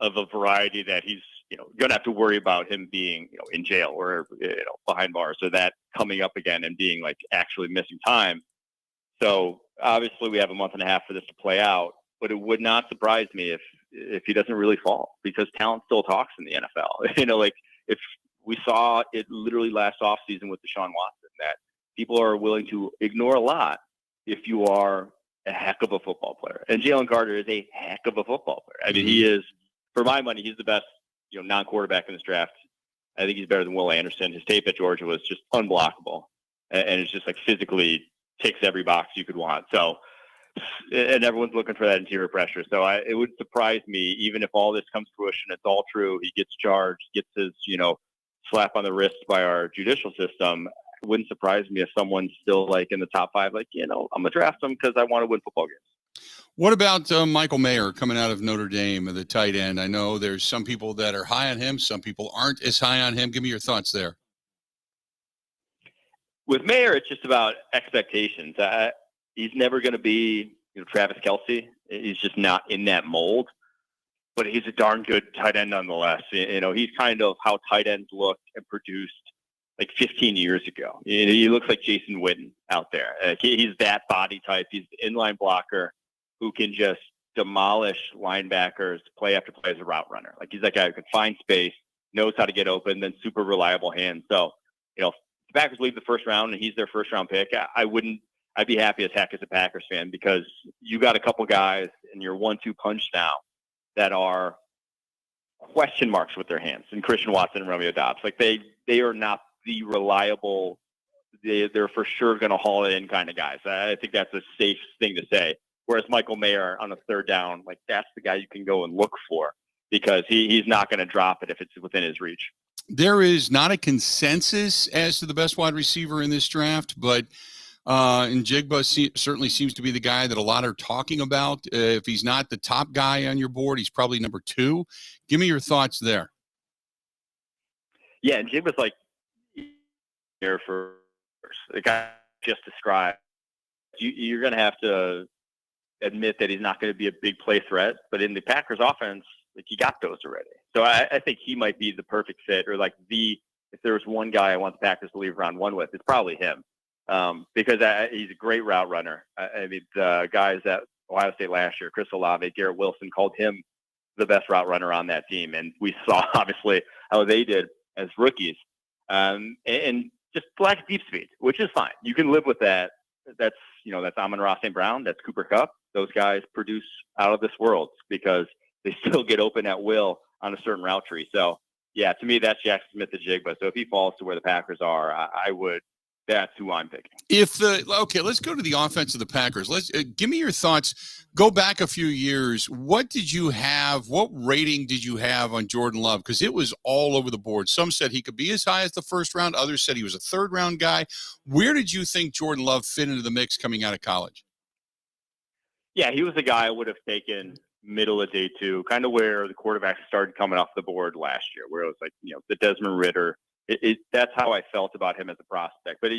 of a variety that he's, going to have to worry about him being, in jail or, behind bars, or that coming up again and being like actually missing time. So obviously we have a month and a half for this to play out, but it would not surprise me if he doesn't really fall, because talent still talks in the NFL. Like if we saw it literally last offseason with Deshaun Watson, that people are willing to ignore a lot if you are a heck of a football player. And Jalen Carter is a heck of a football player. I mean, he is, for my money, he's the best, non-quarterback in this draft. I think he's better than Will Anderson. His tape at Georgia was just unblockable. And it's just like physically ticks every box you could want. So and everyone's looking for that interior pressure. So it would surprise me, even if all this comes to fruition, it's all true. He gets charged, gets his, slap on the wrist by our judicial system. It wouldn't surprise me if someone's still like in the top 5, like, I'm going to draft him because I want to win football games. What about Michael Mayer coming out of Notre Dame, the tight end? I know there's some people that are high on him. Some people aren't as high on him. Give me your thoughts there. With Mayer, it's just about expectations. He's never going to be Travis Kelce. He's just not in that mold. But he's a darn good tight end nonetheless. He's kind of how tight ends looked and produced like 15 years ago. He looks like Jason Witten out there. He's that body type. He's the inline blocker who can just demolish linebackers play after play as a route runner. Like, he's that guy who can find space, knows how to get open, then super reliable hands. So, if the Packers leave the first round and he's their first round pick, I'd be happy as heck as a Packers fan, because you got a couple guys in your 1-2 punch now that are question marks with their hands, and Christian Watson and Romeo Doubs. Like, they are not the reliable, they're for sure going to haul it in kind of guys. I think that's a safe thing to say. Whereas Michael Mayer on a third down, like, that's the guy you can go and look for, because he's not going to drop it if it's within his reach. There is not a consensus as to the best wide receiver in this draft, but Njigba certainly seems to be the guy that a lot are talking about. If he's not the top guy on your board, he's probably number 2. Give me your thoughts there. Yeah, Njigba's like here for the guy just described. You're going to have to admit that he's not going to be a big play threat, but in the Packers offense, like, he got those already. So I think he might be the perfect fit, or like if there was one guy I want the Packers to leave round 1 with, it's probably him. Because he's a great route runner. I mean, the guys at Ohio State last year, Chris Olave, Garrett Wilson, called him the best route runner on that team. And we saw, obviously, how they did as rookies. And just lack deep speed, which is fine. You can live with that. That's Amon-Ra St. Brown. That's Cooper Kupp. Those guys produce out of this world because they still get open at will on a certain route tree. So, yeah, to me, that's Jackson Smith-Njigba. So if he falls to where the Packers are, that's who I'm picking. Let's go to the offense of the Packers. Give me your thoughts. Go back a few years. What did you have? What rating did you have on Jordan Love? Because it was all over the board. Some said he could be as high as the first round. Others said he was a third round guy. Where did you think Jordan Love fit into the mix coming out of college? Yeah, he was the guy I would have taken middle of day 2, kind of where the quarterbacks started coming off the board last year, where it was like, the Desmond Ridder. That's how I felt about him as a prospect. But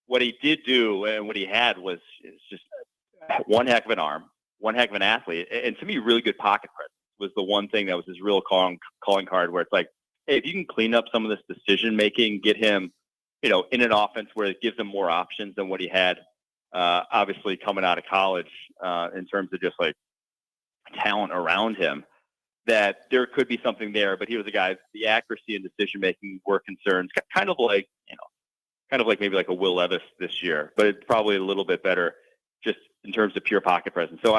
what he did do and what he had was just one heck of an arm, one heck of an athlete, and to me, really good pocket presence was the one thing that was his real calling card, where it's like, hey, if you can clean up some of this decision making, get him, in an offense where it gives him more options than what he had, obviously coming out of college, in terms of just like talent around him, that there could be something there. But he was a guy, the accuracy and decision making were concerns, kind of like maybe like a Will Levis this year, but it's probably a little bit better just in terms of pure pocket presence. So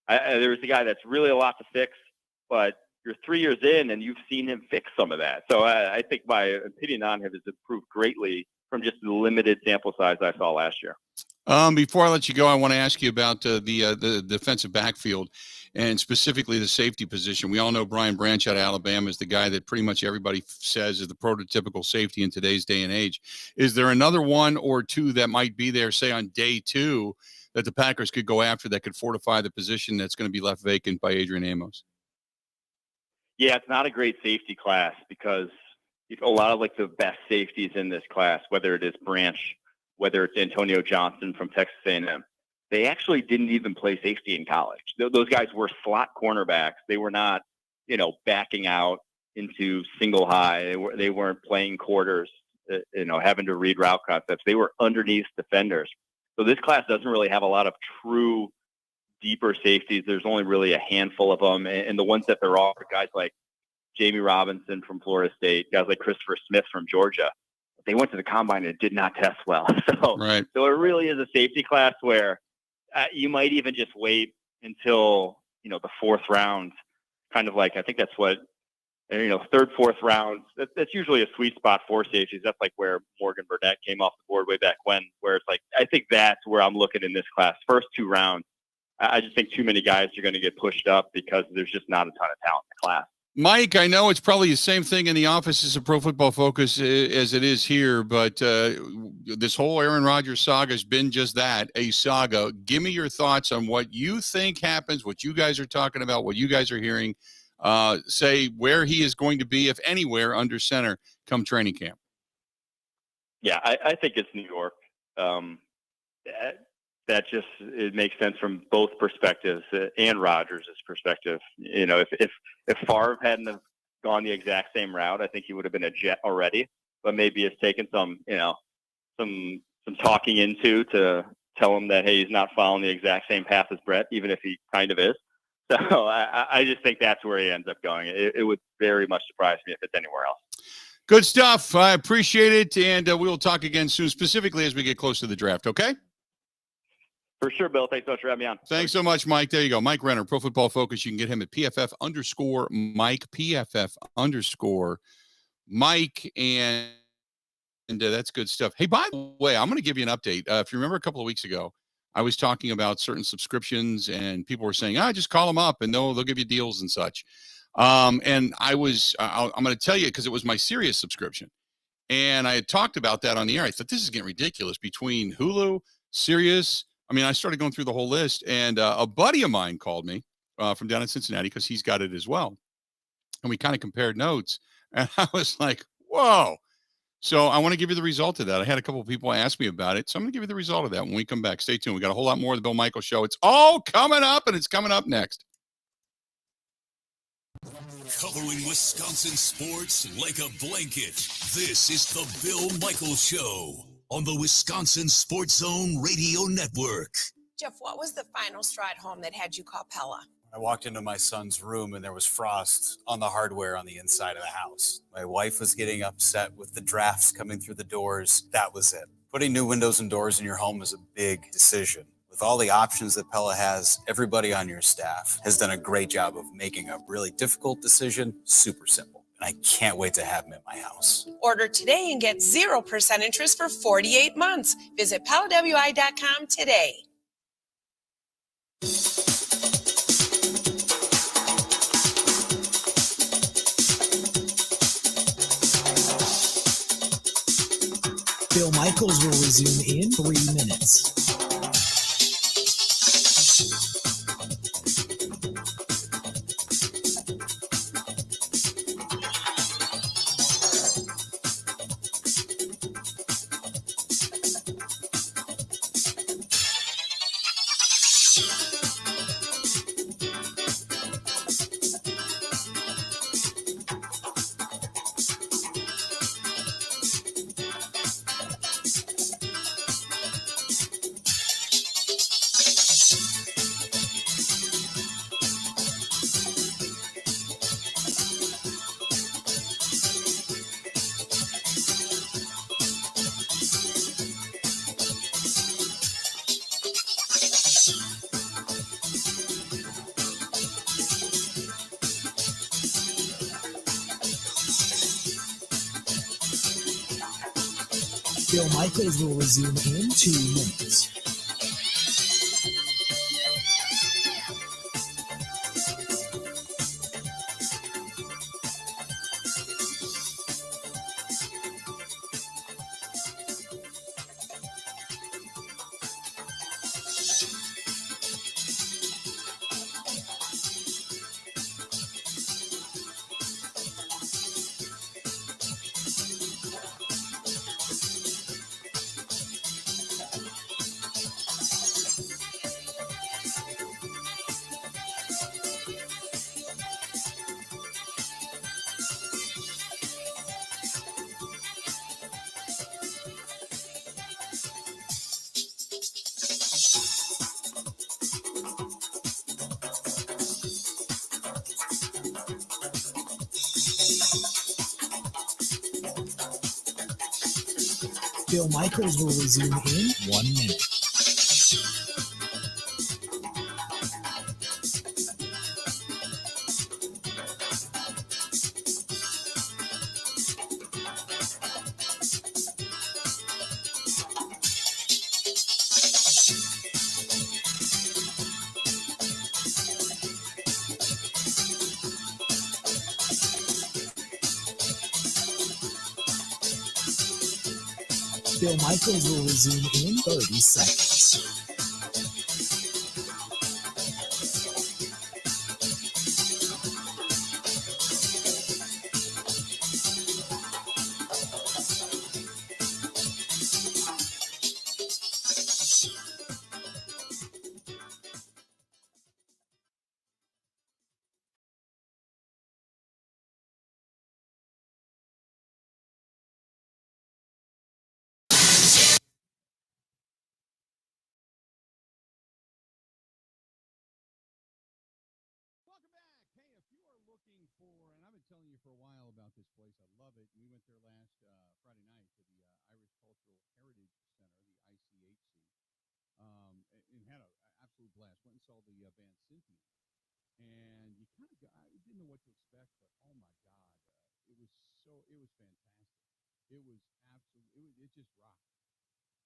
there was a guy that's really a lot to fix, but you're 3 years in and you've seen him fix some of that. So I think my opinion on him has improved greatly from just the limited sample size I saw last year. Before I let you go, I want to ask you about the defensive backfield and specifically the safety position. We all know Brian Branch out of Alabama is the guy that pretty much everybody says is the prototypical safety in today's day and age. Is there another one or two that might be there, say, on day 2 that the Packers could go after that could fortify the position that's going to be left vacant by Adrian Amos? Yeah, it's not a great safety class because a lot of like the best safeties in this class, whether it is Branch, whether it's Antonio Johnson from Texas A&M, they actually didn't even play safety in college. Those guys were slot cornerbacks. They were not, backing out into single high. They weren't playing quarters, having to read route concepts. They were underneath defenders. So this class doesn't really have a lot of true deeper safeties. There's only really a handful of them. And the ones that there are guys like Jamie Robinson from Florida State, guys like Christopher Smith from Georgia. They went to the combine and it did not test well. So it really is a safety class where you might even just wait until, the 4th round, kind of like, I think that's what And, third, fourth round, that's usually a sweet spot for safeties. That's like where Morgan Burnett came off the board way back when, where it's like, I think that's where I'm looking in this class. First 2 rounds, I just think too many guys are going to get pushed up because there's just not a ton of talent in the class. Mike, I know it's probably the same thing in the offices of Pro Football Focus as it is here, but this whole Aaron Rodgers saga has been just that, a saga. Give me your thoughts on what you think happens, what you guys are talking about, what you guys are hearing. Say where he is going to be, if anywhere, under center come training camp. Yeah, I think it's New York. That just, it makes sense from both perspectives and Rodgers' perspective. If Favre hadn't have gone the exact same route, I think he would have been a Jet already. But maybe it's taken some talking into to tell him that, hey, he's not following the exact same path as Brett, even if he kind of is. So I just think that's where he ends up going. It would very much surprise me if it's anywhere else. Good stuff. I appreciate it, and we will talk again soon, specifically as we get close to the draft, okay? For sure, Bill. Thanks so much for having me on. Thanks so much, Mike. There you go. Mike Renner, Pro Football Focus. You can get him at PFF_Mike, PFF_Mike, and that's good stuff. Hey, by the way, I'm going to give you an update. If you remember a couple of weeks ago, I was talking about certain subscriptions, and people were saying, just call them up, and they'll give you deals and such. And I'm going to tell you, because it was my Sirius subscription. And I had talked about that on the air. I thought, this is getting ridiculous between Hulu, Sirius. I started going through the whole list, and a buddy of mine called me from down in Cincinnati because he's got it as well. And we kind of compared notes, and I was like, whoa. So I want to give you the result of that. I had a couple of people ask me about it, so I'm going to give you the result of that when we come back. Stay tuned. We got a whole lot more of the Bill Michaels Show. It's all coming up, and it's coming up next. Covering Wisconsin sports like a blanket, this is the Bill Michaels Show on the Wisconsin Sports Zone Radio Network. Jeff, what was the final straw at home that had you call Pella? I walked into my son's room and there was frost on the hardware on the inside of the house. My wife was getting upset with the drafts coming through the doors. That was it. Putting new windows and doors in your home is a big decision. With all the options that Pella has, everybody on your staff has done a great job of making a really difficult decision super simple. And I can't wait to have them in my house. Order today and get 0% interest for 48 months. Visit PellaWI.com today. Bill Michaels will resume in 3 minutes. Bill Michaels will resume in 2 minutes. Bill Michaels will resume in 1 minute. Bill Michaels will resume in 30 seconds. And I've been telling you for a while about this place. I love it. We went there last Friday night to the Irish Cultural Heritage Center, the ICHC, and had an absolute blast. Went and saw the band Cynthia, and you kind of I didn't know what to expect, but oh my God, it was fantastic. It was it just rocked.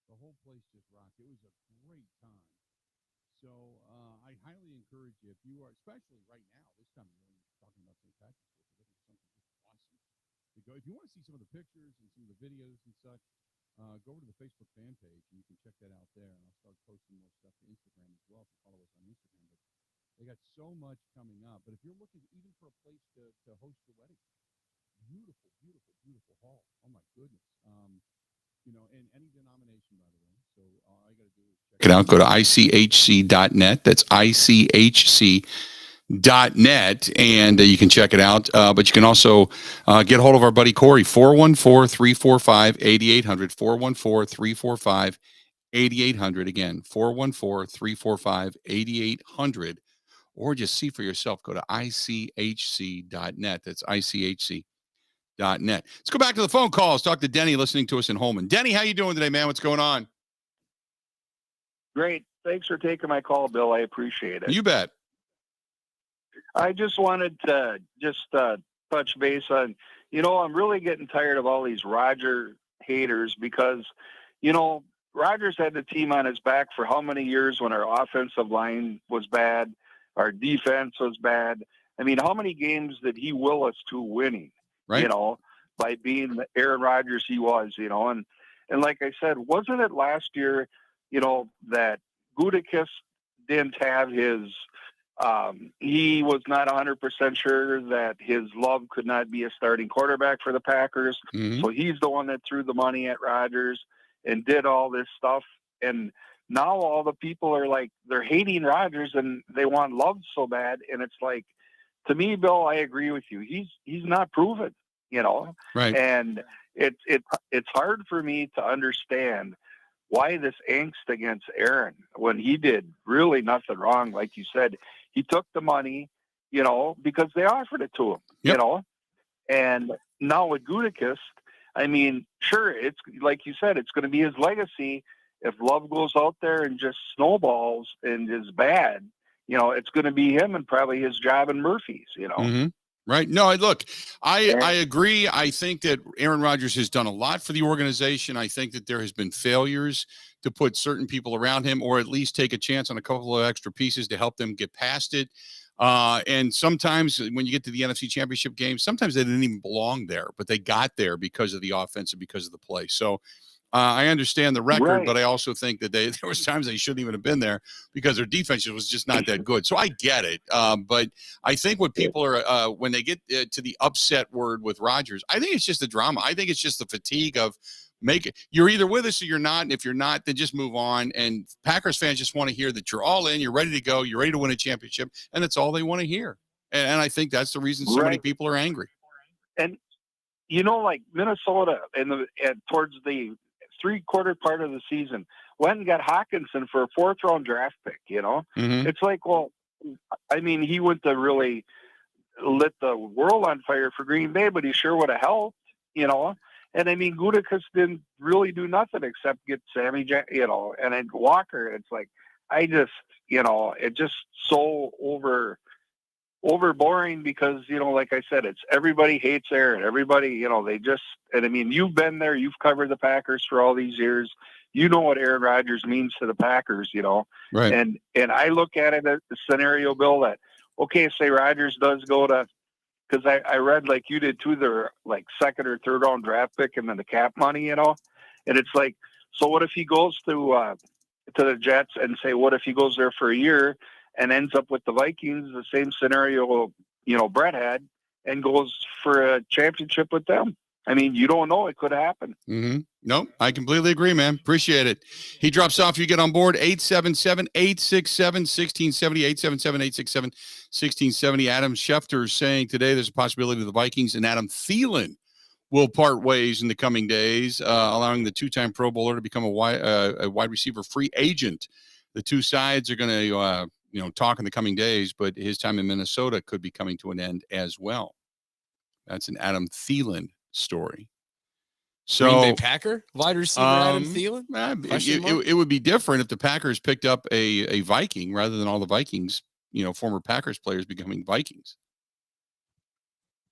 The whole place just rocked. It was a great time. So I highly encourage you, if you are, especially right now, this time of year, when you're talking about St. Patrick's Day, you're looking for something just awesome to go. If you want to see some of the pictures and some of the videos and such, go over to the Facebook fan page, and you can check that out there. And I'll start posting more stuff to Instagram as well, if you follow us on Instagram. But they got so much coming up. But if you're looking even for a place to host your wedding, beautiful, beautiful, beautiful hall. Oh, my goodness. In any denomination, by the way. So all I got to do is check it out. Go to ICHC.net. That's ICHC.net, and you can check it out. But you can also get a hold of our buddy Corey, 414-345-8800, 414-345-8800. Again, 414-345-8800. Or just see for yourself. Go to ICHC.net. That's ICHC.net. Let's go back to the phone calls. Talk to Denny listening to us in Holman. Denny, how you doing today, man? What's going on? Great. Thanks for taking my call, Bill. I appreciate it. You bet. I just wanted to touch base on, I'm really getting tired of all these Roger haters because, Rodgers had the team on his back for how many years when our offensive line was bad, our defense was bad. I mean, how many games did he will us to winning? Right. By being the Aaron Rodgers he was, and like I said, wasn't it last year, that Gutekunst didn't have his, he was not 100% sure that his Love could not be a starting quarterback for the Packers. Mm-hmm. So he's the one that threw the money at Rodgers and did all this stuff. And now all the people are like, they're hating Rodgers and they want Love so bad. And it's like, to me, Bill, I agree with you. He's not proven, Right. And it's hard for me to understand why this angst against Aaron when he did really nothing wrong. Like you said, he took the money, because they offered it to him, Yep. And now with Gutekunst, I mean, sure, it's like you said, it's going to be his legacy. If Love goes out there and just snowballs and is bad, it's going to be him and probably his job in Murphy's, Mm-hmm. Right. No, look, I agree. I think that Aaron Rodgers has done a lot for the organization. I think that there has been failures to put certain people around him, or at least take a chance on a couple of extra pieces to help them get past it. And sometimes when you get to the NFC Championship game, sometimes they didn't even belong there, but they got there because of the offense and because of the play. So I understand the record, Right. but I also think that there was times they shouldn't even have been there because their defense was just not that good. So I get it. But I think what people are, when they get to the upset word with Rodgers, I think it's just the drama. I think it's just the fatigue of you're either with us or you're not. And if you're not, then just move on. And Packers fans just want to hear that you're all in, you're ready to go, you're ready to win a championship. And that's all they want to hear. And I think that's the reason so many people are angry. And, like Minnesota and towards the 3/4 part of the season went and got Hawkinson for a 4th-round draft pick, Mm-hmm. It's like, well, I mean, he went to really lit the world on fire for Green Bay, but he sure would have helped, And I mean, Gutekunst didn't really do nothing except get Sammy, and then Walker. It's like, I just, it just so over boring because, like I said, it's everybody hates Aaron. Everybody, and I mean, you've been there, you've covered the Packers for all these years. You know what Aaron Rodgers means to the Packers, Right. And I look at it as the scenario, Bill, that, okay, say Rodgers does go to, because I read like you did too, they're like 2nd or 3rd round draft pick and then the cap money, and it's like, So what if he goes to the Jets and say, what if he goes there for a year and ends up with the Vikings, the same scenario, Brett had, and goes for a championship with them? I mean, you don't know. It could happen. Mm-hmm. Nope, I completely agree, man. Appreciate it. He drops off. You get on board. 877-867-1670. 877-867-1670. Adam Schefter saying today there's a possibility the Vikings and Adam Thielen will part ways in the coming days, allowing the two-time Pro Bowler to become a wide receiver free agent. The two sides are going to talk in the coming days, but his time in Minnesota could be coming to an end as well. That's an Adam Thielen story. So, Green Bay Packer wide receiver Adam Thielen? It would be different if the Packers picked up a Viking rather than all the Vikings, former Packers players becoming Vikings.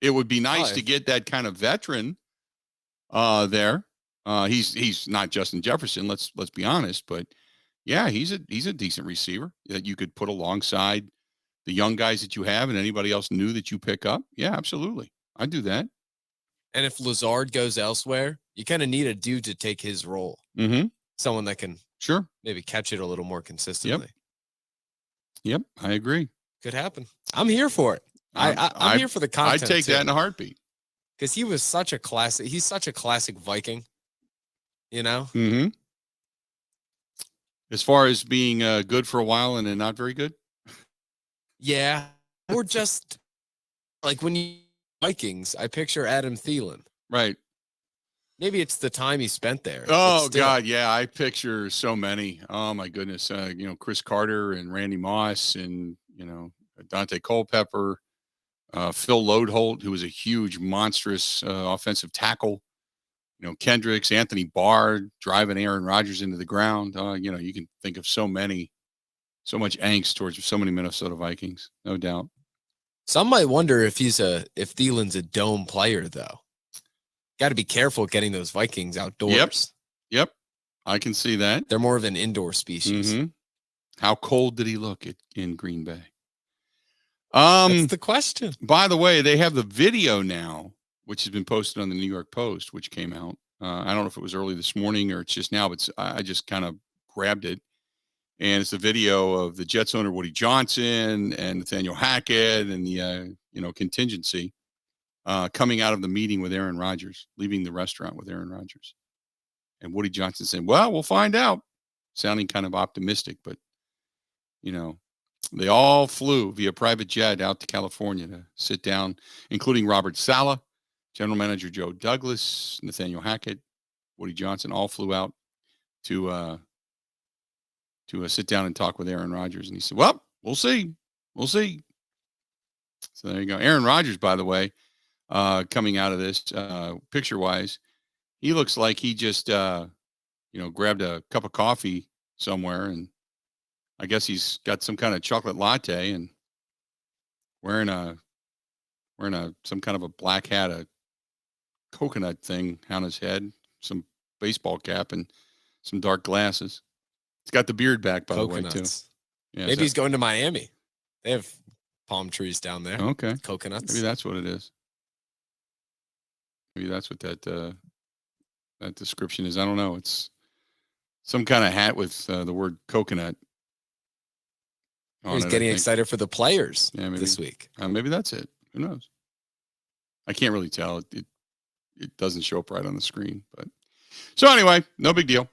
It would be nice to get that kind of veteran there. He's not Justin Jefferson, let's be honest, but yeah, he's a decent receiver that you could put alongside the young guys that you have and anybody else new that you pick up. Yeah, absolutely. I'd do that. And if Lazard goes elsewhere, you kind of need a dude to take his role. Mm-hmm. Someone that can maybe catch it a little more consistently. Yep, I agree. Could happen. I'm here for it. I'm here for the content. I'd take that in a heartbeat. Because he was such a classic. He's such a classic Viking. Mm-hmm. As far as being good for a while and then not very good. Yeah. Or just like when you Vikings, I picture Adam Thielen. Right. Maybe it's the time he spent there. Oh God, yeah. I picture so many. Oh my goodness. Chris Carter and Randy Moss and Dante Culpepper, Phil Lodeholt, who was a huge, monstrous offensive tackle. Kendricks, Anthony Barr driving Aaron Rodgers into the ground. You can think of so much angst towards so many Minnesota Vikings, no doubt. Some might wonder if Thielen's a dome player, though. Got to be careful getting those Vikings outdoors. Yep. I can see that. They're more of an indoor species. Mm-hmm. How cold did he look in Green Bay? That's the question. By the way, they have the video now, which has been posted on the New York Post, which came out. I don't know if it was early this morning or it's just now, but I just kind of grabbed it. And it's a video of the Jets owner, Woody Johnson, and Nathaniel Hackett and the, contingency coming out of the meeting with Aaron Rodgers, leaving the restaurant with Aaron Rodgers. And Woody Johnson saying, well, we'll find out. Sounding kind of optimistic, but, they all flew via private jet out to California to sit down, including Robert Saleh, General Manager Joe Douglas, Nathaniel Hackett, Woody Johnson, all flew out to sit down and talk with Aaron Rodgers. And he said, well, we'll see. We'll see. So there you go. Aaron Rodgers, by the way, coming out of this picture-wise, he looks like he just, grabbed a cup of coffee somewhere. And I guess he's got some kind of chocolate latte and wearing some kind of a black hat, a coconut thing on his head, some baseball cap, and some dark glasses. He's got the beard back, by the way, too. Yeah, maybe he's going to Miami. They have palm trees down there. Okay. Coconuts. Maybe that's what it is. Maybe that's what that description is. I don't know. It's some kind of hat with the word coconut. He's getting excited for the players this week. Maybe that's it. Who knows? I can't really tell. It doesn't show up right on the screen. But so anyway, no big deal.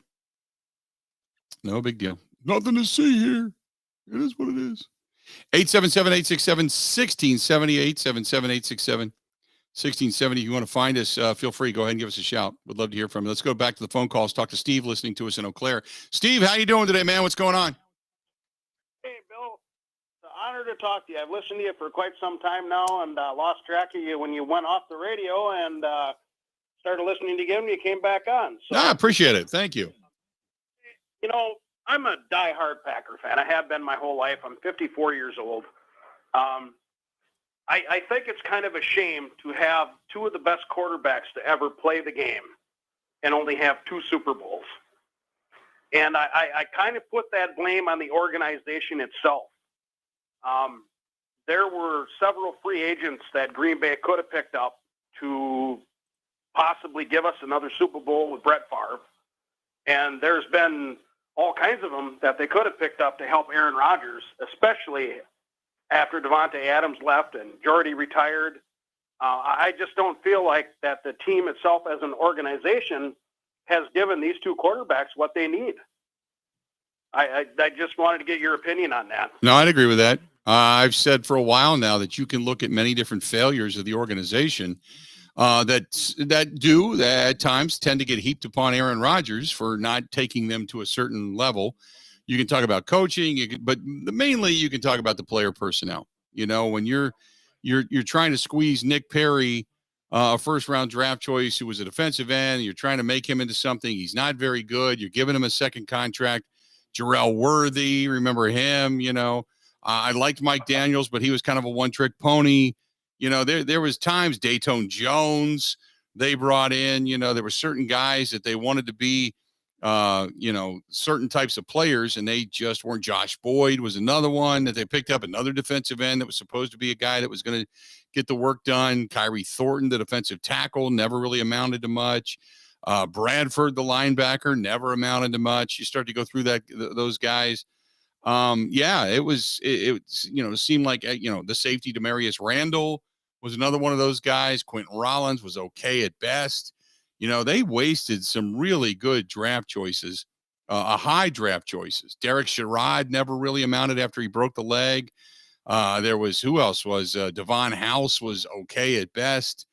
No big deal. Nothing to see here. It is what it is. 877-867-1670. 877-867-1670. If you want to find us, feel free. Go ahead and give us a shout. We'd love to hear from you. Let's go back to the phone calls. Talk to Steve listening to us in Eau Claire. Steve, how you doing today, man? What's going on? Hey, Bill. It's an honor to talk to you. I've listened to you for quite some time now and lost track of you when you went off the radio and started listening again when you came back on. So, I appreciate it. Thank you. I'm a diehard Packer fan. I have been my whole life. I'm 54 years old. I think it's kind of a shame to have two of the best quarterbacks to ever play the game and only have 2 Super Bowls. And I kind of put that blame on the organization itself. There were several free agents that Green Bay could have picked up to possibly give us another Super Bowl with Brett Favre. And there's been all kinds of them that they could have picked up to help Aaron Rodgers, especially after Devontae Adams left and Jordy retired. I just don't feel like that the team itself as an organization has given these two quarterbacks what they need. I just wanted to get your opinion on that. No, I'd agree with that. I've said for a while now that you can look at many different failures of the organization that at times tend to get heaped upon Aaron Rodgers for not taking them to a certain level. You can talk about coaching, but mainly you can talk about the player personnel. You know, when you're trying to squeeze Nick Perry, a first-round draft choice who was a defensive end, you're trying to make him into something. He's not very good. You're giving him a second contract. Jarrell Worthy, remember him? You know, I liked Mike Daniels, but he was kind of a one-trick pony. You know, there was times Dayton Jones they brought in. You know, there were certain guys that they wanted to be, certain types of players, and they just weren't. Josh Boyd was another one that they picked up, another defensive end that was supposed to be a guy that was going to get the work done. Kyrie Thornton, the defensive tackle, never really amounted to much. Bradford, the linebacker, never amounted to much. You start to go through those guys. It seemed like, the safety Demarius Randall was another one of those guys. Quentin Rollins was okay at best. You know, they wasted some really good draft choices, high draft choices. Derek Sherrod never really amounted after he broke the leg. Who else was Devon House was okay at best.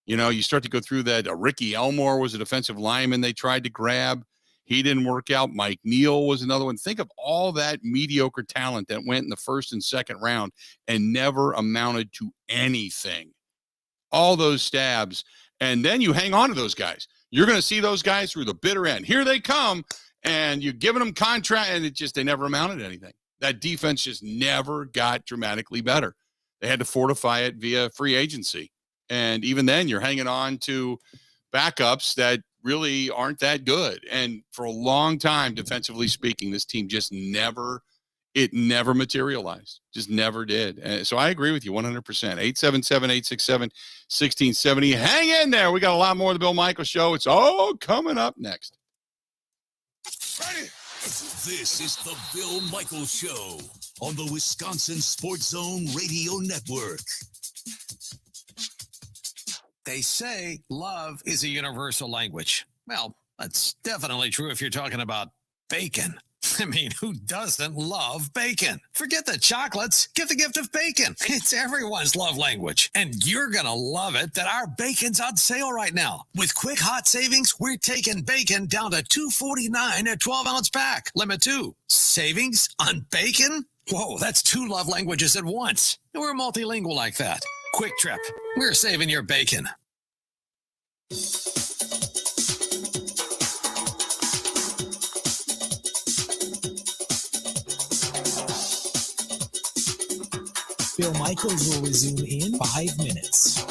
You know, you start to go through that. Ricky Elmore was a defensive lineman they tried to grab. He didn't work out. Mike Neal was another one. Think of all that mediocre talent that went in the first and second round and never amounted to anything. All those stabs. And then you hang on to those guys. You're going to see those guys through the bitter end. Here they come, and you're giving them contract, and they never amounted to anything. That defense just never got dramatically better. They had to fortify it via free agency. And even then, you're hanging on to backups that really aren't that good. And for a long time, defensively speaking, this team just never materialized. Just never did. And so I agree with you 100%. 877-867-1670. Hang in there. We got a lot more of the Bill Michaels Show. It's all coming up next. This is the Bill Michaels Show on the Wisconsin Sports Zone Radio Network. They say love is a universal language. Well, that's definitely true if you're talking about bacon. I mean, who doesn't love bacon? Forget the chocolates. Give the gift of bacon. It's everyone's love language. And you're going to love it that our bacon's on sale right now. With quick hot savings, we're taking bacon down to $2.49 a 12-ounce pack. Limit 2. Savings on bacon? Whoa, that's 2 love languages at once. We're multilingual like that. Quick Trip. We're saving your bacon. Bill Michaels will resume in 5 minutes.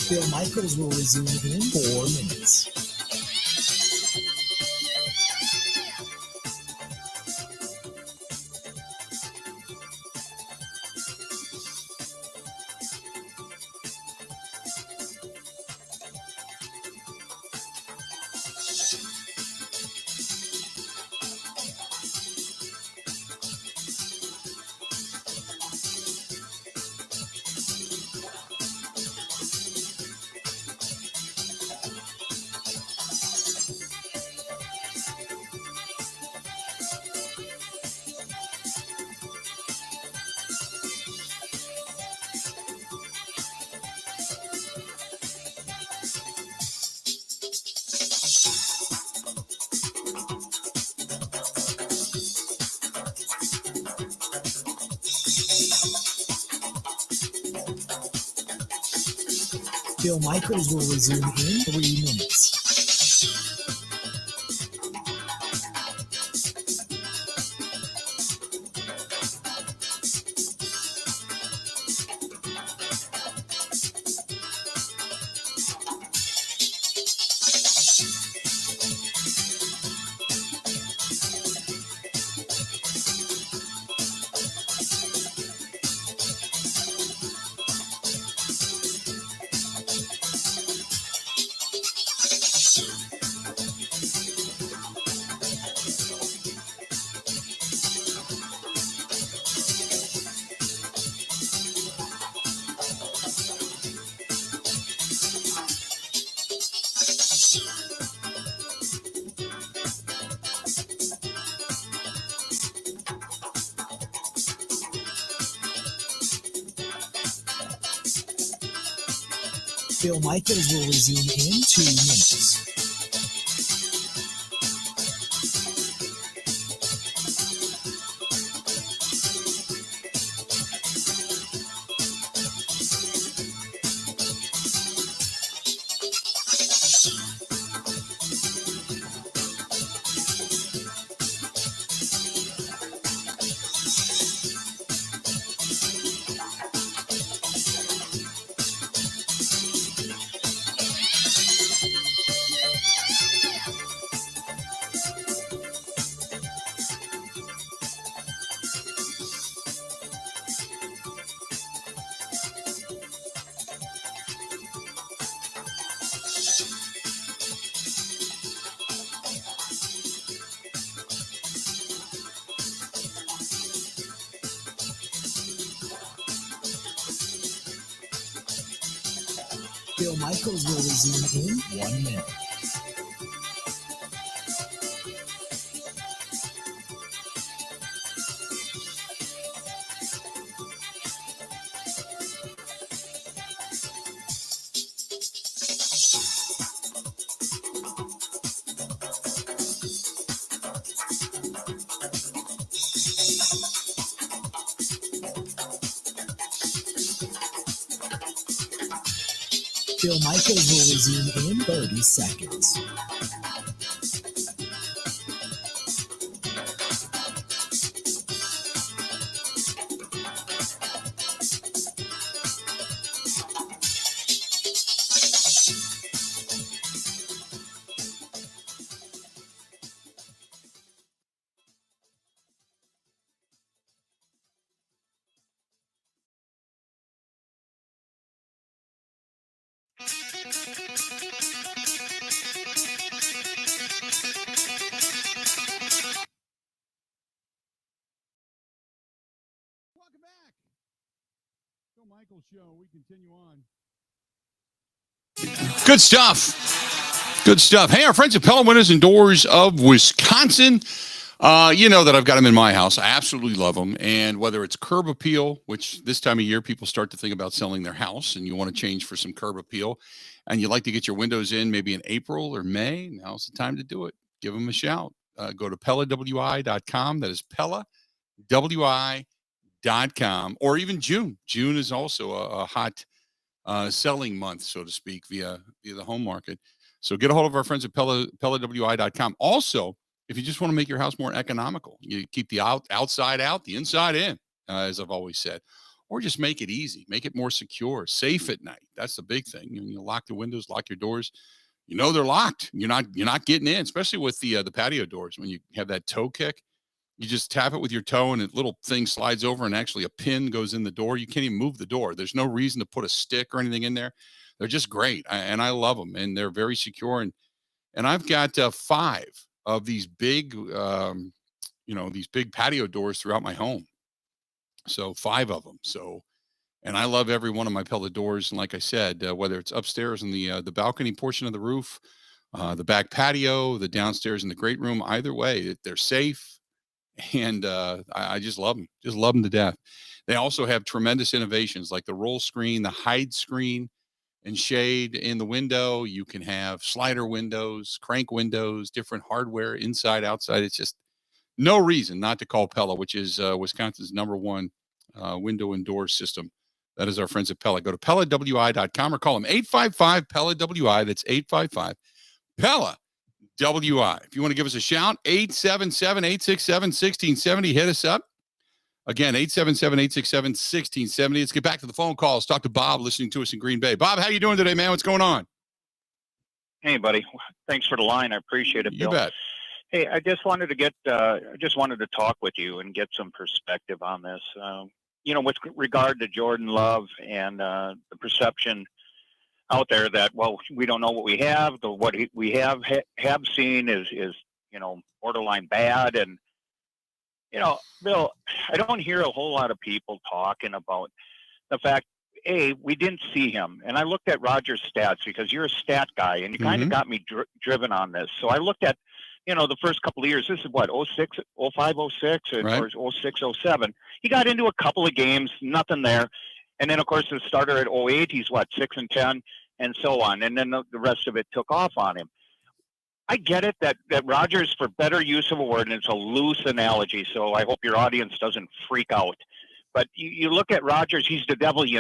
Bill Michaels will resume in 4 minutes. Bill Michaels will resume in 3 minutes. Bill Michaels will resume in 2 minutes. Bill Michaels will resume in 1 minute. Bill Michaels will resume in 30 seconds. Bill Michaels Show. We continue on. Good stuff. Good stuff. Hey, our friends at Pella Windows and Doors of Wisconsin. You know that I've got them in my house. I absolutely love them. And whether it's curb appeal, which this time of year people start to think about selling their house and you want to change for some curb appeal, and you like to get your windows in maybe in April or May, now's the time to do it. Give them a shout. Go to PellaWI.com. That is PellaWI.com, or even June. June is also a hot selling month, so to speak, via the home market. So get a hold of our friends at PellaWI.com. Also, if you just want to make your house more economical, you keep the outside out, the inside in, as I've always said, or just make it easy, make it more secure, safe at night. That's the big thing. You lock the windows, lock your doors. You know they're locked. You're not getting in, especially with the patio doors. When you have that toe kick, you just tap it with your toe and a little thing slides over and actually a pin goes in the door. You can't even move the door. There's no reason to put a stick or anything in there. They're just great. And I love them, and they're very secure. And I've got 5 of these big, these big patio doors throughout my home. So 5 of them. And I love every one of my Pella doors. And like I said, whether it's upstairs in the balcony portion of the roof, the back patio, the downstairs in the great room, either way, they're safe. And I just love them. Just love them to death. They also have tremendous innovations like the roll screen, the hide screen and shade in the window. You can have slider windows, crank windows, different hardware inside, outside. It's just no reason not to call Pella, which is Wisconsin's #1 window and door system That is our friends at Pella. Go to PellaWI.com or call them 855-PELLA-WI. That's 855-PELLA-WI. If you want to give us a shout, 877-867-1670. Hit us up. Again, 877-867-1670. Let's get back to the phone calls. Talk to Bob listening to us in Green Bay. Bob, how you doing today, man? What's going on? Hey, buddy. Thanks for the line. I appreciate it, Bill. You bet. Hey, I just wanted to talk with you and get some perspective on this. With regard to Jordan Love and the perception out there that, well, we don't know what we have. What we have seen is borderline bad. And, Bill, I don't hear a whole lot of people talking about the fact, we didn't see him. And I looked at Rodgers' stats because you're a stat guy, and you kind of got me driven on this. So I looked at, the first couple of years. This is what, 06, 05, 06, or 06, 07. He got into a couple of games, nothing there. And then, of course, the starter at 08, he's 6-10, and so on. And then the rest of it took off on him. I get it that Rodgers, for better use of a word, and it's a loose analogy, so I hope your audience doesn't freak out. But you look at Rodgers, he's the devil, this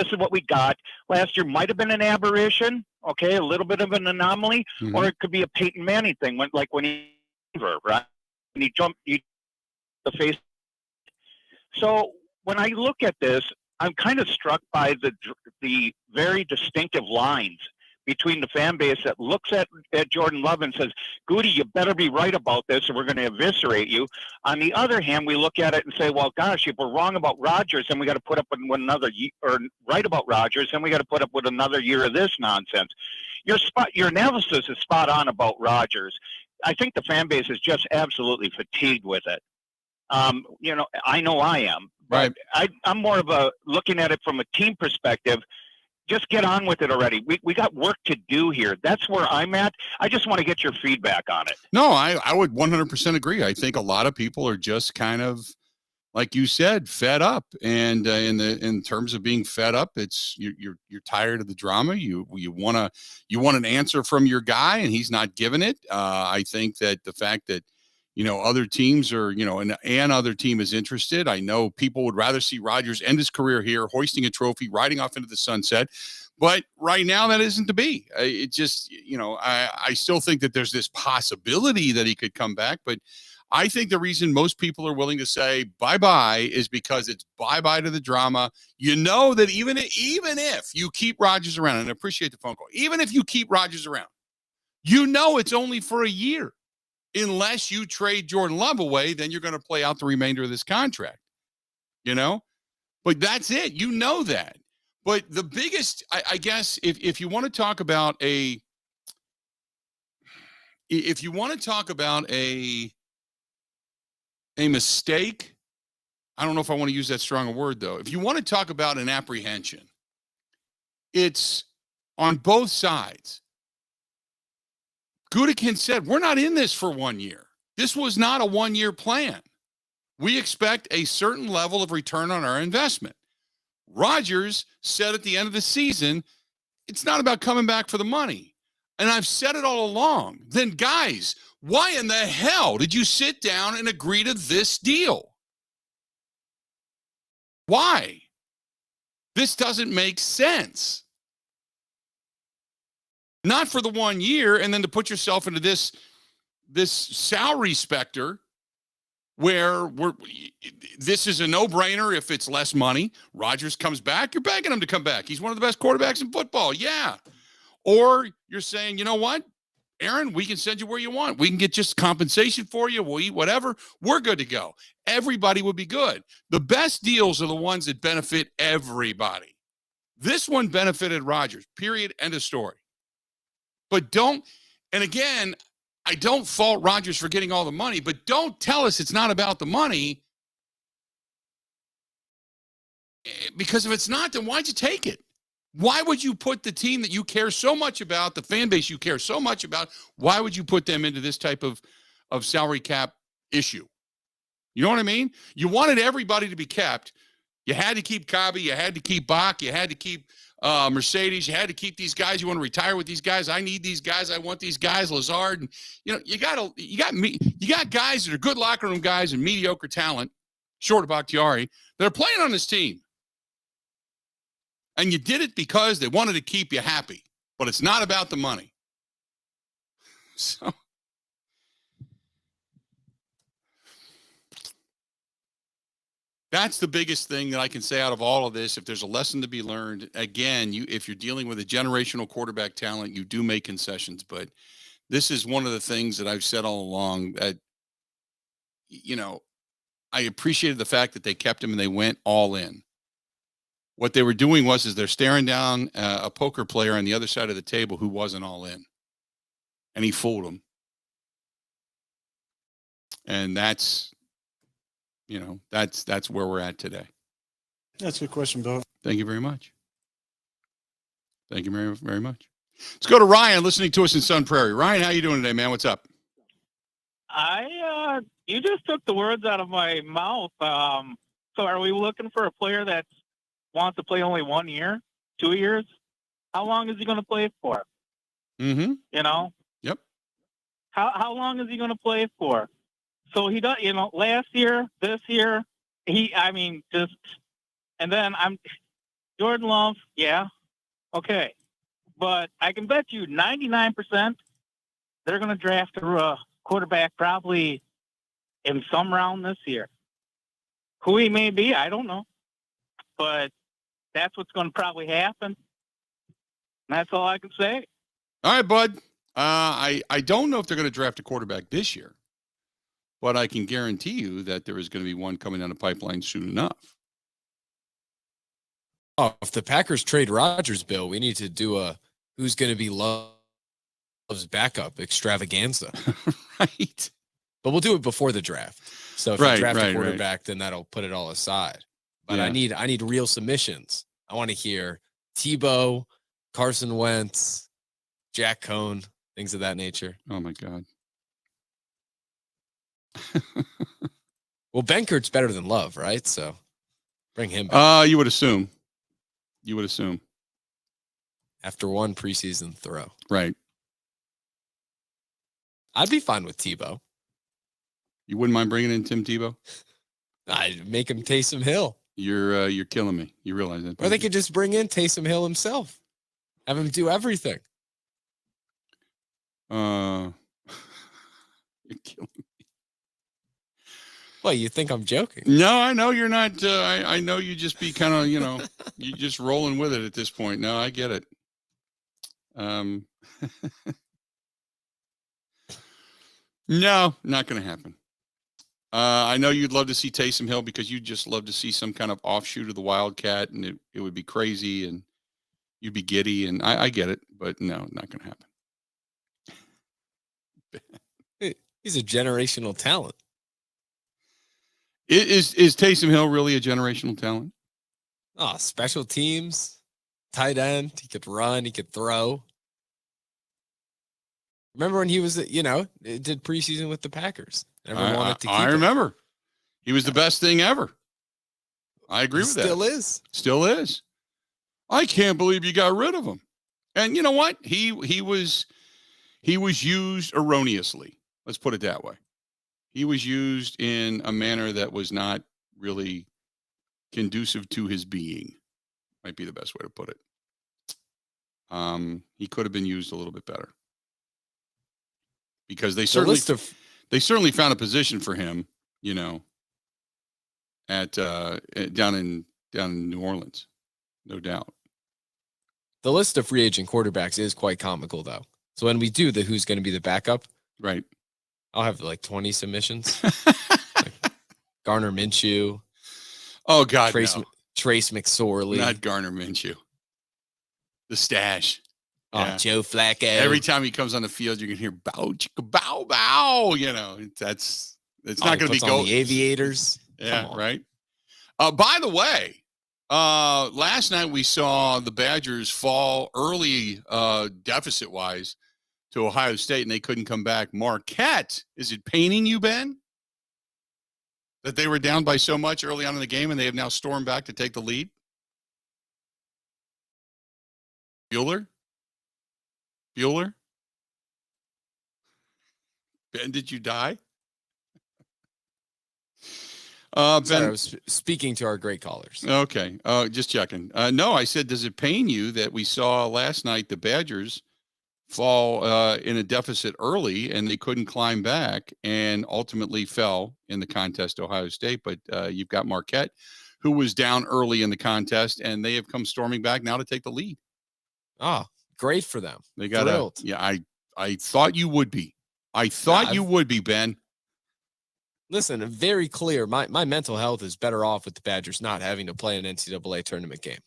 is what we got. Last year might have been an aberration, okay, a little bit of an anomaly, or it could be a Peyton Manning thing, when he jumped the face. So when I look at this, I'm kind of struck by the very distinctive lines between the fan base that looks at Jordan Love and says, Goody, you better be right about this or we're going to eviscerate you. On the other hand, we look at it and say, well, gosh, if we're wrong about Rodgers, then we got to put up with another year, or right about Rodgers, then we got to put up with another year of this nonsense. Your analysis is spot on about Rodgers. I think the fan base is just absolutely fatigued with it. I know I am. But I'm more of looking at it from a team perspective. Just get on with it already. We got work to do here. That's where I'm at. I just want to get your feedback on it. No, I would 100% agree. I think a lot of people are just kind of, like you said, fed up. And in terms of being fed up, it's you're tired of the drama. You want an answer from your guy, and he's not giving it. I think that the fact that other teams are, and other team is interested. I know people would rather see Rodgers end his career here, hoisting a trophy, riding off into the sunset. But right now, that isn't to be. It just, I still think that there's this possibility that he could come back. But I think the reason most people are willing to say bye-bye is because it's bye-bye to the drama. That even if you keep Rodgers around, and I appreciate the phone call, even if you keep Rodgers around, it's only for a year. Unless you trade Jordan Love away, then you're going to play out the remainder of this contract, But that's it. That. But the biggest, I guess, if you want to talk about a mistake, I don't know if I want to use that strong a word, though. If you want to talk about an apprehension, it's on both sides. Gutekunst said, we're not in this for 1 year. This was not a 1-year plan. We expect a certain level of return on our investment. Rodgers said at the end of the season, it's not about coming back for the money. And I've said it all along. Then, guys, why in the hell did you sit down and agree to this deal? Why? This doesn't make sense. Not for the 1 year, and then to put yourself into this salary specter where this is a no-brainer if it's less money. Rodgers comes back, you're begging him to come back. He's one of the best quarterbacks in football, yeah. Or you're saying, you know what, Aaron, we can send you where you want. We can get just compensation for you. We'll eat whatever. We're good to go. Everybody would be good. The best deals are the ones that benefit everybody. This one benefited Rodgers, period, end of story. But and again, I don't fault Rodgers for getting all the money, but don't tell us it's not about the money. Because if it's not, then why'd you take it? Why would you put the team that you care so much about, the fan base you care so much about, why would you put them into this type of salary cap issue? You know what I mean? You wanted everybody to be kept. You had to keep Cobby. You had to keep Bach. You had to keep Mercedes. You had to keep these guys. You want to retire with these guys. I need these guys. I want these guys. Lazard, and you got guys that are good locker room guys and mediocre talent, short of Bakhtiari, that are playing on this team. And you did it because they wanted to keep you happy. But it's not about the money. So that's the biggest thing that I can say out of all of this. If there's a lesson to be learned, again, if you're dealing with a generational quarterback talent, you do make concessions. But this is one of the things that I've said all along that, I appreciated the fact that they kept him and they went all in. What they were doing is they're staring down a poker player on the other side of the table who wasn't all in. And he fooled them. And that's where we're at today. That's a good question, Bill. Thank you very much. Thank you very, very much. Let's go to Ryan, listening to us in Sun Prairie. Ryan, how you doing today, man? What's up? You just took the words out of my mouth. So are we looking for a player that wants to play only 1 year, 2 years? How long is he going to play for? Mm-hmm. Yep. How long is he going to play for? So he does, last year, this year, and then Jordan Love, yeah, okay. But I can bet you 99% they're going to draft a quarterback probably in some round this year. Who he may be, I don't know. But that's what's going to probably happen. That's all I can say. All right, bud. I don't know if they're going to draft a quarterback this year, but I can guarantee you that there is going to be one coming down the pipeline soon enough. Oh, if the Packers trade Rodgers, Bill, we need to do a who's going to be Love's backup extravaganza. Right. But we'll do it before the draft. So if you draft a quarterback, then that'll put it all aside. But I need real submissions. I want to hear Tebow, Carson Wentz, Jack Cohn, things of that nature. Oh, my God. Well, Benkert's better than Love, right? So bring him back. You would assume. You would assume. After one preseason throw. Right. I'd be fine with Tebow. You wouldn't mind bringing in Tim Tebow? I'd make him Taysom Hill. You're killing me. You realize that? Or they could just bring in Taysom Hill himself. Have him do everything. You're killing me. Well, you think I'm joking? No, I know you're not. I know you just be kind of, you just rolling with it at this point. No, I get it. No, not going to happen. I know you'd love to see Taysom Hill because you'd just love to see some kind of offshoot of the Wildcat, and it would be crazy, and you'd be giddy, and I get it, but no, not going to happen. He's a generational talent. Is Taysom Hill really a generational talent? Oh, special teams, tight end. He could run. He could throw. Remember when he was, did preseason with the Packers? Everyone wanted to keep him. Remember. He was the best thing ever. I agree with that. Still is. Still is. I can't believe you got rid of him. And you know what? He was used erroneously. Let's put it that way. He was used in a manner that was not really conducive to his being. Might be the best way to put it. He could have been used a little bit better. Because they certainly found a position for him, at down in New Orleans, no doubt. The list of free agent quarterbacks is quite comical, though. So when we do the who's going to be the backup, right? I'll have like 20 submissions. Garner Minshew. Oh God, Trace no. Trace McSorley. Not Garner Minshew. The stash. Oh, yeah. Joe Flacco. Every time he comes on the field, you can hear bow, chicka, bow, bow. It's not going to be the Aviators. Yeah, right. By the way, last night we saw the Badgers fall early, deficit-wise, to Ohio State, and they couldn't come back. Marquette, is it paining you, Ben, that they were down by so much early on in the game, and they have now stormed back to take the lead? Bueller? Ben, did you die? Ben, Sorry, I was speaking to our great callers. Okay. Just checking. No, I said, does it pain you that we saw last night the Badgers fall in a deficit early and they couldn't climb back and ultimately fell in the contest to Ohio State? But you've got Marquette, who was down early in the contest, and they have come storming back now to take the lead. Oh, great for them. They got Thrilled. Yeah, I thought you would be. I thought you would be, Ben. Listen, very clear. My mental health is better off with the Badgers not having to play an NCAA tournament game.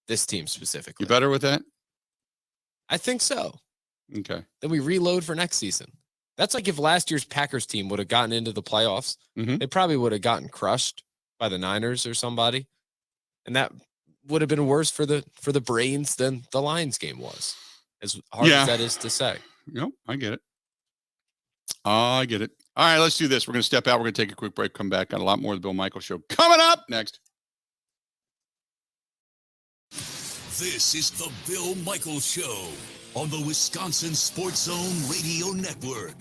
This team specifically. You better with that? I think so. Okay. Then we reload for next season. That's like if last year's Packers team would have gotten into the playoffs, they probably would have gotten crushed by the Niners or somebody. And that would have been worse for the brains than the Lions game was. As hard as that is to say. Yep, I get it. I get it. All right, let's do this. We're going to step out. We're going to take a quick break, come back. Got a lot more of the Bill Michaels Show coming up next. This is the Bill Michaels Show on the Wisconsin Sports Zone Radio Network.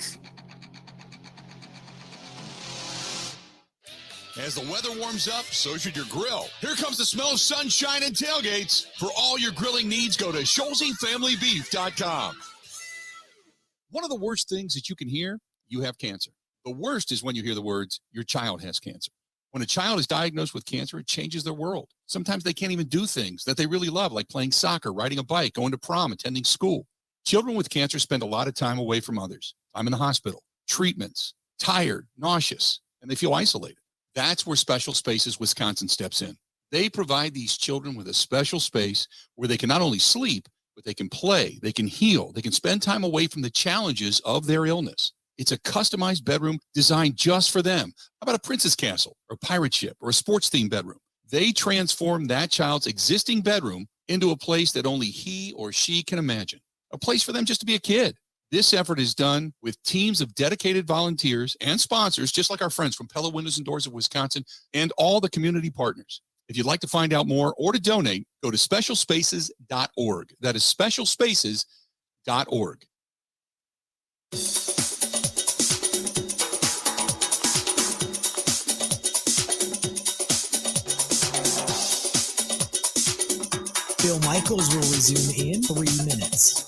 As the weather warms up, so should your grill. Here comes the smell of sunshine and tailgates. For all your grilling needs, go to ScholzieFamilyBeef.com. One of the worst things that you can hear, you have cancer. The worst is when you hear the words, your child has cancer. When a child is diagnosed with cancer, it changes their world. Sometimes they can't even do things that they really love, like playing soccer, riding a bike, going to prom, attending school. Children with cancer spend a lot of time away from others. Time in the hospital, treatments, tired, nauseous, and they feel isolated. That's where Special Spaces Wisconsin steps in. They provide these children with a special space where they can not only sleep, but they can play, they can heal, they can spend time away from the challenges of their illness. It's a customized bedroom designed just for them. How about a princess castle or a pirate ship or a sports-themed bedroom? They transform that child's existing bedroom into a place that only he or she can imagine. A place for them just to be a kid. This effort is done with teams of dedicated volunteers and sponsors, just like our friends from Pella Windows and Doors of Wisconsin and all the community partners. If you'd like to find out more or to donate, go to specialspaces.org. That is specialspaces.org. Bill Michaels will resume in 3 minutes.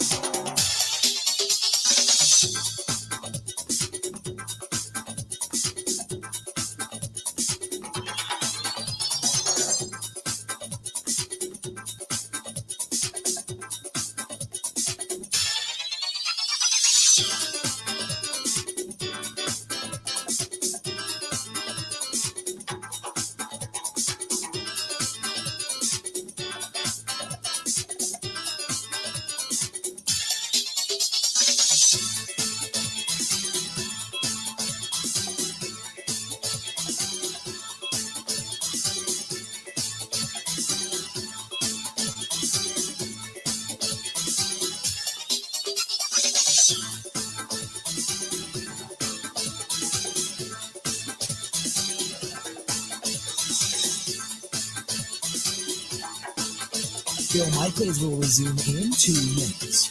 Bill Michaels will resume in 2 minutes.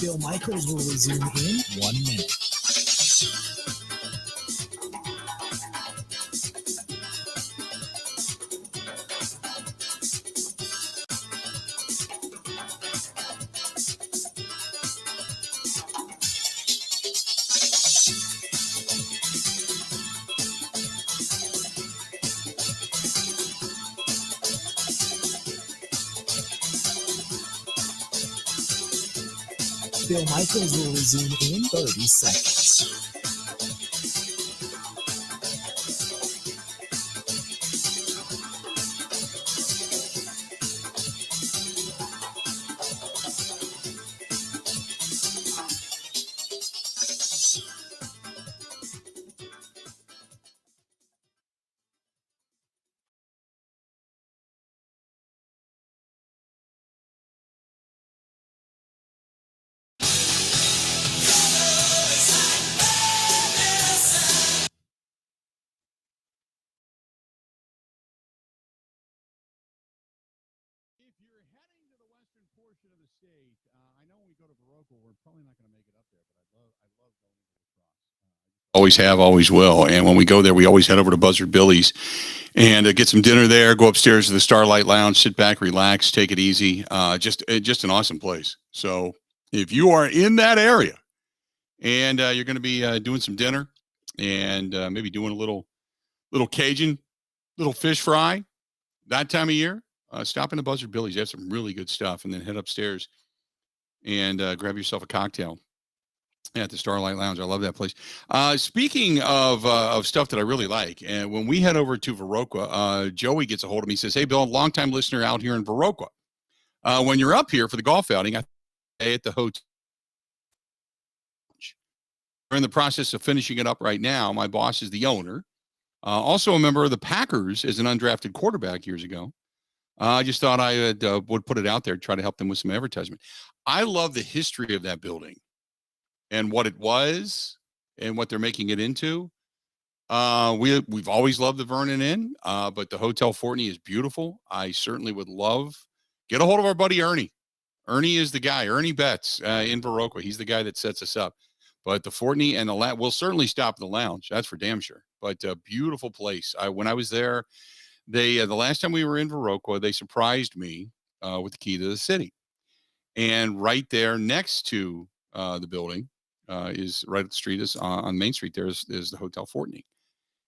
Bill Michaels will resume in 1 minute. Bill Michaels will resume in 30 seconds. If you're heading to the western portion of the state, I know when we go to Baroque, we're probably not going to make it up there, but I love going to lacrosse. Always have, always will. And when we go there, we always head over to Buzzard Billy's and get some dinner there, go upstairs to the Starlight Lounge, sit back, relax, take it easy. Just an awesome place. So if you are in that area and you're going to be doing some dinner and maybe doing a little Cajun, little fish fry that time of year, stop into Buzzard Billy's. They have some really good stuff, and then head upstairs and grab yourself a cocktail at the Starlight Lounge. I love that place. Speaking of stuff that I really like, and when we head over to Viroqua, Joey gets a hold of me. He says, "Hey, Bill, longtime listener out here in Viroqua. When you're up here for the golf outing, I stay at the hotel. We're in the process of finishing it up right now. My boss is the owner, also a member of the Packers as an undrafted quarterback years ago. I just thought I would put it out there, try to help them with some advertisement. I love the history of that building and what it was and what they're making it into. We've always loved the Vernon Inn, but the Hotel Fortney is beautiful. I certainly would get a hold of our buddy Ernie. Ernie is the guy, Ernie Betts in Viroqua. He's the guy that sets us up. But the Fortney and we'll certainly stop in the lounge. That's for damn sure. But a beautiful place. When I was there, the last time we were in Viroqua, they surprised me with the key to the city. And right there next to the building is right up the street is on Main Street. There's the Hotel Fortney.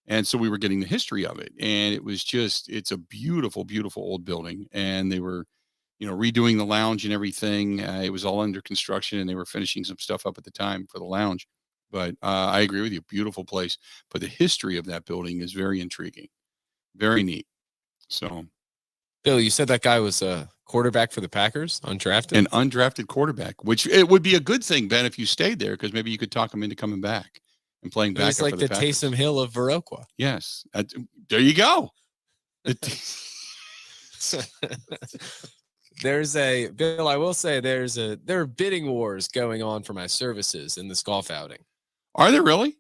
And so we were getting the history of it. And it was it's a beautiful, beautiful old building. And they were, redoing the lounge and everything. It was all under construction and they were finishing some stuff up at the time for the lounge. But I agree with you. Beautiful place. But the history of that building is very intriguing. Very neat. So, Bill, you said that guy was a quarterback for the Packers, undrafted? An undrafted quarterback, which it would be a good thing, Ben, if you stayed there, because maybe you could talk him into coming back and playing back. It's like the Taysom Hill of Viroqua. Yes. There you go. Bill, I will say there are bidding wars going on for my services in this golf outing. Are there really?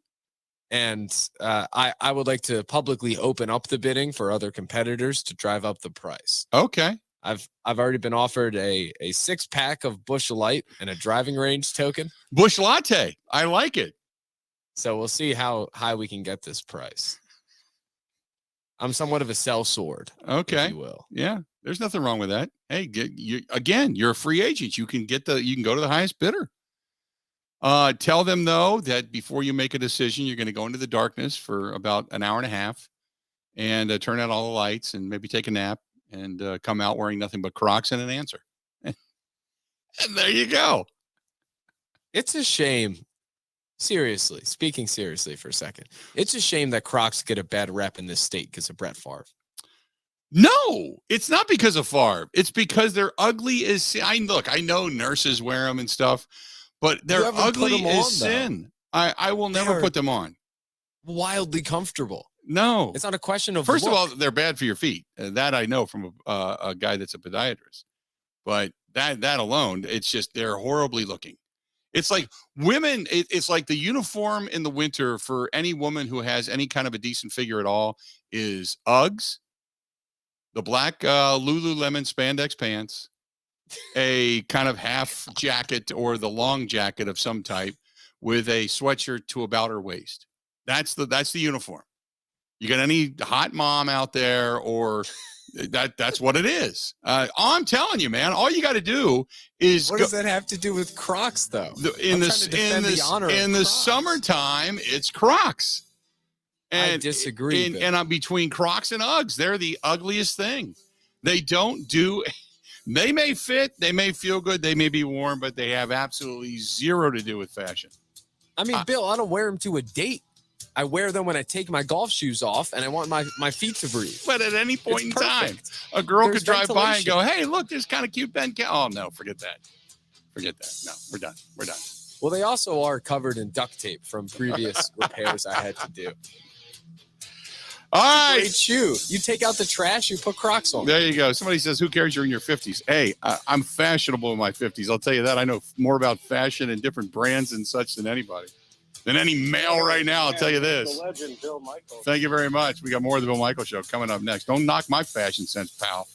And I would like to publicly open up the bidding for other competitors to drive up the price. Okay. I've already been offered a 6-pack of Busch Light and a driving range token. Busch Latte. I like it. So we'll see how high we can get this price. I'm somewhat of a sellsword. Okay. If you will. Yeah. There's nothing wrong with that. Hey, you're a free agent. You can go to the highest bidder. Tell them, though, that before you make a decision, you're going to go into the darkness for about an hour and a half and turn out all the lights and maybe take a nap and come out wearing nothing but Crocs and an answer. And there you go. It's a shame. Seriously, speaking seriously for a second, it's a shame that Crocs get a bad rep in this state because of Brett Favre. No, it's not because of Favre. It's because they're ugly as sin. I know nurses wear them and stuff. But they're ugly as sin. I will never put them on. Wildly comfortable. No. It's not a question of First of all, they're bad for your feet. That I know from a guy that's a podiatrist. But that alone, it's just they're horribly looking. It's like women, it's like the uniform in the winter for any woman who has any kind of a decent figure at all is Uggs, the black Lululemon spandex pants, a kind of half jacket or the long jacket of some type with a sweatshirt to about her waist. That's the uniform. You got any hot mom out there or that's what it is. I'm telling you, man, all you got to do is what does that have to do with Crocs though? In the summertime, it's Crocs. And I disagree. And between Crocs and Uggs, they're the ugliest thing. They don't do They may fit, they may feel good, they may be warm, but they have absolutely zero to do with fashion. I mean, Bill, I don't wear them to a date. I wear them when I take my golf shoes off and I want my feet to breathe. But at any point in time, a girl There's could drive by and ventilation. go, hey, look, this kind of cute Ben. Oh, no, forget that. Forget that. No, we're done. We're done. Well, they also are covered in duct tape from previous repairs I had to do. All right. Great shoe. You take out the trash, you put Crocs on. There you go. Somebody says, who cares? You're in your 50s. Hey, I'm fashionable in my 50s. I'll tell you that. I know more about fashion and different brands and such than anybody. Than any male right now, I'll tell you this. The legend, Bill Michael. Thank you very much. We got more of the Bill Michael Show coming up next. Don't knock my fashion sense, pal.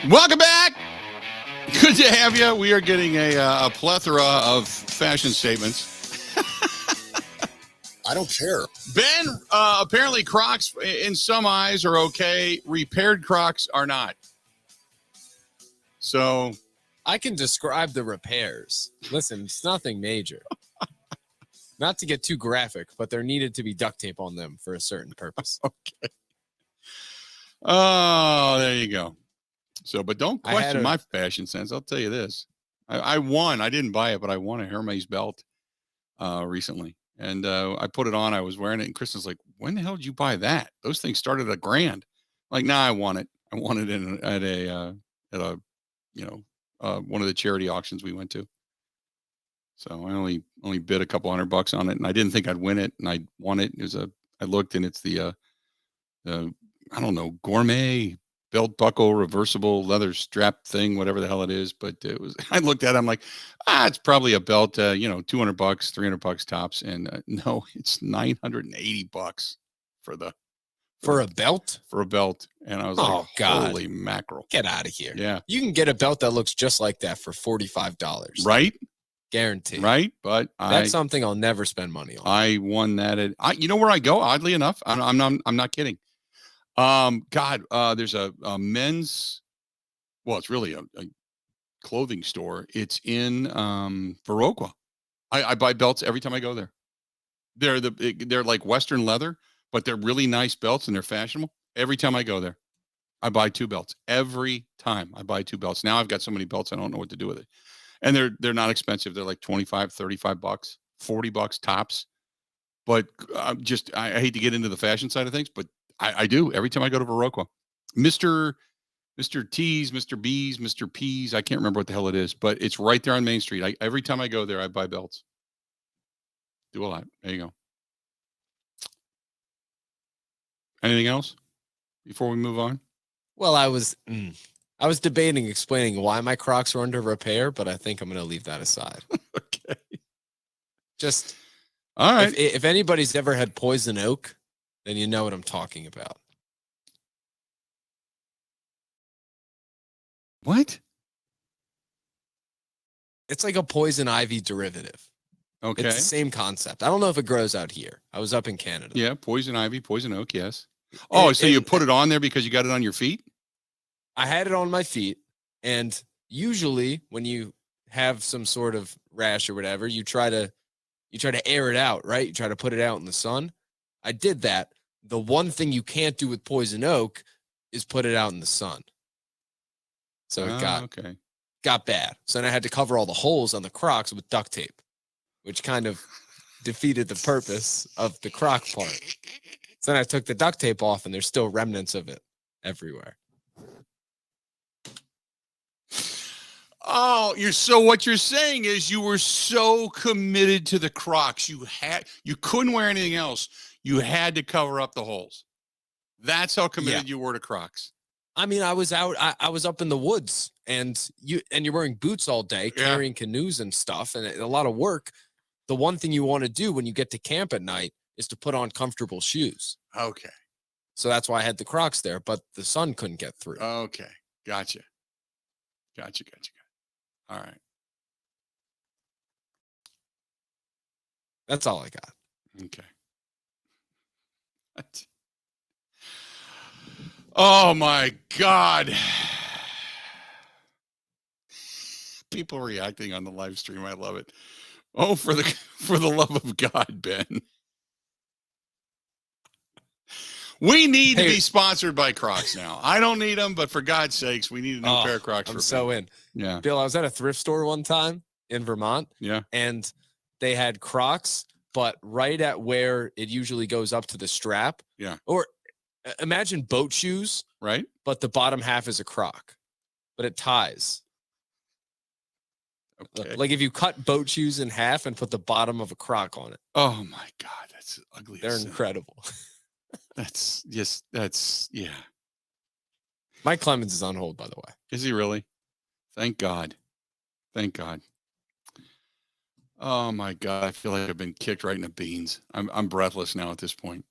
Welcome back. Good to have you. We are getting a plethora of fashion statements. I don't care. Ben, apparently Crocs in some eyes are okay. Repaired Crocs are not. So I can describe the repairs. Listen, it's nothing major. Not to get too graphic, but there needed to be duct tape on them for a certain purpose. Okay. Oh, there you go. So, but don't question my fashion sense. I'll tell you this. I won. I didn't buy it, but I won a Hermes belt recently. And I put it on. I was wearing it. And Kristen's like, when the hell did you buy that? Those things started at $1,000. Like, nah, I won it. I won it at a one of the charity auctions we went to. So I only bid a couple $100 on it, and I didn't think I'd win it, and I won it. I looked, and it's the I don't know, gourmet belt buckle reversible leather strap thing, whatever the hell it is. But it was. I looked at it, I'm like, it's probably a belt, $200, $300 tops, and no, it's $980 for a belt. For a belt, and I was like, God. Holy mackerel! Get out of here. Yeah, you can get a belt that looks just like that for $45, right? Guaranteed, right? But that's something I'll never spend money on. I won that you know where I go? Oddly enough, I'm not kidding. There's a men's. Well, it's really a clothing store. It's in Viroqua. I buy belts every time I go there. They're like Western leather, but they're really nice belts and they're fashionable. Every time I go there, I buy 2 belts. Every time I buy 2 belts. Now I've got so many belts, I don't know what to do with it. And they're not expensive. They're like $25, $35, $40 tops. But I hate to get into the fashion side of things, but I do every time I go to Viroqua. Mr. T's, Mr. B's, Mr. P's. I can't remember what the hell it is, but it's right there on Main Street. Every time I go there, I buy belts. Do a lot. There you go. Anything else before we move on? Well, I was debating explaining why my Crocs were under repair, but I think I'm going to leave that aside. Okay. Just all right. If anybody's ever had poison oak, then you know what I'm talking about. What? It's like a poison ivy derivative. Okay. It's the same concept. I don't know if it grows out here. I was up in Canada. Yeah, poison ivy, poison oak, yes. Oh, so you put it on there because you got it on your feet? I had it on my feet, and usually when you have some sort of rash or whatever, you try to air it out, right? You try to put it out in the sun. I did that. The one thing you can't do with poison oak is put it out in the sun. So it got bad. So then I had to cover all the holes on the Crocs with duct tape, which kind of defeated the purpose of the Croc part. So then I took the duct tape off, and there's still remnants of it everywhere. Oh, what you're saying is you were so committed to the Crocs. You couldn't wear anything else. You had to cover up the holes. That's how committed you were to Crocs. I mean, I was up in the woods, and you're wearing boots all day, carrying canoes and stuff, and a lot of work. The one thing you want to do when you get to camp at night is to put on comfortable shoes. Okay. So that's why I had the Crocs there, but the sun couldn't get through. Okay. Gotcha. All right. That's all I got. Okay. Oh my God. People reacting on the live stream. I love it. Oh, for the love of God, Ben. We need to be sponsored by Crocs now. I don't need them, but for God's sakes, we need a new pair of Crocs. I'm so in. Yeah. Bill, I was at a thrift store one time in Vermont. Yeah. And they had Crocs, but right at where it usually goes up to the strap. Yeah. Or imagine boat shoes. Right. But the bottom half is a Croc. But it ties. Okay. Like if you cut boat shoes in half and put the bottom of a Croc on it. Oh my God. That's ugly. They're incredible. That's yeah. Mike Clemens is on hold, by the way. Is he really? Thank God. Oh my God. I feel like I've been kicked right in the beans. I'm breathless now at this point.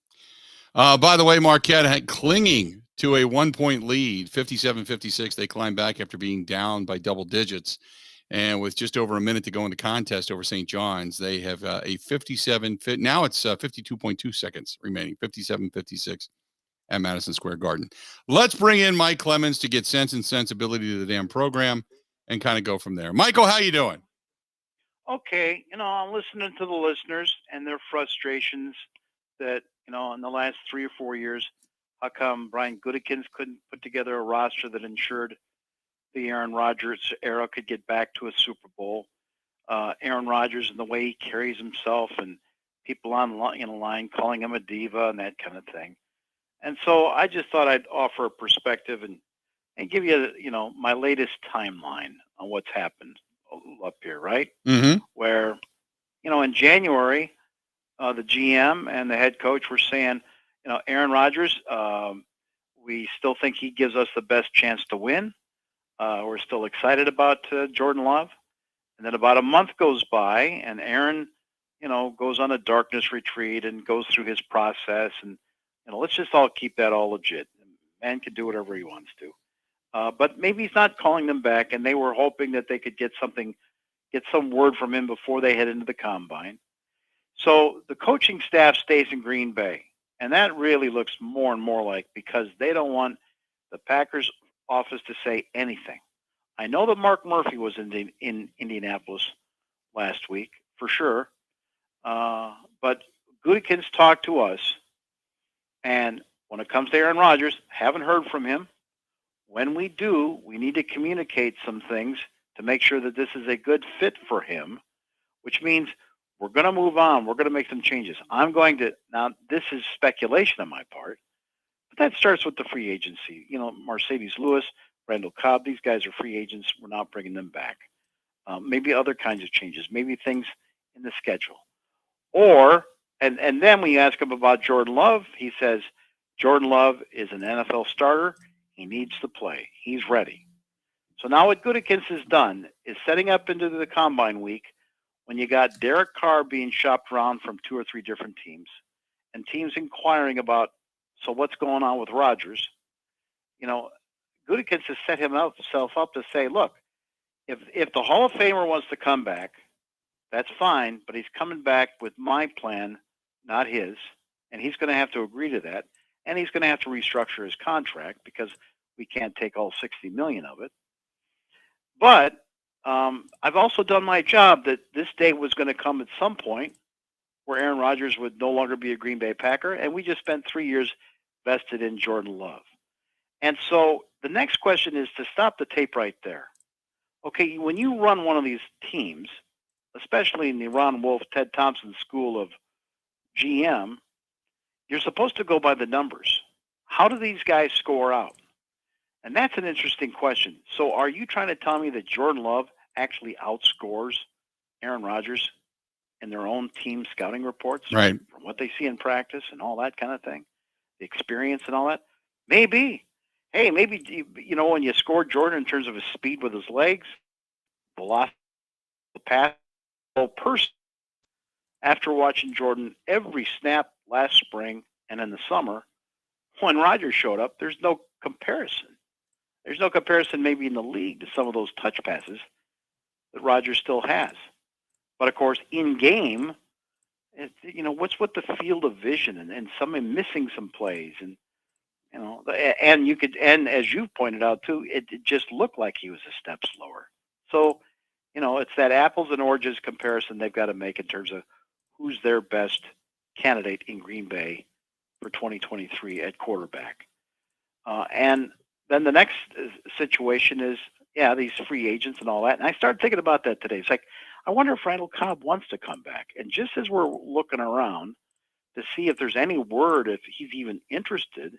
By the way, Marquette clinging to a 1-point lead, 57-56. They climbed back after being down by double digits. And with just over a minute to go in the contest over St. John's, they have now it's 52.2 seconds remaining, 57-56 at Madison Square Garden. Let's bring in Mike Clemens to get sense and sensibility to the damn program and kind of go from there. Michael, how you doing? Okay. I'm listening to the listeners and their frustrations that, in the last 3 or 4 years, how come Brian Gutekunst couldn't put together a roster that ensured the Aaron Rodgers era could get back to a Super Bowl. Aaron Rodgers and the way he carries himself and people line calling him a diva and that kind of thing. And so I just thought I'd offer a perspective and give you, my latest timeline on what's happened up here, right? Mm-hmm. Where, in January, the GM and the head coach were saying, Aaron Rodgers, we still think he gives us the best chance to win. We're still excited about Jordan Love. And then about a month goes by and Aaron, goes on a darkness retreat and goes through his process. And, let's just all keep that all legit. Man can do whatever he wants to. But maybe he's not calling them back. And they were hoping that they could get some word from him before they head into the combine. So the coaching staff stays in Green Bay. And that really looks more and more like because they don't want the Packers office to say anything. I know that Mark Murphy was in Indianapolis last week for sure, but Gutekunst talked to us, and when it comes to Aaron Rodgers, haven't heard from him. When we do, we need to communicate some things to make sure that this is a good fit for him, which means we're going to move on. We're going to make some changes. Now this is speculation on my part, but that starts with the free agency. Mercedes Lewis, Randall Cobb, these guys are free agents. We're not bringing them back. Maybe other kinds of changes, maybe things in the schedule. And then when you ask him about Jordan Love, he says, Jordan Love is an NFL starter. He needs to play. He's ready. So now what Gutekunst has done is setting up into the combine week when you got Derek Carr being shopped around from 2 or 3 different teams and teams inquiring about, so what's going on with Rodgers? Gutekunst has set himself up to say, look, if the Hall of Famer wants to come back, that's fine, but he's coming back with my plan, not his, and he's going to have to agree to that, and he's going to have to restructure his contract because we can't take all $60 million of it. But I've also done my job that this day was going to come at some point where Aaron Rodgers would no longer be a Green Bay Packer, and we just spent 3 years vested in Jordan Love. And so the next question is to stop the tape right there. Okay, when you run one of these teams, especially in the Ron Wolf, Ted Thompson school of GM, you're supposed to go by the numbers. How do these guys score out? And that's an interesting question. So are you trying to tell me that Jordan Love actually outscores Aaron Rodgers in their own team scouting reports? Right. From what they see in practice and all that kind of thing? The experience and all that? Maybe. Hey, maybe, when you score Jordan in terms of his speed with his legs, velocity, the pass, person, after watching Jordan every snap last spring and in the summer, when Rodgers showed up, there's no comparison. There's no comparison maybe in the league to some of those touch passes that Rodgers still has. But, of course, in game, what's with the field of vision and someone missing some plays and, and as you've pointed out too, it just looked like he was a step slower. So, it's that apples and oranges comparison they've got to make in terms of who's their best candidate in Green Bay for 2023 at quarterback. And then the next situation is, these free agents and all that. And I started thinking about that today. It's like, I wonder if Randall Cobb wants to come back. And just as we're looking around to see if there's any word, if he's even interested,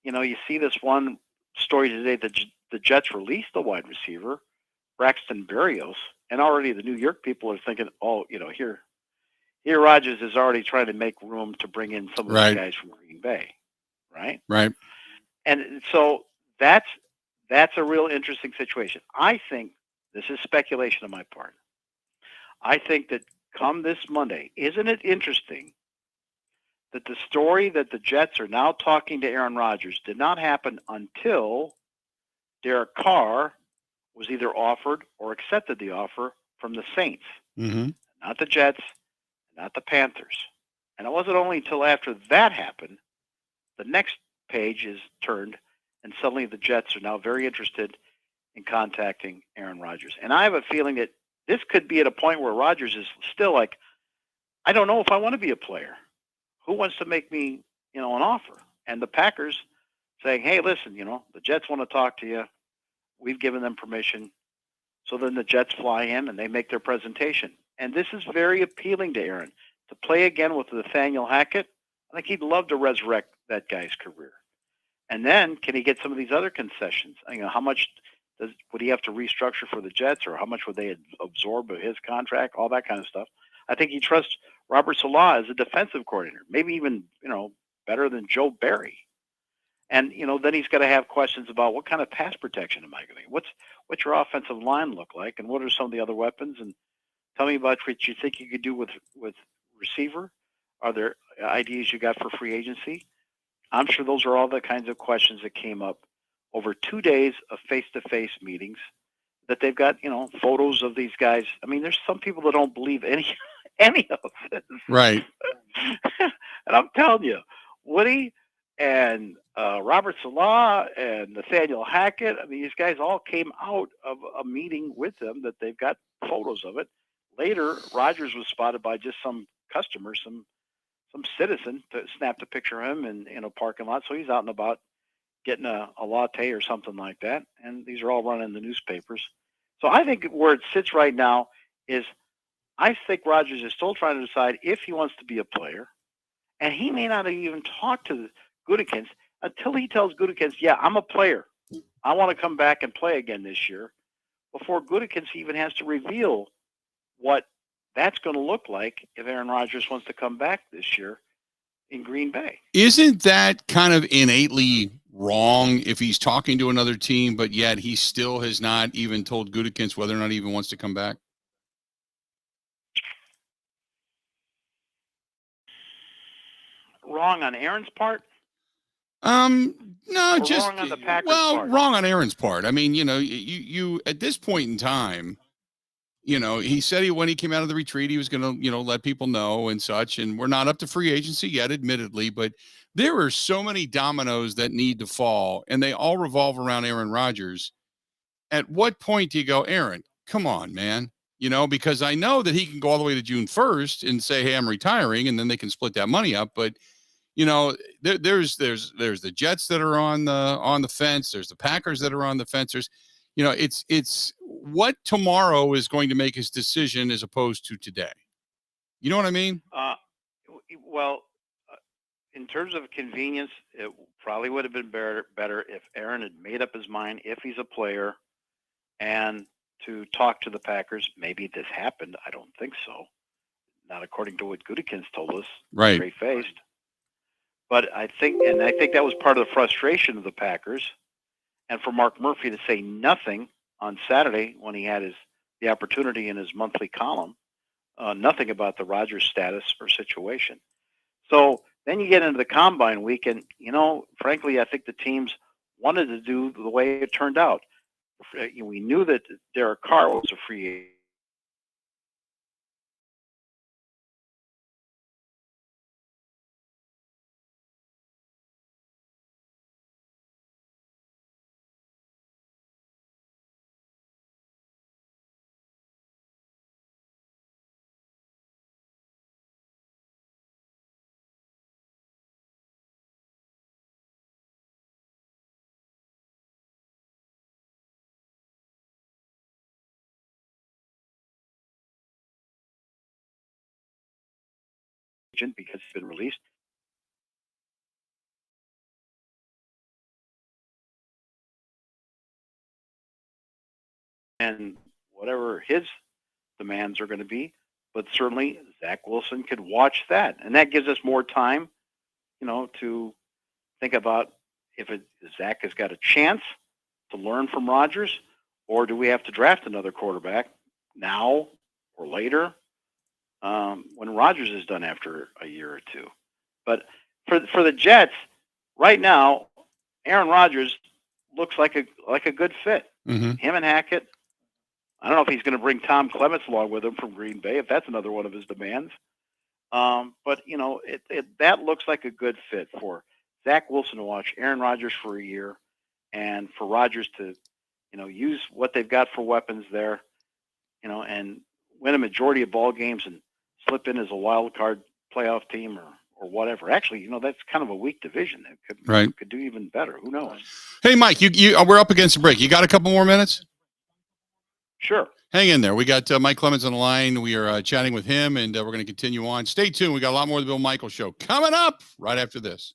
you see this one story today that the Jets released the wide receiver, Braxton Berrios, and already the New York people are thinking, here Rodgers is already trying to make room to bring in some of these guys from Green Bay, right? Right. And so that's a real interesting situation. I think this is speculation on my part. I think that come this Monday, isn't it interesting that the story that the Jets are now talking to Aaron Rodgers did not happen until Derek Carr was either offered or accepted the offer from the Saints, not the Jets, not the Panthers. And it wasn't only until after that happened, the next page is turned, and suddenly the Jets are now very interested in contacting Aaron Rodgers. And I have a feeling that this could be at a point where Rodgers is still like, I don't know if I want to be a player. Who wants to make me, an offer? And the Packers saying, hey, listen, the Jets want to talk to you. We've given them permission. So then the Jets fly in and they make their presentation. And this is very appealing to Aaron. To play again with Nathaniel Hackett, I think he'd love to resurrect that guy's career. And then can he get some of these other concessions? How much would he have to restructure for the Jets, or how much would they absorb of his contract, all that kind of stuff? I think he trusts Robert Saleh as a defensive coordinator, maybe even, better than Joe Barry. And, then he's got to have questions about what kind of pass protection am I going to get? What's your offensive line look like? And what are some of the other weapons? And tell me about what you think you could do with receiver. Are there ideas you got for free agency? I'm sure those are all the kinds of questions that came up over 2 days of face-to-face meetings that they've got, photos of these guys. I mean, there's some people that don't believe any of this. Right. And I'm telling you, Woody and Robert Saleh and Nathaniel Hackett, I mean, these guys all came out of a meeting with them that they've got photos of it. Later, Rodgers was spotted by just some customer, some citizen, to snapped a picture of him in a parking lot. So he's out and about getting a latte or something like that. And these are all running in the newspapers. So I think where it sits right now is I think Rodgers is still trying to decide if he wants to be a player, and he may not even talk to Gutekunst until he tells Gutekunst, yeah, I'm a player. I want to come back and play again this year, before Gutekunst even has to reveal what that's going to look like if Aaron Rodgers wants to come back this year in Green Bay. Isn't that kind of innately wrong if he's talking to another team, but yet he still has not even told Gutekunst whether or not he even wants to come back? Wrong on Aaron's part? No, Or just wrong on the Packers' part? wrong on Aaron's part. I mean, you at this point in time, he said when he came out of the retreat, he was going to, let people know and such. And we're not up to free agency yet, admittedly, but there are so many dominoes that need to fall, and they all revolve around Aaron Rodgers. At what point do you go, Aaron, come on, man? Because I know that he can go all the way to June 1st and say, hey, I'm retiring, and then they can split that money up. But there's the Jets that are on the fence. There's the Packers that are on the fence. It's what tomorrow is going to make his decision as opposed to today. You know what I mean? In terms of convenience, it probably would have been better if Aaron had made up his mind if he's a player and to talk to the Packers. Maybe this happened. I don't think so. Not according to what Gutekunst told us. Right. Straight-faced. But I think that was part of the frustration of the Packers. And for Mark Murphy to say nothing on Saturday when he had the opportunity in his monthly column, nothing about the Rodgers status or situation. So then you get into the combine week, and, frankly, I think the teams wanted to do the way it turned out. We knew that Derek Carr was a free agent. Because it's been released. And whatever his demands are going to be, but certainly Zach Wilson could watch that. And that gives us more time, to think about if Zach has got a chance to learn from Rodgers, or do we have to draft another quarterback now or later? When Rodgers is done after a year or two. But for the Jets, right now, Aaron Rodgers looks like a good fit. Mm-hmm. Him and Hackett. I don't know if he's going to bring Tom Clements along with him from Green Bay, if that's another one of his demands. But that looks like a good fit for Zach Wilson to watch Aaron Rodgers for a year, and for Rodgers to, use what they've got for weapons there, and win a majority of ball games and slip in as a wild card playoff team or whatever. Actually, that's kind of a weak division. That could do even better. Who knows? Hey, Mike, we're up against the break. You got a couple more minutes? Sure. Hang in there. We got Mike Clemens on the line. We are chatting with him, and we're going to continue on. Stay tuned. We got a lot more of the Bill Michaels Show coming up right after this.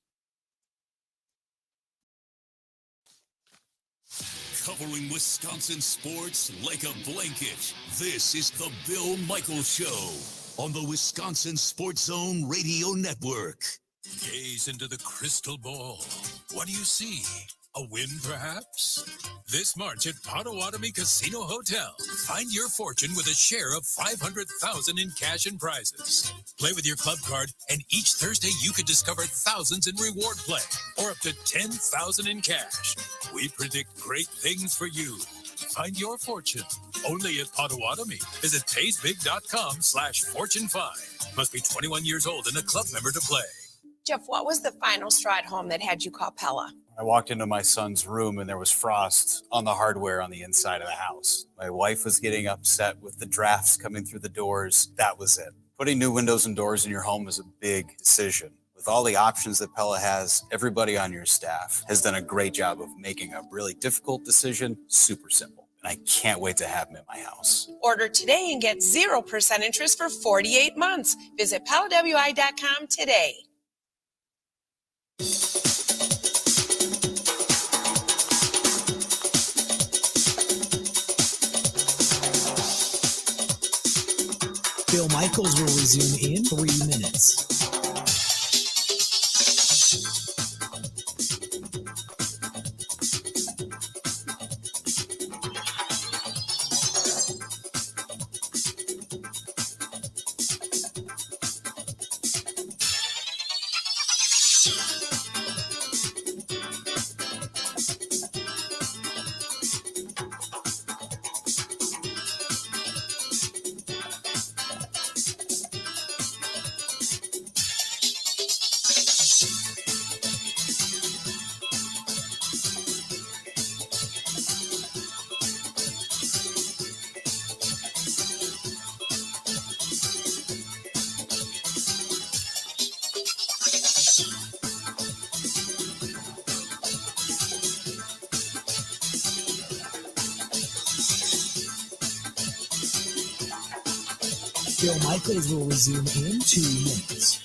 Covering Wisconsin sports like a blanket. This is the Bill Michaels Show on the Wisconsin Sports Zone Radio Network. Gaze into the crystal ball. What do you see? A win, perhaps? This March at Potawatomi Casino Hotel, find your fortune with a share of $500,000 in cash and prizes. Play with your club card, and each Thursday you could discover thousands in reward play, or up to $10,000 in cash. We predict great things for you. Find your fortune only at Potawatomi. Visit paysbig.com/fortune5. Must be 21 years old and a club member to play. Jeff, what was the final straw at home that had you call Pella? I walked into my son's room and there was frost on the hardware on the inside of the house. My wife was getting upset with the drafts coming through the doors. That was it. Putting new windows and doors in your home is a big decision. With all the options that Pella has, everybody on your staff has done a great job of making a really difficult decision super simple. and I can't wait to have him in my house. Order today and get 0% interest for 48 months. Visit PalaWI.com today. Bill Michaels will resume in 3 minutes. Bill Michaels will resume in 2 minutes.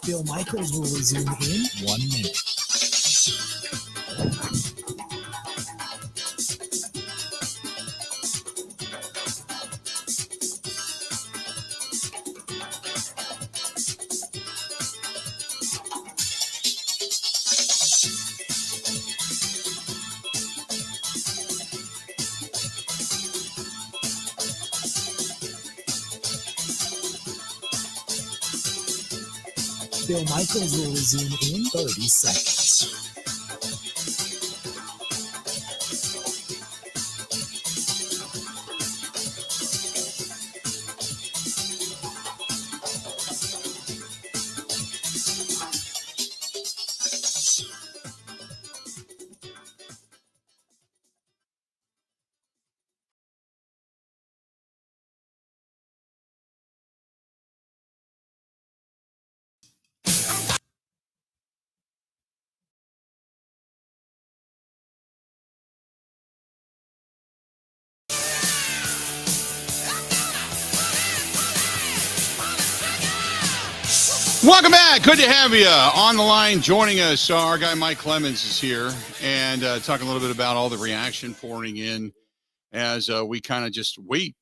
Bill Michaels will resume in 1 minute. Bill Michaels will resume in 30 seconds. Welcome back. Good to have you on the line. Joining us, our guy Mike Clemens is here, and talking a little bit about all the reaction pouring in as we kind of just wait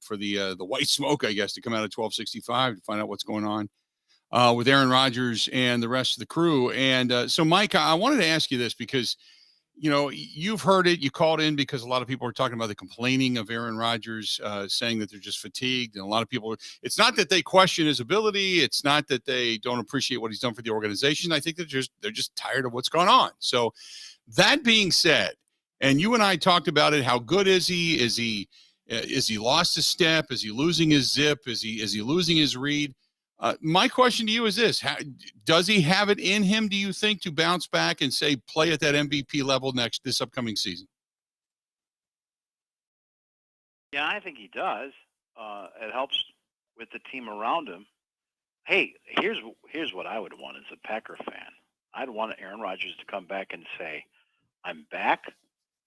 for the white smoke, I guess, to come out of 1265 to find out what's going on with Aaron Rodgers and the rest of the crew. And so, Mike, I wanted to ask you this because, you know, you've heard it. You called in because a lot of people are talking about the complaining of Aaron Rodgers, saying that they're just fatigued. And a lot of people, it's not that they question his ability. It's not that they don't appreciate what he's done for the organization. I think they're just tired of what's going on. So that being said, and you and I talked about it, how good is he? Is he lost his step? Is he losing his zip? Is he losing his read? My question to you is this: does he have it in him, do you think, to bounce back and say play at that MVP level this upcoming season? Yeah, I think he does. It helps with the team around him. Hey, here's what I would want as a Packer fan. I'd want Aaron Rodgers to come back and say, "I'm back.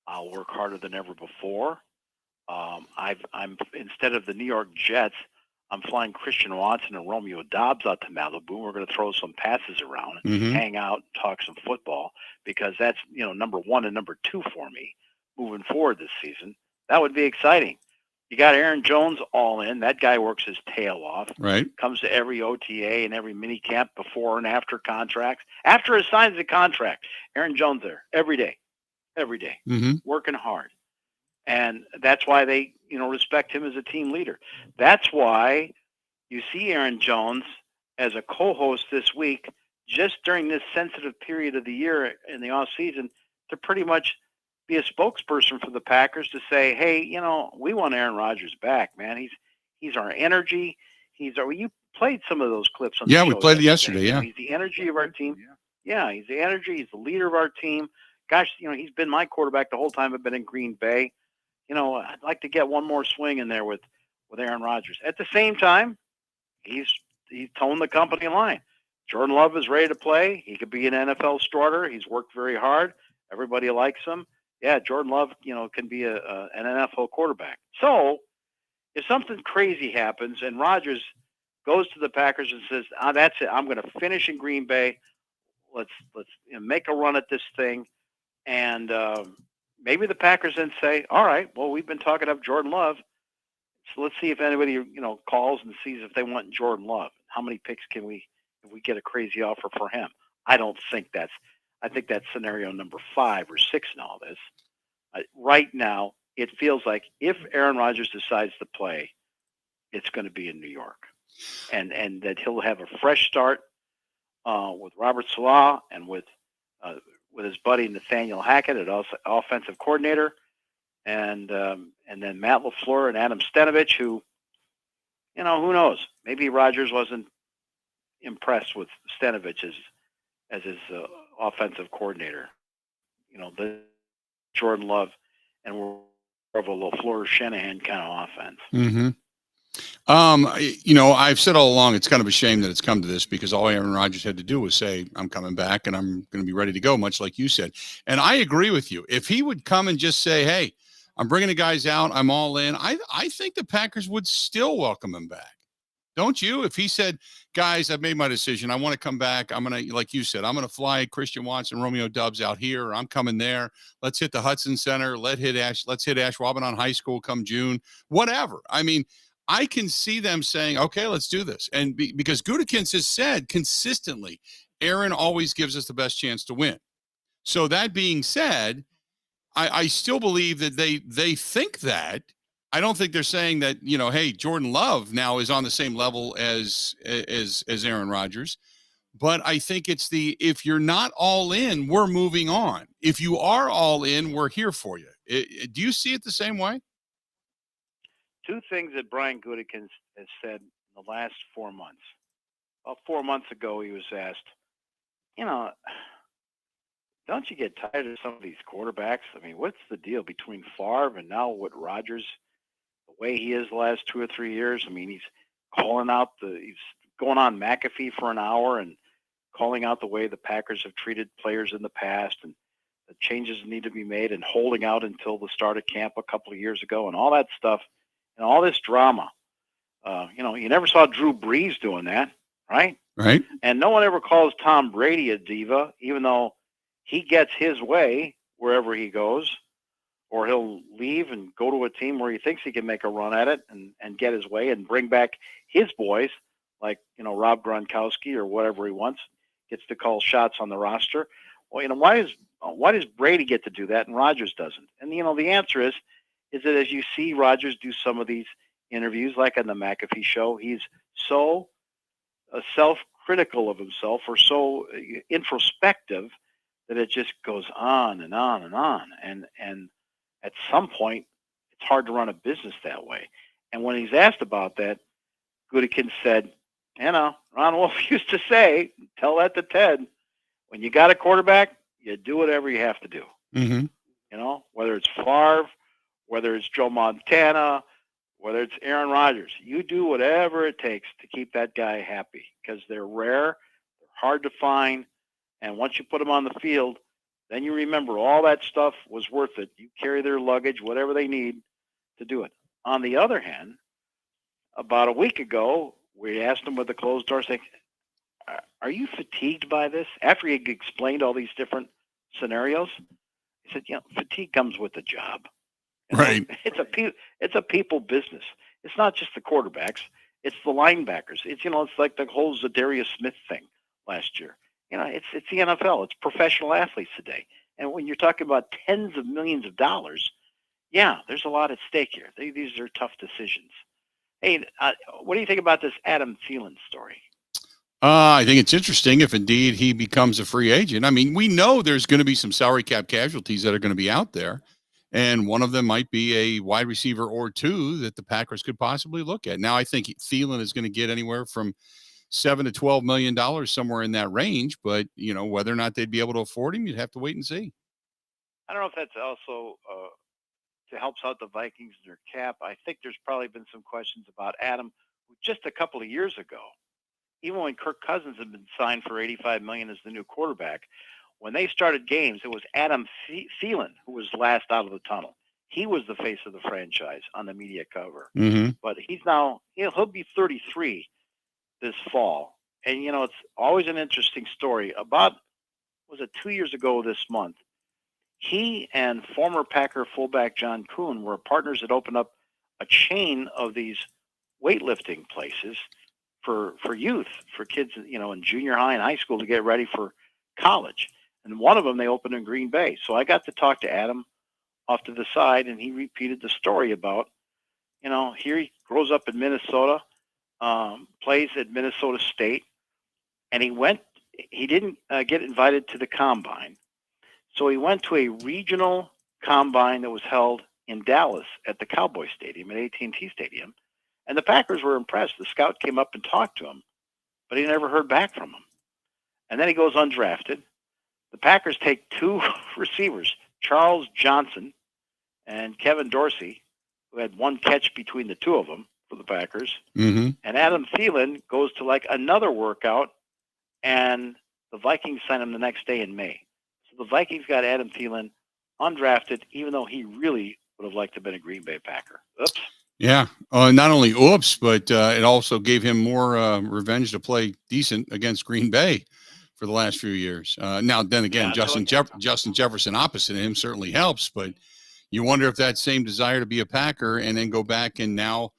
I'll work harder than ever before. I'm instead of the New York Jets, I'm flying Christian Watson and Romeo Doubs out to Malibu. We're going to throw some passes around, hang out, talk some football, because that's, number one and number two for me moving forward this season. That would be exciting. You got Aaron Jones all in. That guy works his tail off. Right. Comes to every OTA and every mini camp before and after contracts. After he signs the contract, Aaron Jones there every day, working hard. And that's why they, respect him as a team leader. That's why you see Aaron Jones as a co-host this week, just during this sensitive period of the year in the off season, to pretty much be a spokesperson for the Packers to say, hey, we want Aaron Rodgers back, man. He's our energy. You played some of those clips on the show. We played it yesterday. Yeah. He's the energy of our team. Yeah, he's the energy. He's the leader of our team. Gosh, he's been my quarterback the whole time I've been in Green Bay. I'd like to get one more swing in there with Aaron Rodgers. At the same time, he's toned the company line. Jordan Love is ready to play. He could be an NFL starter. He's worked very hard. Everybody likes him. Yeah, Jordan Love, can be an NFL quarterback. So if something crazy happens and Rodgers goes to the Packers and says, that's it, I'm going to finish in Green Bay. Let's make a run at this thing. And maybe the Packers then say, all right, well, we've been talking up Jordan Love. So let's see if anybody, calls and sees if they want Jordan Love. How many picks if we get a crazy offer for him? I think that's scenario number 5 or 6 in all this. Right now, it feels like if Aaron Rodgers decides to play, it's going to be in New York. And that he'll have a fresh start with Robert Saleh and with his buddy Nathaniel Hackett as offensive coordinator, and then Matt LaFleur and Adam Stenavich, who who knows? Maybe Rodgers wasn't impressed with Stenavich as his offensive coordinator. The Jordan Love and more of a LaFleur Shanahan kind of offense. Mm-hmm. I've said all along, it's kind of a shame that it's come to this, because all Aaron Rodgers had to do was say, I'm coming back and I'm going to be ready to go, much like you said. And I agree with you. If he would come and just say, hey, I'm bringing the guys out, I'm all in, I think the Packers would still welcome him back. Don't you? If he said, guys, I've made my decision, I want to come back, I'm going to, like you said, I'm going to fly Christian Watson, Romeo Doubs out here, or I'm coming there. Let's hit the Hudson Center. Let's hit Ashwaubenon High School come June, whatever. I mean, I can see them saying, okay, let's do this. And because Gutekunst has said consistently, Aaron always gives us the best chance to win. So that being said, I still believe that they think that. I don't think they're saying that, hey, Jordan Love now is on the same level as Aaron Rodgers. But I think it's if you're not all in, we're moving on. If you are all in, we're here for you. Do you see it the same way? 2 things that Brian Gutekunst has said in the last 4 months. About 4 months ago, he was asked, don't you get tired of some of these quarterbacks? I mean, what's the deal between Favre and now what Rodgers, the way he is the last 2 or 3 years? I mean, he's going on McAfee for an hour and calling out the way the Packers have treated players in the past and the changes need to be made, and holding out until the start of camp a couple of years ago and all that stuff. And all this drama, you never saw Drew Brees doing that, right? Right. And no one ever calls Tom Brady a diva, even though he gets his way wherever he goes, or he'll leave and go to a team where he thinks he can make a run at it and get his way and bring back his boys, like, Rob Gronkowski or whatever he wants, gets to call shots on the roster. Well, why does Brady get to do that and Rodgers doesn't? And, the answer is that as you see Rodgers do some of these interviews, like on the McAfee show, he's so self-critical of himself or so introspective that it just goes on and on and on. And at some point, it's hard to run a business that way. And when he's asked about that, Gutekunst said, Ron Wolf used to say, tell that to Ted, when you got a quarterback, you do whatever you have to do. Mm-hmm. Whether it's Favre, whether it's Joe Montana, whether it's Aaron Rodgers, you do whatever it takes to keep that guy happy, because they're rare, they're hard to find, and once you put them on the field, then you remember all that stuff was worth it. You carry their luggage, whatever they need to do it. On the other hand, about a week ago, we asked him with the closed door, saying, are you fatigued by this? After he explained all these different scenarios, he said, fatigue comes with the job. You know, Right. It's a people business. It's not just the quarterbacks. It's the linebackers. It's like the whole Zadarius Smith thing last year. It's the NFL. It's professional athletes today. And when you're talking about tens of millions of dollars, yeah, there's a lot at stake here. These are tough decisions. Hey, what do you think about this Adam Thielen story? I think it's interesting if indeed he becomes a free agent. I mean, we know there's going to be some salary cap casualties that are going to be out there. And one of them might be a wide receiver or two that the Packers could possibly look at. Now, I think Thielen is going to get anywhere from $7 to $12 million, somewhere in that range. But, whether or not they'd be able to afford him, you'd have to wait and see. I don't know if that's also to helps out the Vikings in their cap. I think there's probably been some questions about Adam just a couple of years ago. Even when Kirk Cousins had been signed for $85 million as the new quarterback, when they started games, it was Adam Thielen who was last out of the tunnel. He was the face of the franchise on the media cover. Mm-hmm. But he's now, he'll be 33 this fall. And, it's always an interesting story. About, was it 2 years ago this month, he and former Packer fullback John Kuhn were partners that opened up a chain of these weightlifting places for youth, for kids, in junior high and high school to get ready for college. And one of them they opened in Green Bay. So I got to talk to Adam off to the side, and he repeated the story about, here he grows up in Minnesota, plays at Minnesota State, and he didn't get invited to the combine. So he went to a regional combine that was held in Dallas at the Cowboy Stadium, at AT&T Stadium. And the Packers were impressed. The scout came up and talked to him, but he never heard back from him. And then he goes undrafted. The Packers take two receivers, Charles Johnson and Kevin Dorsey, who had one catch between the two of them for the Packers. Mm-hmm. And Adam Thielen goes to another workout, and the Vikings sign him the next day in May. So the Vikings got Adam Thielen undrafted, even though he really would have liked to have been a Green Bay Packer. Oops. Yeah. Not only oops, but it also gave him more revenge to play decent against Green Bay for the last few years. Now, then again, Justin Jefferson opposite him certainly helps, but you wonder if that same desire to be a Packer and then go back and now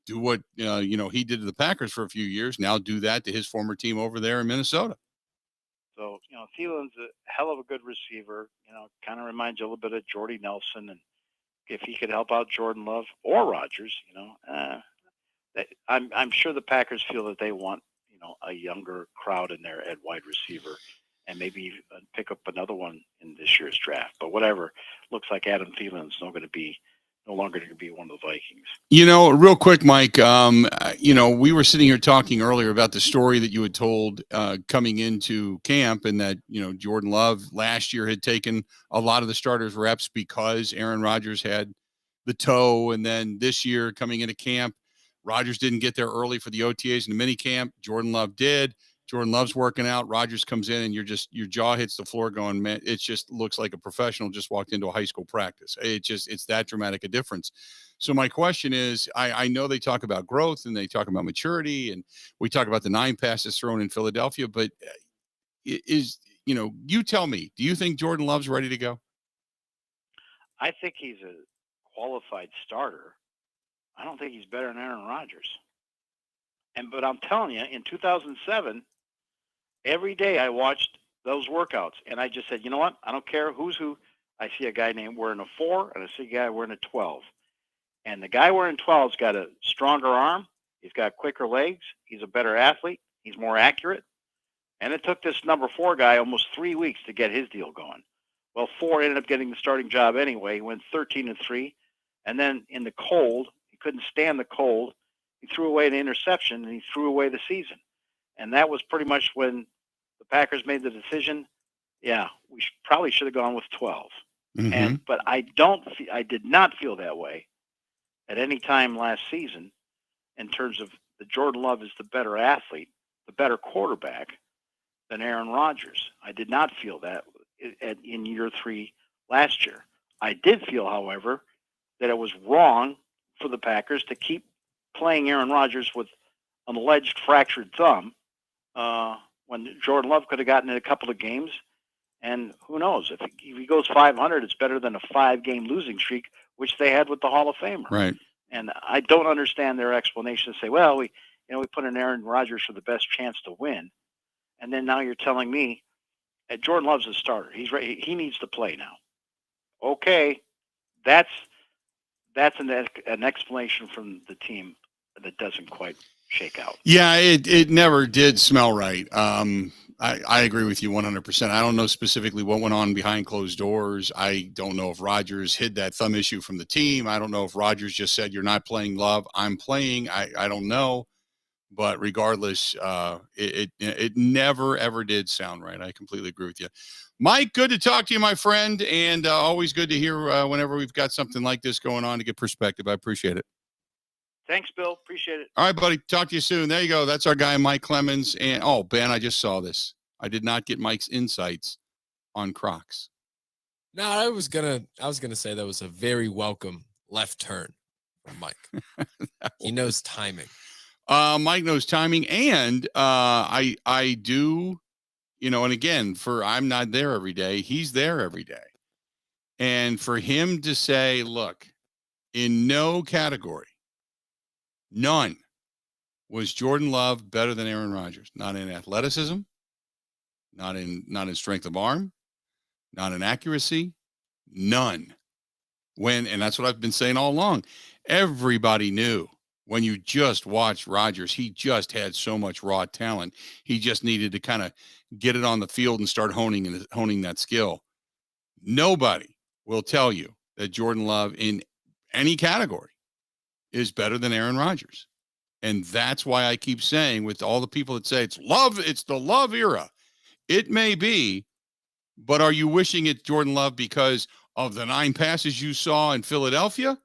do what, he did to the Packers for a few years, now do that to his former team over there in Minnesota. So, Thielen's a hell of a good receiver, kind of reminds you a little bit of Jordy Nelson. And if he could help out Jordan Love or Rodgers, I'm sure the Packers feel that they want, a younger crowd in there at wide receiver, and maybe pick up another one in this year's draft. But whatever, looks like Adam Thielen's no longer going to be one of the Vikings. Real quick, Mike, we were sitting here talking earlier about the story that you had told coming into camp, and that, Jordan Love last year had taken a lot of the starters reps because Aaron Rodgers had the toe. And then this year coming into camp, Rodgers didn't get there early for the OTAs and the mini camp. Jordan Love did. Jordan Love's working out. Rodgers comes in and your jaw hits the floor going, man, it just looks like a professional just walked into a high school practice. It's that dramatic a difference. So my question is, I know they talk about growth and they talk about maturity, and we talk about the 9 passes thrown in Philadelphia, but you tell me, do you think Jordan Love's ready to go? I think he's a qualified starter. I don't think he's better than Aaron Rodgers. But I'm telling you, in 2007, every day I watched those workouts, and I just said, you know what? I don't care who's who. I see a guy named wearing a 4, and I see a guy wearing a 12. And the guy wearing 12's got a stronger arm. He's got quicker legs. He's a better athlete. He's more accurate. And it took this number 4 guy almost 3 weeks to get his deal going. Well, 4 ended up getting the starting job anyway. He went 13-3. And then in the cold, he couldn't stand the cold. He threw away an interception, and he threw away the season. And that was pretty much when the Packers made the decision, we probably should have gone with 12. Mm-hmm. But I did not feel that way at any time last season in terms of the Jordan Love is the better athlete, the better quarterback than Aaron Rodgers. I did not feel that in year 3 last year. I did feel, however, that it was wrong for the Packers to keep playing Aaron Rodgers with an alleged fractured thumb when Jordan Love could have gotten in a couple of games. And who knows, if he goes 500, it's better than a 5-game losing streak which they had with the Hall of Famer. Right. And I don't understand their explanation to say, well, we put in Aaron Rodgers for the best chance to win. And then now you're telling me that Jordan Love's a starter. He's ready. He needs to play now. Okay. That's an explanation from the team that doesn't quite shake out. Yeah, it never did smell right. I agree with you 100%. I don't know specifically what went on behind closed doors. I don't know if Rodgers hid that thumb issue from the team. I don't know if Rodgers just said, you're not playing, Love, I'm playing. I don't know. But regardless, it never, ever did sound right. I completely agree with you. Mike, good to talk to you, my friend, and always good to hear whenever we've got something like this going on to get perspective. I appreciate it. Thanks, Bill. Appreciate it. All right, buddy. Talk to you soon. There you go. That's our guy, Mike Clemens. And, Ben, I just saw this. I did not get Mike's insights on Crocs. No, I was gonna say that was a very welcome left turn from Mike. He knows timing. Mike knows timing, and I do, and again, I'm not there every day. He's there every day. And for him to say, look, in no category, none, was Jordan Love better than Aaron Rodgers. Not in athleticism, not in strength of arm, not in accuracy, none. And that's what I've been saying all along. Everybody knew when you just watched Rodgers, he just had so much raw talent. He just needed to kind of get it on the field and start honing that skill. Nobody will tell you that Jordan Love in any category is better than Aaron Rodgers. And that's why I keep saying, with all the people that say it's the Love era. It may be, but are you wishing it's Jordan Love because of the 9 passes you saw in Philadelphia?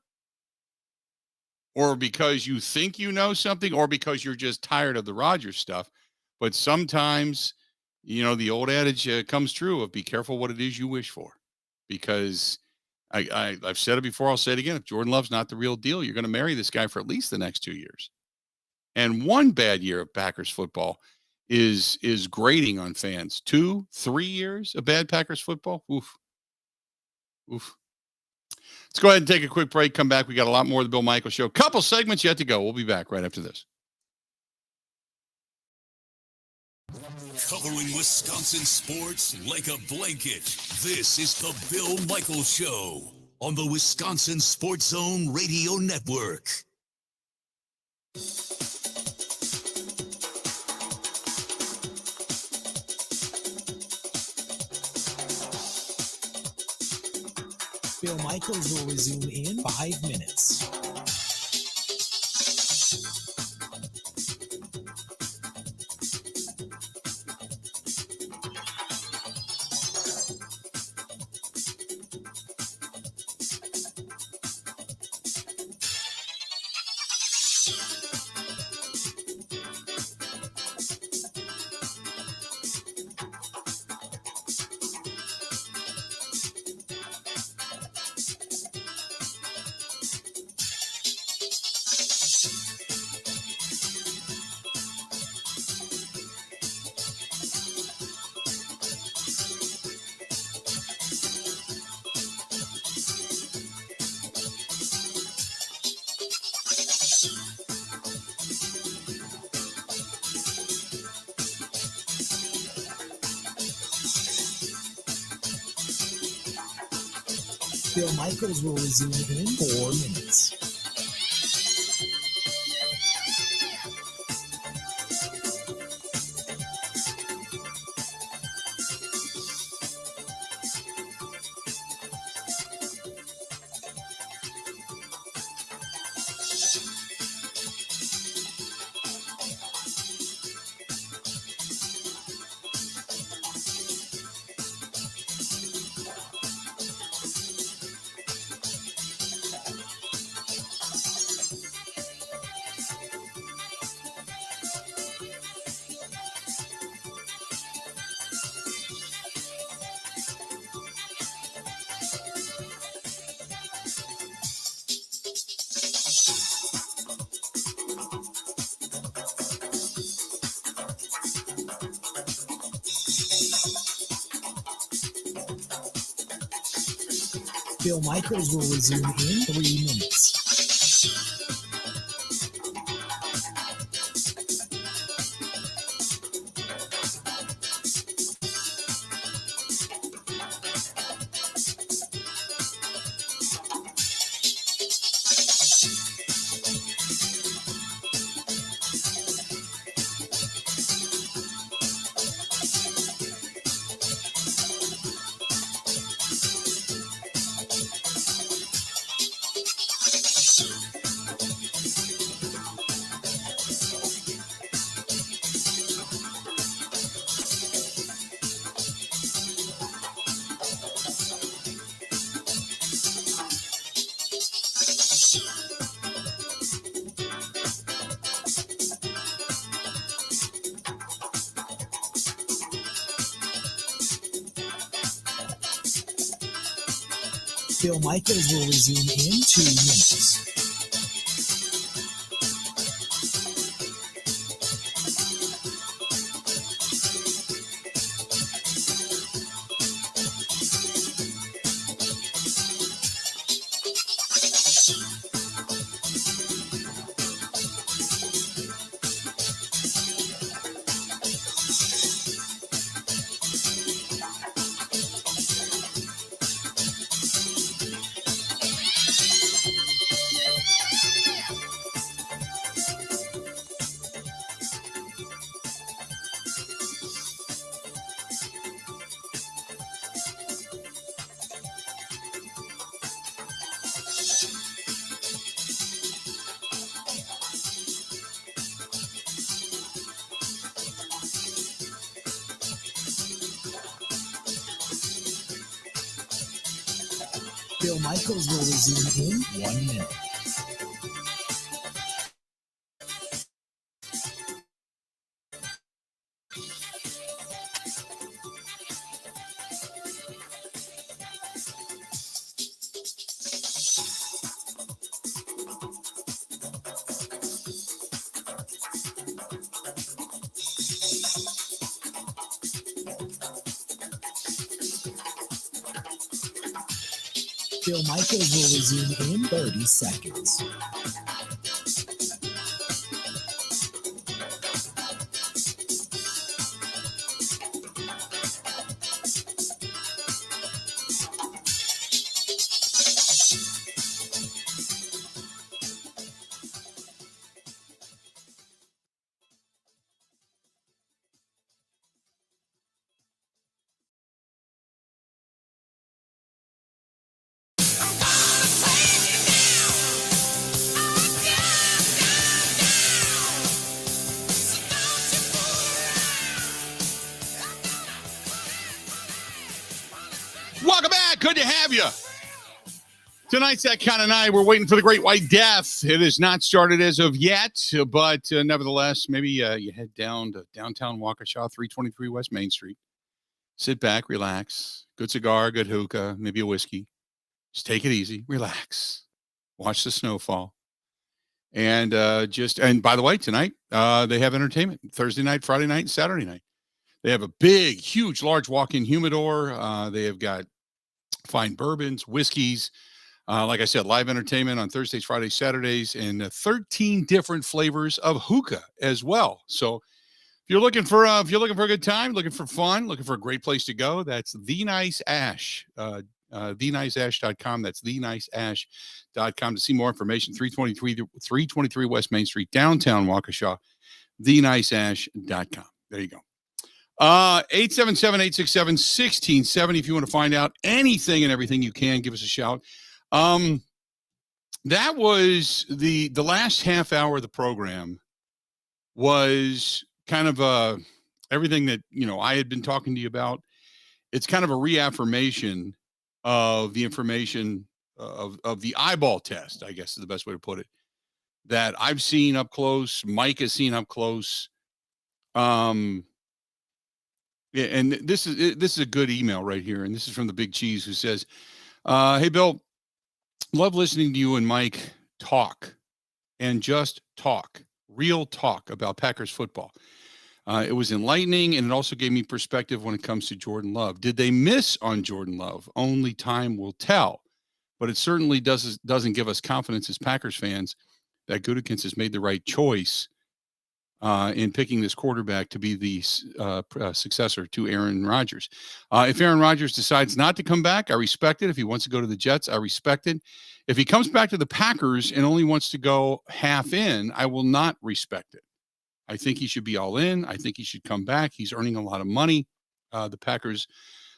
Or because you think you know something, or because you're just tired of the Rodgers stuff? But sometimes, the old adage comes true of be careful what it is you wish for. Because I've said it before, I'll say it again. If Jordan Love's not the real deal, you're going to marry this guy for at least the next 2 years. And one bad year of Packers football is grating on fans. 2, 3 years of bad Packers football. Oof. Let's go ahead and take a quick break. Come back. We got a lot more of the Bill Michaels Show. Couple segments yet to go. We'll be back right after this. Covering Wisconsin sports like a blanket. This is the Bill Michaels Show on the Wisconsin Sports Zone Radio Network. Bill Michaels will resume in 5 minutes. Bill Michaels will resume in 4 minutes. Bill Michaels will resume in 3 minutes. Bill Michaels will resume in 2 minutes. Bill Michaels will resume in 1 minute. Bill Michaels will resume in 30 seconds. Welcome back. Good to have you. Tonight's that kind of night. We're waiting for the Great White Death. It has not started as of yet, but nevertheless, maybe you head down to downtown Waukesha, 323 West Main Street. Sit back, relax. Good cigar, good hookah, maybe a whiskey. Just take it easy, relax. Watch the snowfall. And and by the way, tonight they have entertainment. Thursday night, Friday night, and Saturday night. They have a big, huge, large walk-in humidor. They have got fine bourbons, whiskeys. Like I said, live entertainment on Thursdays, Fridays, Saturdays, and 13 different flavors of hookah as well. So if you're looking for a good time, looking for fun, looking for a great place to go, that's The Nice Ash. TheNiceAsh.com. That's TheNiceAsh.com to see more information. 323 West Main Street, downtown Waukesha. TheNiceAsh.com. There you go. 877-867-1670. If you want to find out anything and everything you can, give us a shout. That was the last half hour of the program was kind of everything that, I had been talking to you about. It's kind of a reaffirmation of the information of the eyeball test, I guess is the best way to put it, that I've seen up close. Mike has seen up close. Yeah, and this is a good email right here, and this is from the Big Cheese, who says, "Hey Bill, love listening to you and Mike talk, and just talk, real talk about Packers football. It was enlightening, and it also gave me perspective when it comes to Jordan Love. Did they miss on Jordan Love? Only time will tell. but it certainly doesn't give us confidence as Packers fans that Gutekunst has made the right choice in picking this quarterback to be the successor to Aaron Rodgers. If Aaron Rodgers decides not to come back, I respect it. If he wants to go to the Jets, I respect it. If he comes back to the Packers and only wants to go half in, I will not respect it. I think he should be all in. I think he should come back. He's earning a lot of money. The Packers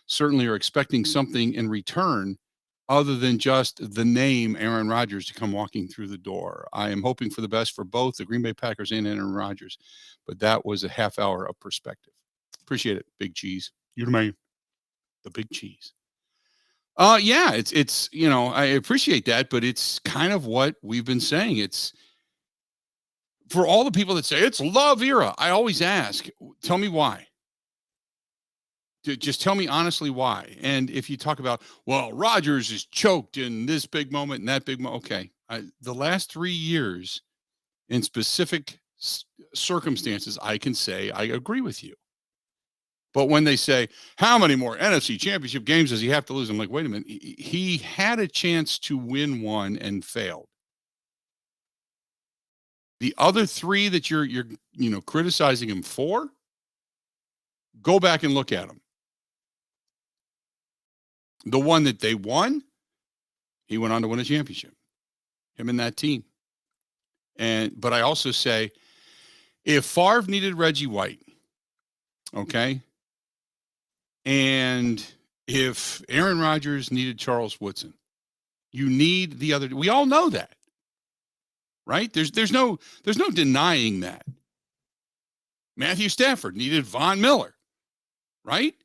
certainly are expecting something in return other than just the name Aaron Rodgers to come walking through the door. I am hoping for the best for both the Green Bay Packers and Aaron Rodgers, but that was a half hour of perspective. Appreciate it, Big Cheese. You're the man. The Big Cheese. Yeah, it's I appreciate that, but it's kind of what we've been saying. It's for all the people that say it's love era. I always ask, tell me why. Just tell me honestly why. And if you talk about, well, Rodgers is choked in this big moment and that big moment. Okay. The last 3 years in specific circumstances, I can say I agree with you. But when they say, how many more NFC championship games does he have to lose? I'm like, wait a minute. He had a chance to win one and failed. The other 3 that you're criticizing him for, go back and look at them. The one that they won, he went on to win a championship. Him and that team. But I also say, if Favre needed Reggie White, okay, and if Aaron Rodgers needed Charles Woodson, you need the other. We all know that, right? There's no denying that. Matthew Stafford needed Von Miller, right?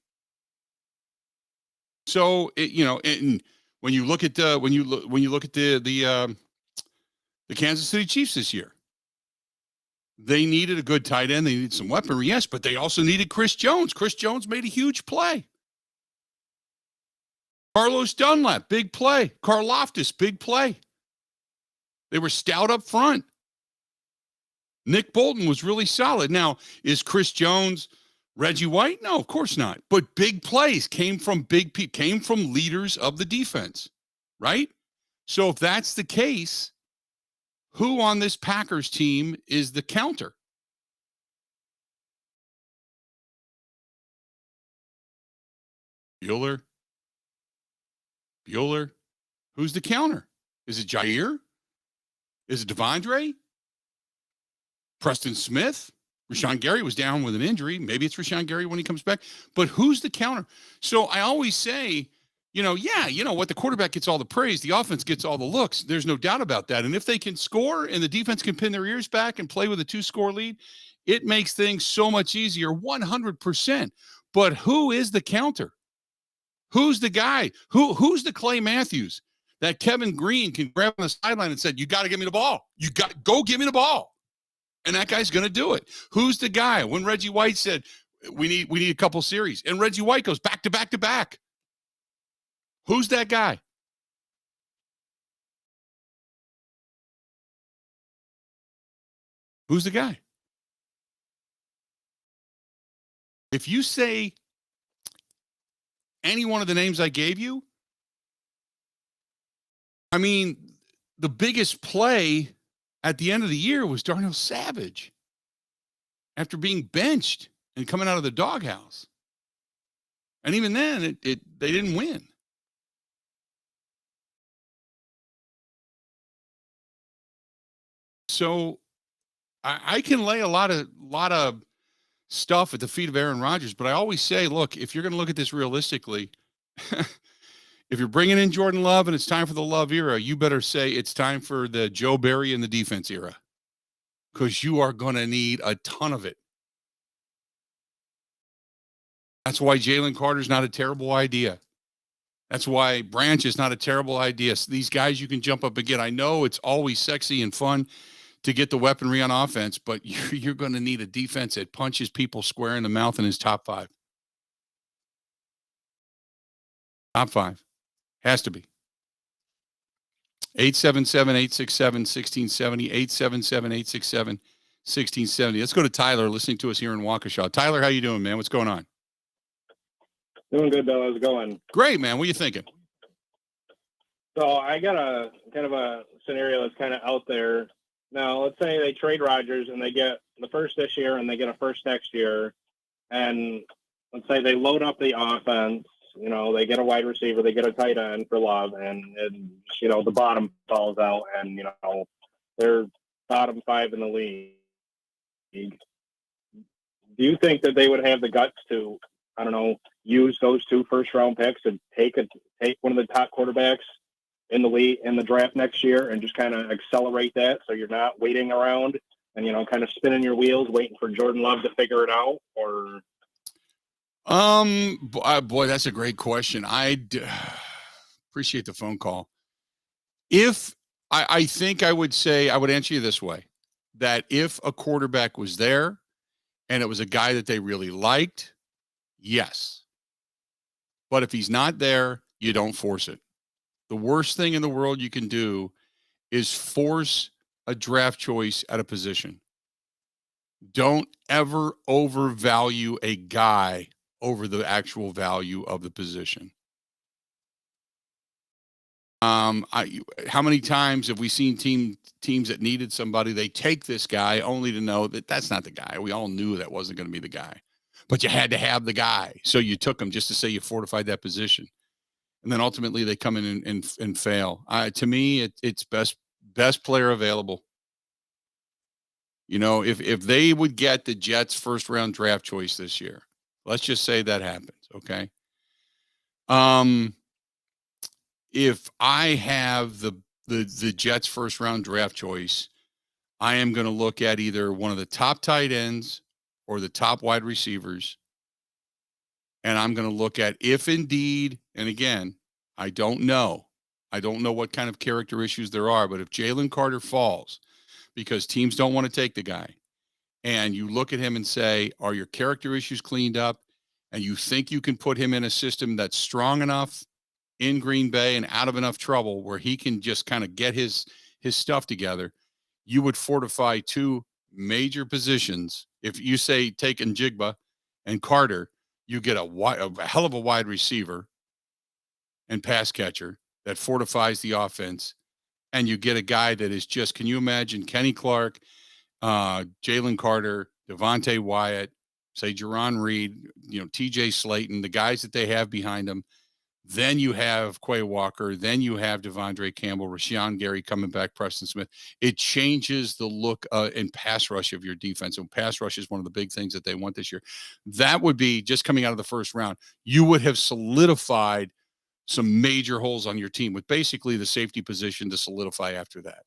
So and when you look at the Kansas City Chiefs this year, they needed a good tight end. They needed some weaponry, yes, but they also needed Chris Jones. Chris Jones made a huge play. Carlos Dunlap, big play. Karlaftis, big play. They were stout up front. Nick Bolton was really solid. Now, is Chris Jones Reggie White? No, of course not. But big plays came from big people, came from leaders of the defense, right? So if that's the case, who on this Packers team is the counter? Bueller? Who's the counter? Is it Jair? Is it Devondre? Preston Smith? Rashawn Gary was down with an injury. Maybe it's Rashawn Gary when he comes back. But who's the counter? So I always say, what? The quarterback gets all the praise. The offense gets all the looks. There's no doubt about that. And if they can score and the defense can pin their ears back and play with a 2-score lead, it makes things so much easier, 100%. But who is the counter? Who's the guy? Who's the Clay Matthews that Kevin Green can grab on the sideline and said, you got to give me the ball. You got to go give me the ball. And that guy's going to do it. Who's the guy? When Reggie White said, we need a couple series, and Reggie White goes back to back to back. Who's that guy? Who's the guy? If you say any one of the names I gave you, I mean, the biggest play at the end of the year was Darnell Savage after being benched and coming out of the doghouse. And even then, they didn't win. So I can lay a lot of stuff at the feet of Aaron Rodgers, but I always say, look, if you're going to look at this realistically, if you're bringing in Jordan Love and it's time for the Love era, you better say it's time for the Joe Barry and the defense era, because you are going to need a ton of it. That's why Jalen Carter's not a terrible idea. That's why Branch is not a terrible idea. So these guys you can jump up and get. I know it's always sexy and fun to get the weaponry on offense, but you're going to need a defense that punches people square in the mouth in his top 5. Top 5. Has to be. 877-867-1670, 877-867-1670. Let's go to Tyler listening to us here in Waukesha. Tyler, how you doing, man? What's going on? Doing good, Bill. How's it going? Great, man. What are you thinking? So I got a kind of a scenario that's kind of out there. Now, let's say they trade Rodgers and they get the first this year and they get a first next year. And let's say they load up the offense. You know, they get a wide receiver, they get a tight end for Love, and you know, the bottom falls out, and, you know, they're bottom 5 in the league. Do you think that they would have the guts to, I don't know, use those 2 first-round picks and take one of the top quarterbacks in the league in the draft next year and just kind of accelerate that, so you're not waiting around and, you know, kind of spinning your wheels waiting for Jordan Love to figure it out? Or boy, that's a great question. I appreciate the phone call. If I think I would say, I would answer you this way, that if a quarterback was there and it was a guy that they really liked, yes. But if he's not there, you don't force it. The worst thing in the world you can do is force a draft choice at a position. Don't ever overvalue a guy over the actual value of the position. How many times have we seen teams that needed somebody, they take this guy only to know that that's not the guy. We all knew that wasn't going to be the guy, but you had to have the guy. So you took him just to say you fortified that position. And then ultimately they come in and fail. To me, it's best player available. You know, if they would get the Jets' first round draft choice this year, let's just say that happens. Okay. If I have the Jets' first round draft choice, I am going to look at either one of the top tight ends or the top wide receivers. And I'm going to look at if indeed, and again, I don't know what kind of character issues there are, but if Jalen Carter falls because teams don't want to take the guy, and you look at him and say, are your character issues cleaned up? And you think you can put him in a system that's strong enough in Green Bay and out of enough trouble where he can just kind of get his stuff together, you would fortify 2 major positions. If you say take Njigba and Carter, you get a hell of a wide receiver and pass catcher that fortifies the offense. And you get a guy that is just, can you imagine Kenny Clark, Jalen Carter, Devontae Wyatt, say Jerron Reed, you know, TJ Slayton, the guys that they have behind them. Then you have Quay Walker. Then you have Devondre Campbell, Rashawn Gary coming back, Preston Smith. It changes the look and pass rush of your defense. And pass rush is one of the big things that they want this year. That would be just coming out of the first round. You would have solidified some major holes on your team with basically the safety position to solidify after that.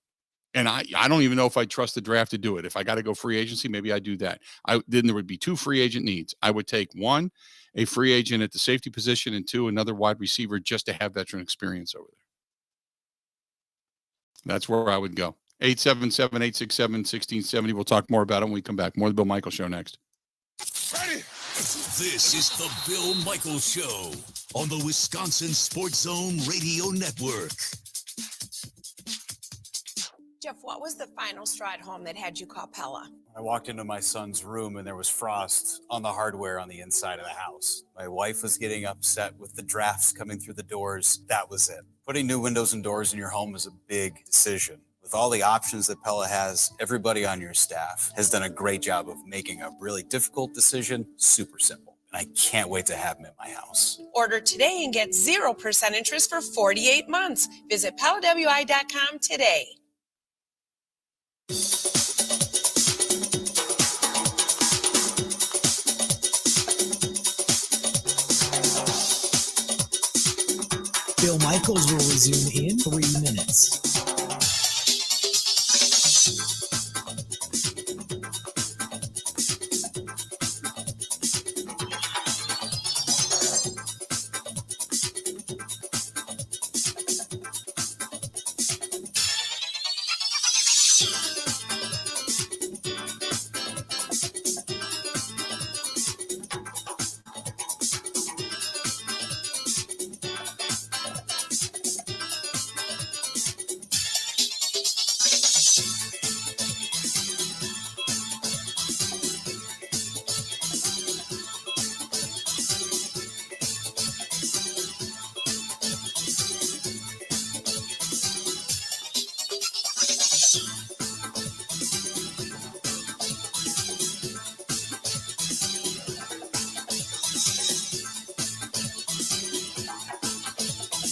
And I don't even know if I trust the draft to do it. If I got to go free agency, maybe I do that. Then there would be 2 free agent needs. I would take 1, a free agent at the safety position, and 2, another wide receiver just to have veteran experience over there. That's where I would go. 877-867-1670. We'll talk more about it when we come back. More of the Bill Michaels Show next. Ready? This is the Bill Michaels Show on the Wisconsin Sports Zone Radio Network. Jeff, what was the final straw at home that had you call Pella? I walked into my son's room and there was frost on the hardware on the inside of the house. My wife was getting upset with the drafts coming through the doors. That was it. Putting new windows and doors in your home is a big decision. With all the options that Pella has, everybody on your staff has done a great job of making a really difficult decision super simple. And I can't wait to have them in my house. Order today and get 0% interest for 48 months. Visit PellaWI.com today. Bill Michaels will resume in 3 minutes.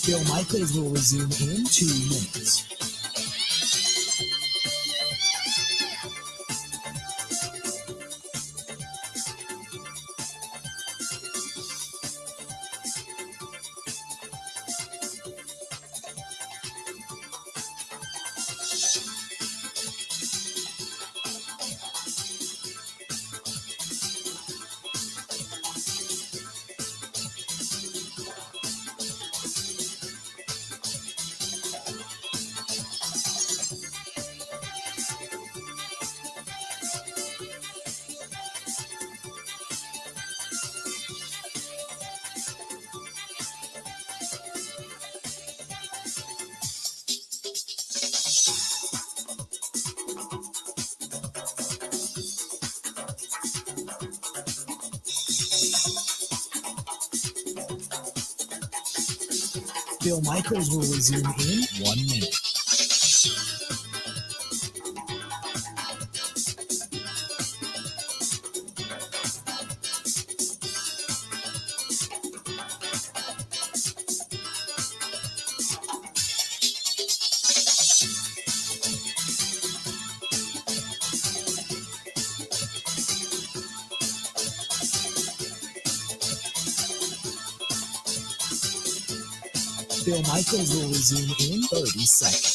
Bill Michaels will resume in 2 minutes. Bill Michaels will resume in 1 minute. Bill Michaels will resume in 30 seconds.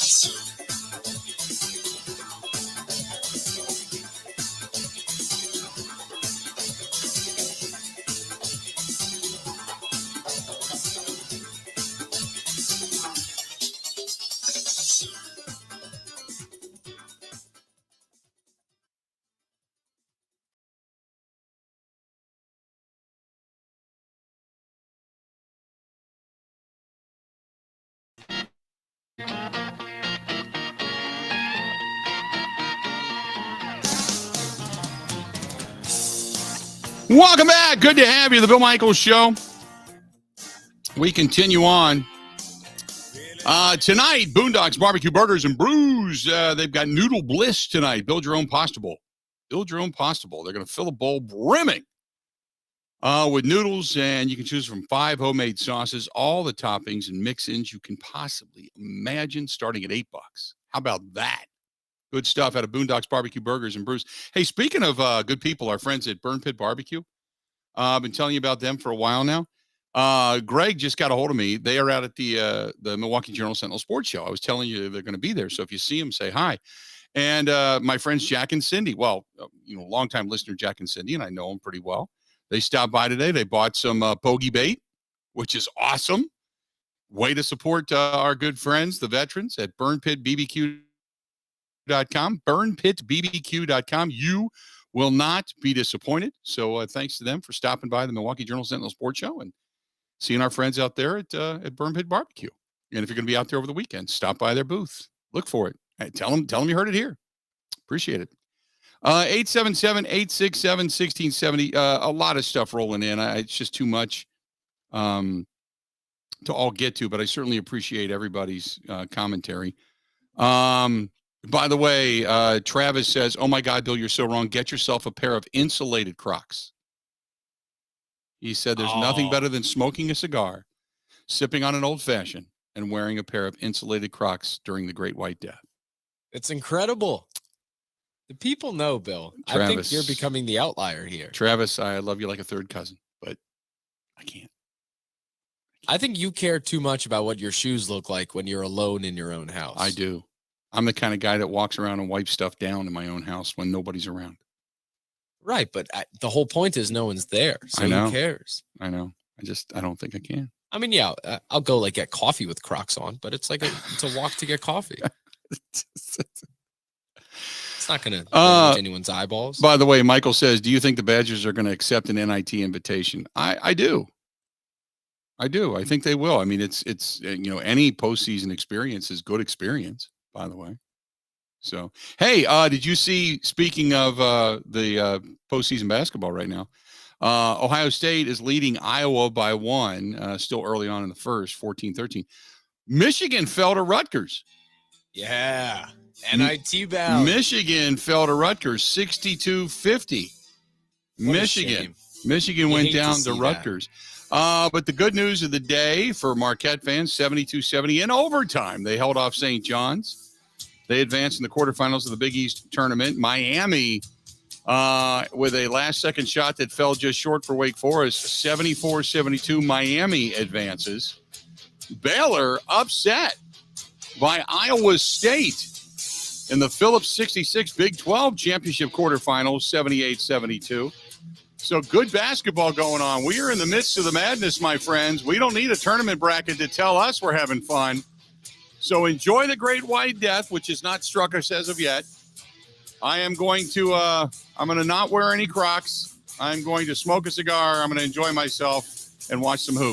Welcome back. Good to have you. The Bill Michaels Show. We continue on. Tonight, Boondocks Barbecue Burgers and Brews. They've got Noodle Bliss tonight. Build your own pasta bowl. Build your own pasta bowl. They're going to fill a bowl brimming with noodles, and you can choose from 5 homemade sauces, all the toppings and mix-ins you can possibly imagine, starting at $8. How about that? Good stuff out of Boondocks Barbecue Burgers and Brews. Hey, speaking of good people, our friends at Burn Pit Barbecue, I've been telling you about them for a while now. Greg just got a hold of me. They are out at the Milwaukee Journal-Sentinel Sports Show. I was telling you they're going to be there, so if you see them, say hi. And my friends Jack and Cindy, well, longtime listener Jack and Cindy, and I know them pretty well. They stopped by today. They bought some pokey bait, which is awesome. Way to support our good friends, the veterans at BurnPitBBQ.com. BurnPitBBQ.com. You will not be disappointed. So thanks to them for stopping by the Milwaukee Journal-Sentinel Sports Show and seeing our friends out there at Burn Pit Barbecue. And if you're going to be out there over the weekend, stop by their booth. Look for it. Hey, tell them you heard it here. Appreciate it. 877-867-1670. A lot of stuff rolling in. It's just too much to all get to, but I certainly appreciate everybody's commentary. By the way, Travis says, oh my God, Bill, you're so wrong. Get yourself a pair of insulated Crocs. He said there's nothing better than smoking a cigar, sipping on an old fashioned, and wearing a pair of insulated Crocs during the Great White Death. It's incredible. The people know, Bill. Travis, I think you're becoming the outlier here. Travis, I love you like a third cousin, but I can't. I think you care too much about what your shoes look like when you're alone in your own house. I do. I'm the kind of guy that walks around and wipes stuff down in my own house when nobody's around. Right, but the whole point is no one's there, so who cares? I know. I don't think I can. I mean, yeah, I'll go like get coffee with Crocs on, but it's like it's a walk to get coffee. It's not going to damage anyone's eyeballs. By the way, Michael says, do you think the Badgers are going to accept an NIT invitation? I do. I think they will. I mean, it's any postseason experience is good experience, by the way. So, hey, did you see, speaking of the postseason basketball right now, Ohio State is leading Iowa by 1, still early on in the first, 14-13. Michigan fell to Rutgers. Yeah. NIT bound. Michigan fell to Rutgers 62-50. Michigan went down to Rutgers. But the good news of the day for Marquette fans, 72-70 in overtime. They held off St. John's. They advanced in the quarterfinals of the Big East tournament. Miami, with a last-second shot that fell just short for Wake Forest, 74-72. Miami advances. Baylor upset by Iowa State in the Phillips 66 Big 12 championship quarterfinals, 78-72. So good basketball going on. We are in the midst of the madness, my friends. We don't need a tournament bracket to tell us we're having fun. So enjoy the Great White Death, which has not struck us as of yet. I am going to I'm going to not wear any Crocs. I'm going to smoke a cigar. I'm going to enjoy myself and watch some hoops.